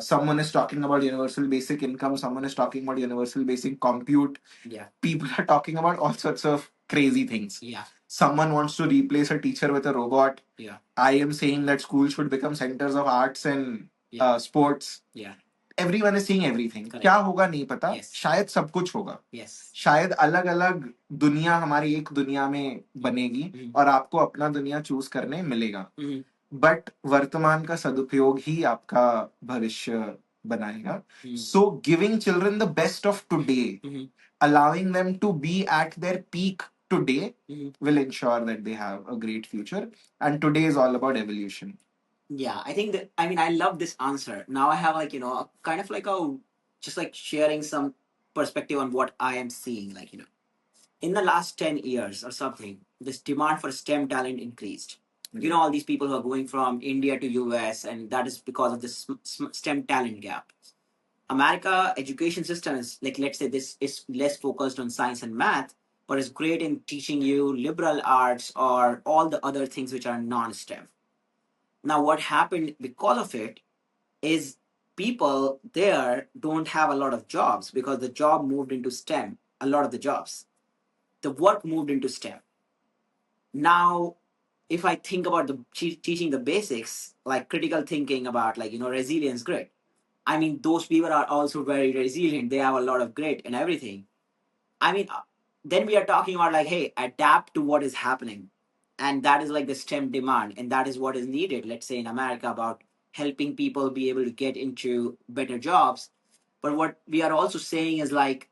Someone is talking about universal basic income. Someone is talking about universal basic compute. Yeah. People are talking about all sorts of crazy things. Yeah. Someone wants to replace a teacher with a robot. Yeah. I am saying that schools should become centers of arts and sports. Yeah. Everyone is saying everything. Correct. क्या होगा नहीं पता. Yes. शायद सब कुछ होगा. Yes. शायद अलग अलग दुनिया हमारी एक दुनिया में बनेगी और आपको अपना दुनिया चूज करने मिलेगा. बट वर्तमान का सदुपयोग ही आपका भविष्य बनाएगा. So giving children the best of today, allowing them to be at their peak today, will ensure that they have a great future. And today is all about evolution. Yeah, I think that, I mean, I love this answer. Now I have like, kind of like just like sharing some perspective on what I am seeing. Like, in the last 10 years or something, this demand for STEM talent increased. All these people who are going from India to US, and that is because of this STEM talent gap. America education system is like, let's say, this is less focused on science and math, but is great in teaching you liberal arts or all the other things which are non-STEM. Now, what happened because of it is people there don't have a lot of jobs because the job moved into STEM. A lot of the jobs, the work moved into STEM. Now, if I think about the teaching the basics, like critical thinking about like resilience, grit. I mean, those people are also very resilient. They have a lot of grit and everything. I mean, then we are talking about like, hey, adapt to what is happening, and that is like the STEM demand, and that is what is needed. Let's say in America about helping people be able to get into better jobs. But what we are also saying is like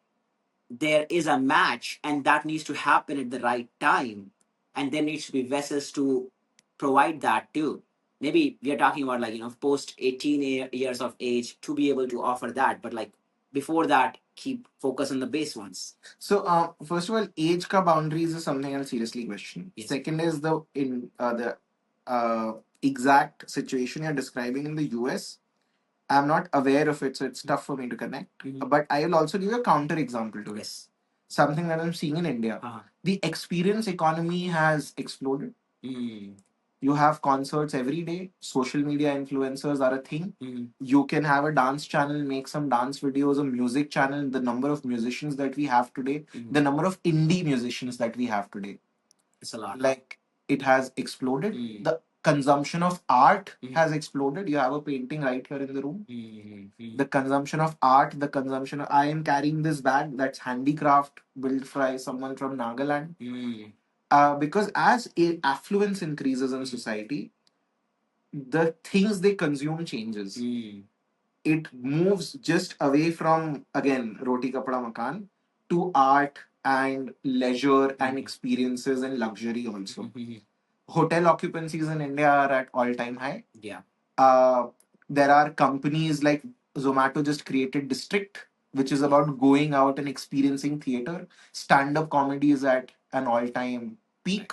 there is a match and that needs to happen at the right time, and there needs to be vessels to provide that too. Maybe we are talking about like post 18 years of age to be able to offer that, but like before that keep focus on the base ones. So, first of all, age ka boundaries is something I'll seriously question. Yes. Second is the exact situation you're describing in the US. I'm not aware of it, so it's tough for me to connect. Mm-hmm. But I will also give you a counter example to it. Yes. Something that I'm seeing in India. Uh-huh. The experience economy has exploded. Mm. You have concerts every day. Social media influencers are a thing. Mm. You can have a dance channel, make some dance videos, a music channel. The number of musicians that we have today, the number of indie musicians that we have today, it's a lot. Like it has exploded. The consumption of art has exploded. You have a painting right here in the room. The consumption of art, the consumption of, I am carrying this bag that's handicraft built by someone from Nagaland. Because as affluence increases in society, the things they consume changes. It moves just away from, again, roti kapda makan, to art and leisure and experiences and luxury also. Hotel occupancies in India are at all time high. Yeah. There are companies like Zomato just created District, which is about going out and experiencing theater. Stand up comedy is at an all time peak.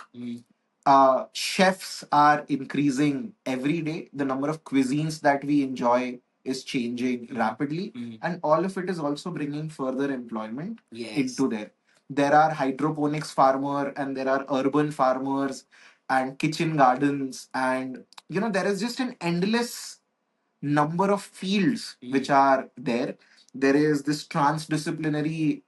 Chefs are increasing every day. The number of cuisines that we enjoy is changing rapidly, and all of it is also bringing further employment. Yes. Into there. There are hydroponics farmer and there are urban farmers and kitchen gardens, and there is just an endless number of fields which are there. There is this transdisciplinary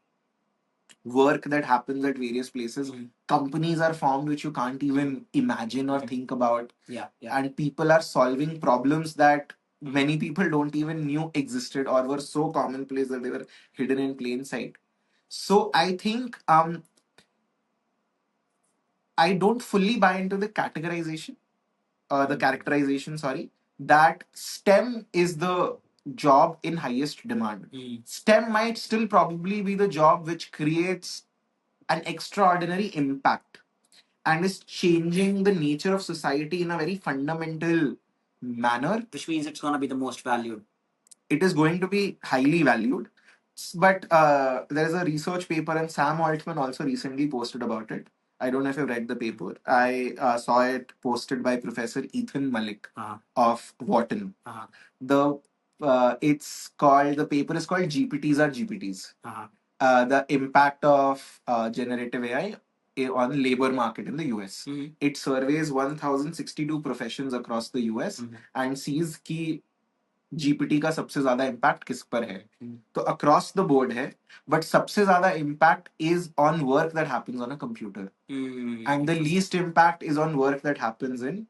work that happens at various places. Companies are formed which you can't even imagine or think about. Yeah, yeah. And people are solving problems that many people don't even knew existed or were so commonplace that they were hidden in plain sight. So I think I don't fully buy into the categorization, the characterization, sorry, that STEM is the job in highest demand. STEM might still probably be the job which creates an extraordinary impact and is changing the nature of society in a very fundamental manner. Which means it's going to be the most valued. It is going to be highly valued. But there is a research paper, and Sam Altman also recently posted about it. I don't know if you've read the paper. I saw it posted by Professor Ethan Malik of Wharton. The the paper is called GPTs are GPTs. The impact of generative AI on labor market in the US. It surveys 1062 professions across the US and sees कि GPT का सबसे ज्यादा impact किस पर है. तो across the board है, but सबसे ज्यादा impact is on work that happens on a computer, and the least impact is on work that happens in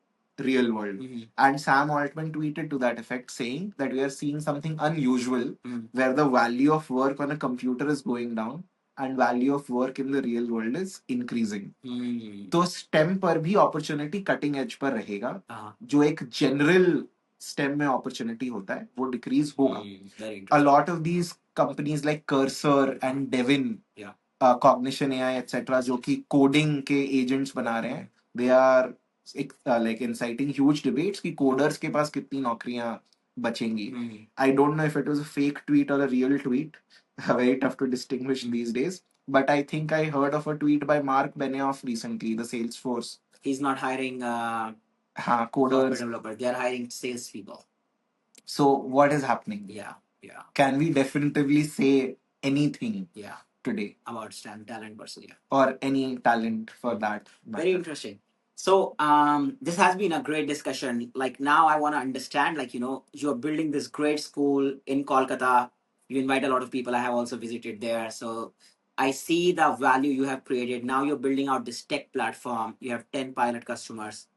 real world. And Sam Altman tweeted to that effect saying that we are seeing something unusual where the value of work on a computer is going down and value of work in the real world is increasing. तो STEM पर भी opportunity cutting edge पर रहेगा. जो एक general STEM में opportunity होता है वो decrease होगा. A lot of these companies like Cursor and Devin, Cognition AI, etc., जो कि coding के agents बना रहे हैं, they are like inciting huge debates कि coders के पास कितनी नौकरियां बचेंगी. I don't know if it was a fake tweet or a real tweet. Very tough to distinguish these days. But I think I heard of a tweet by Mark Benioff recently, the Salesforce. He's not hiring coders. Developers. They are hiring salespeople. So what is happening? Yeah, yeah. Can we definitively say anything? Yeah. Today about STEM talent person? Yeah. Or any talent for that matter? Very interesting. So this has been a great discussion. Like now I want to understand, like, you're building this great school in Kolkata. You invite a lot of people. I have also visited there. So I see the value you have created. Now you're building out this tech platform. You have 10 pilot customers.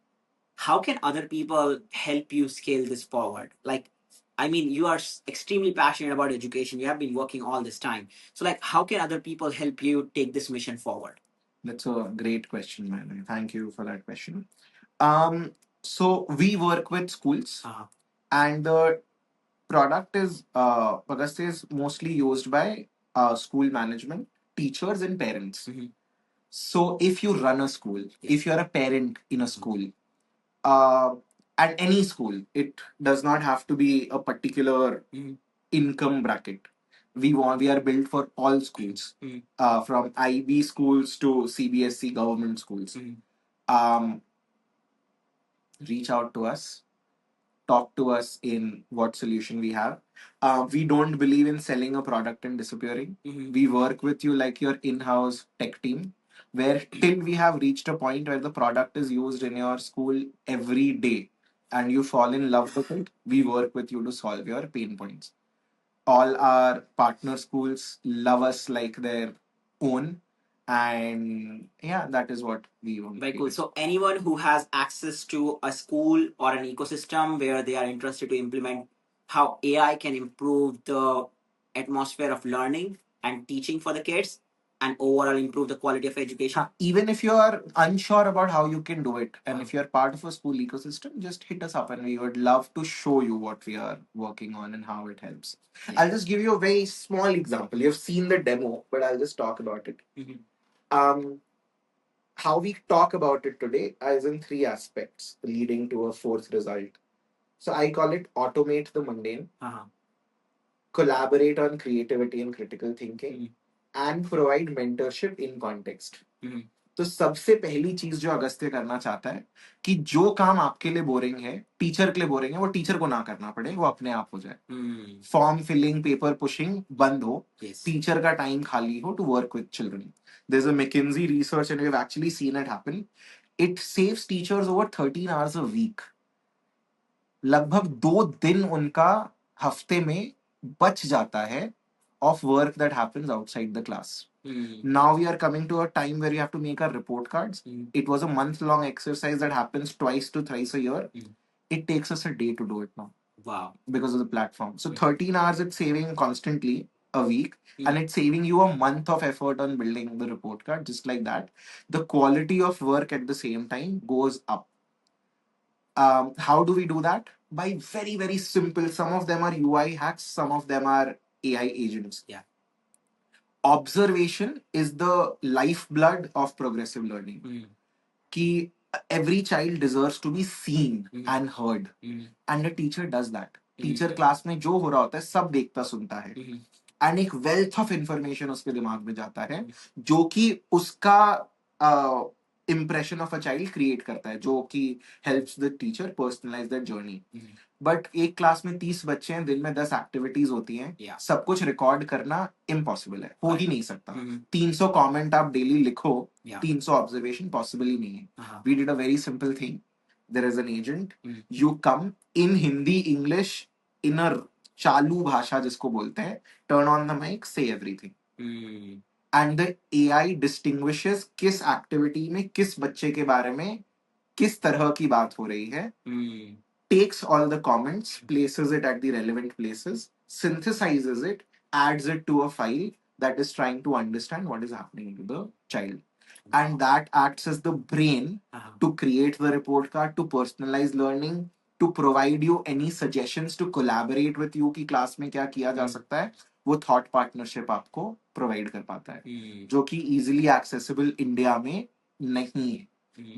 How can other people help you scale this forward? Like, I mean, you are extremely passionate about education. You have been working all this time. So, like, how can other people help you take this mission forward? That's a great question, man. Thank you for that question. Um, so we work with schools, and the product is Pagasti is mostly used by school management, teachers, and parents. Mhm. So if you run a school, if you're a parent in a school, uh, at any school, it does not have to be a particular income bracket. We are built for all schools, from IB schools to CBSE government schools. Um, Reach out to us, talk to us in what solution we have. We don't believe in selling a product and disappearing. We work with you like your in-house tech team, where till we have reached a point where the product is used in your school every day and you fall in love with it, we work with you to solve your pain points. All our partner schools love us like their own, and yeah, that is what we want. Very cool. So anyone who has access to a school or an ecosystem where they are interested to implement how AI can improve the atmosphere of learning and teaching for the kids and overall improve the quality of education. Even if you are unsure about how you can do it, and if you're part of a school ecosystem, just hit us up and we would love to show you what we are working on and how it helps. Yeah. I'll just give you a very small example. You've seen the demo, but I'll just talk about it. Um, how we talk about it today is in three aspects, leading to a fourth result. So I call it automate the mundane, collaborate on creativity and critical thinking, and provide mentorship in context. तो सबसे पहली चीज जो अगस्त्य करना चाहता है कि जो काम आपके लिए बोरिंग है, टीचर के लिए बोरिंग है, वो टीचर को ना करना पड़े, वो अपने आप हो जाए. फॉर्म फिलिंग, पेपर पुशिंग बंद हो, टीचर का टाइम खाली हो to work with children. There's a McKinsey research and we've actually seen it happen. It saves teachers over 13 hours a week. लगभग 2 दिन उनका हफ्ते में बच जाता है of work that happens outside the class. Now we are coming to a time where you have to make our report cards. It was a month-long exercise that happens twice to thrice a year. It takes us a day to do it now. Wow. Because of the platform. So 13 hours it's saving constantly a week, and it's saving you a month of effort on building the report card. Just like that, the quality of work at the same time goes up. How do we do that? By very, very simple. Some of them are UI hacks, some of them are AI agents. Yeah. Observation is the lifeblood of progressive learning. Ki every child deserves to be seen and heard. And the teacher does that. Teacher class में जो हो रहा होता है सब देखता सुनता है. And एक wealth of information उसके दिमाग में जाता है जो कि उसका impression of a child create करता है, जो कि helps the teacher personalize their journey. But एक क्लास में 30 बच्चे हैं, दिन में 10 एक्टिविटीज होती हैं. सब कुछ रिकॉर्ड करना इम्पॉसिबल है, हो ही नहीं सकता. 300 कमेंट आप डेली लिखो, 300 ऑब्जर्वेशन पॉसिबल ही नहीं है. We did a very simple thing. There is an agent, you come in Hindi English in a चालू भाषा जिसको बोलते हैं, turn on the mic, say everything, and the AI distinguishes किस एक्टिविटी में किस बच्चे के बारे में किस तरह की बात हो रही है, takes all the comments, places it at the relevant places, synthesizes it, adds it to a file that is trying to understand what is happening to the child. And that acts as the brain to create the report card, to personalize learning, to provide you any suggestions, to collaborate with you कि class में क्या किया जा सकता है. वो thought partnership आपको provide कर पाता है, जो कि easily accessible इंडिया में नहीं है.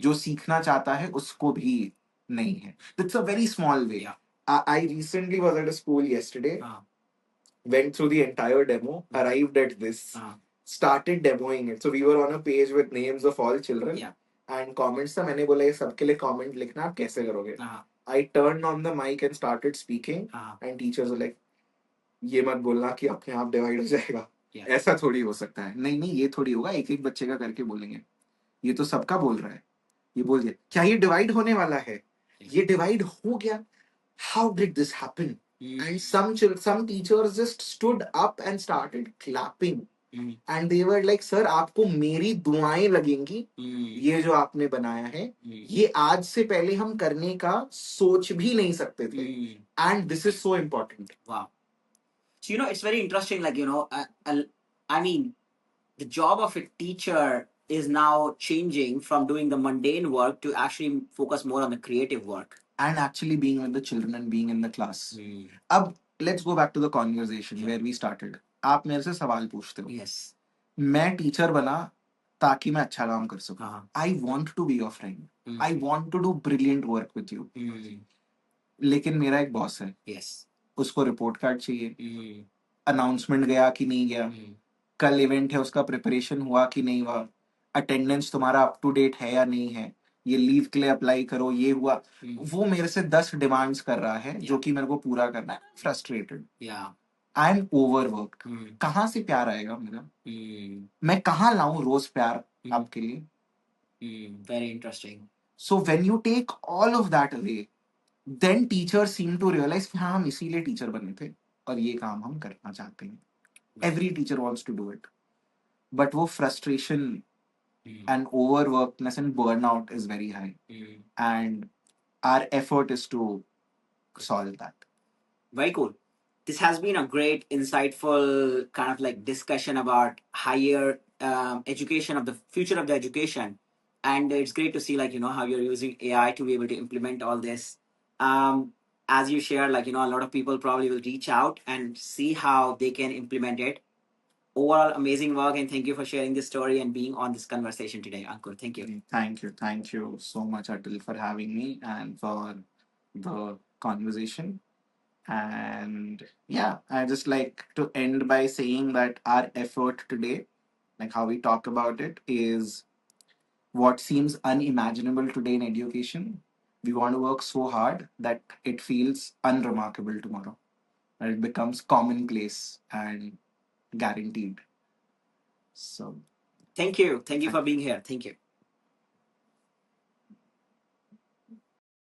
जो सीखना चाहता है उसको भी नहीं है. It's a very small way. Yeah. I recently was at a school yesterday, went through the entire demo, arrived at this, started demoing it. So we were on a page with names of all children. Yeah. And comments था, मैंने बोला ये सबके लिए comment लिखना, आप कैसे करोगे? I turned on the mic and started speaking, and teachers were like, ये मत बोलना कि अपने आप डिवाइड हो जाएगा. ऐसा थोड़ी हो सकता है. नहीं नहीं, ये थोड़ी होगा, एक एक बच्चे का करके बोलेंगे. ये तो सबका बोल रहा है. ये बोल दिया क्या ये डिवाइड होने वाला है, ये डिवाइड हो गया, how did this happen? And some teachers just stood up and started clapping. And they were like, sir आपको मेरी दुआएं लगेंगी, ये जो आपने बनाया है, ये आज से पहले हम करने का सोच भी नहीं सकते थे. And this is so important. Wow. So, it's very interesting, like, I mean, the job of a teacher is now changing from doing the mundane work to actually focus more on the creative work. And actually being with the children and being in the class. अब let's go back to the conversation where we started. आप मेरे से सवाल पूछते हो. Yes. मैं teacher बना ताकि मैं अच्छा काम कर सकूं. I want to be your friend. I want to do brilliant work with you. लेकिन मेरा एक बॉस है. Yes. उसको रिपोर्ट कार्ड चाहिए. अनाउंसमेंट गया कि नहीं गया, कल इवेंट है उसका प्रिपरेशन हुआ कि नहीं हुआ, अटेंडेंस तुम्हारा अप टू डेट है या नहीं है, ये लीव के लिए अप्लाई करो, ये हुआ. वो मेरे से 10 डिमांड्स कर रहा है जो कि मेरे को पूरा करना है. फ्रस्ट्रेटेड. I am overworked. कहाँ से प्यार आएगा मेरा? मैं कहाँ लाऊं रोज प्यार आपके लिए? Very interesting. So when you take all of that away, then teachers seem to realise कि हाँ हम इसीलिए टीचर बने थे और ये काम हम करना चाहते हैं. Every teacher wants to do it, but वो frustration and overworkedness and burnout is very high, and our effort is to solve that. Very cool. This has been a great, insightful kind of like discussion about higher education, of the future of the education, and it's great to see, like, how you're using AI to be able to implement all this. Um, as you share, like, a lot of people probably will reach out and see how they can implement it. Overall, amazing work, and thank you for sharing this story and being on this conversation today, Ankur. Thank you. Thank you so much, Atul, for having me and for the conversation. And yeah, I just like to end by saying that our effort today, like how we talk about it, is what seems unimaginable today in education. We want to work so hard that it feels unremarkable tomorrow, and it becomes commonplace and guaranteed. So, thank you. Thank you for being here. Thank you.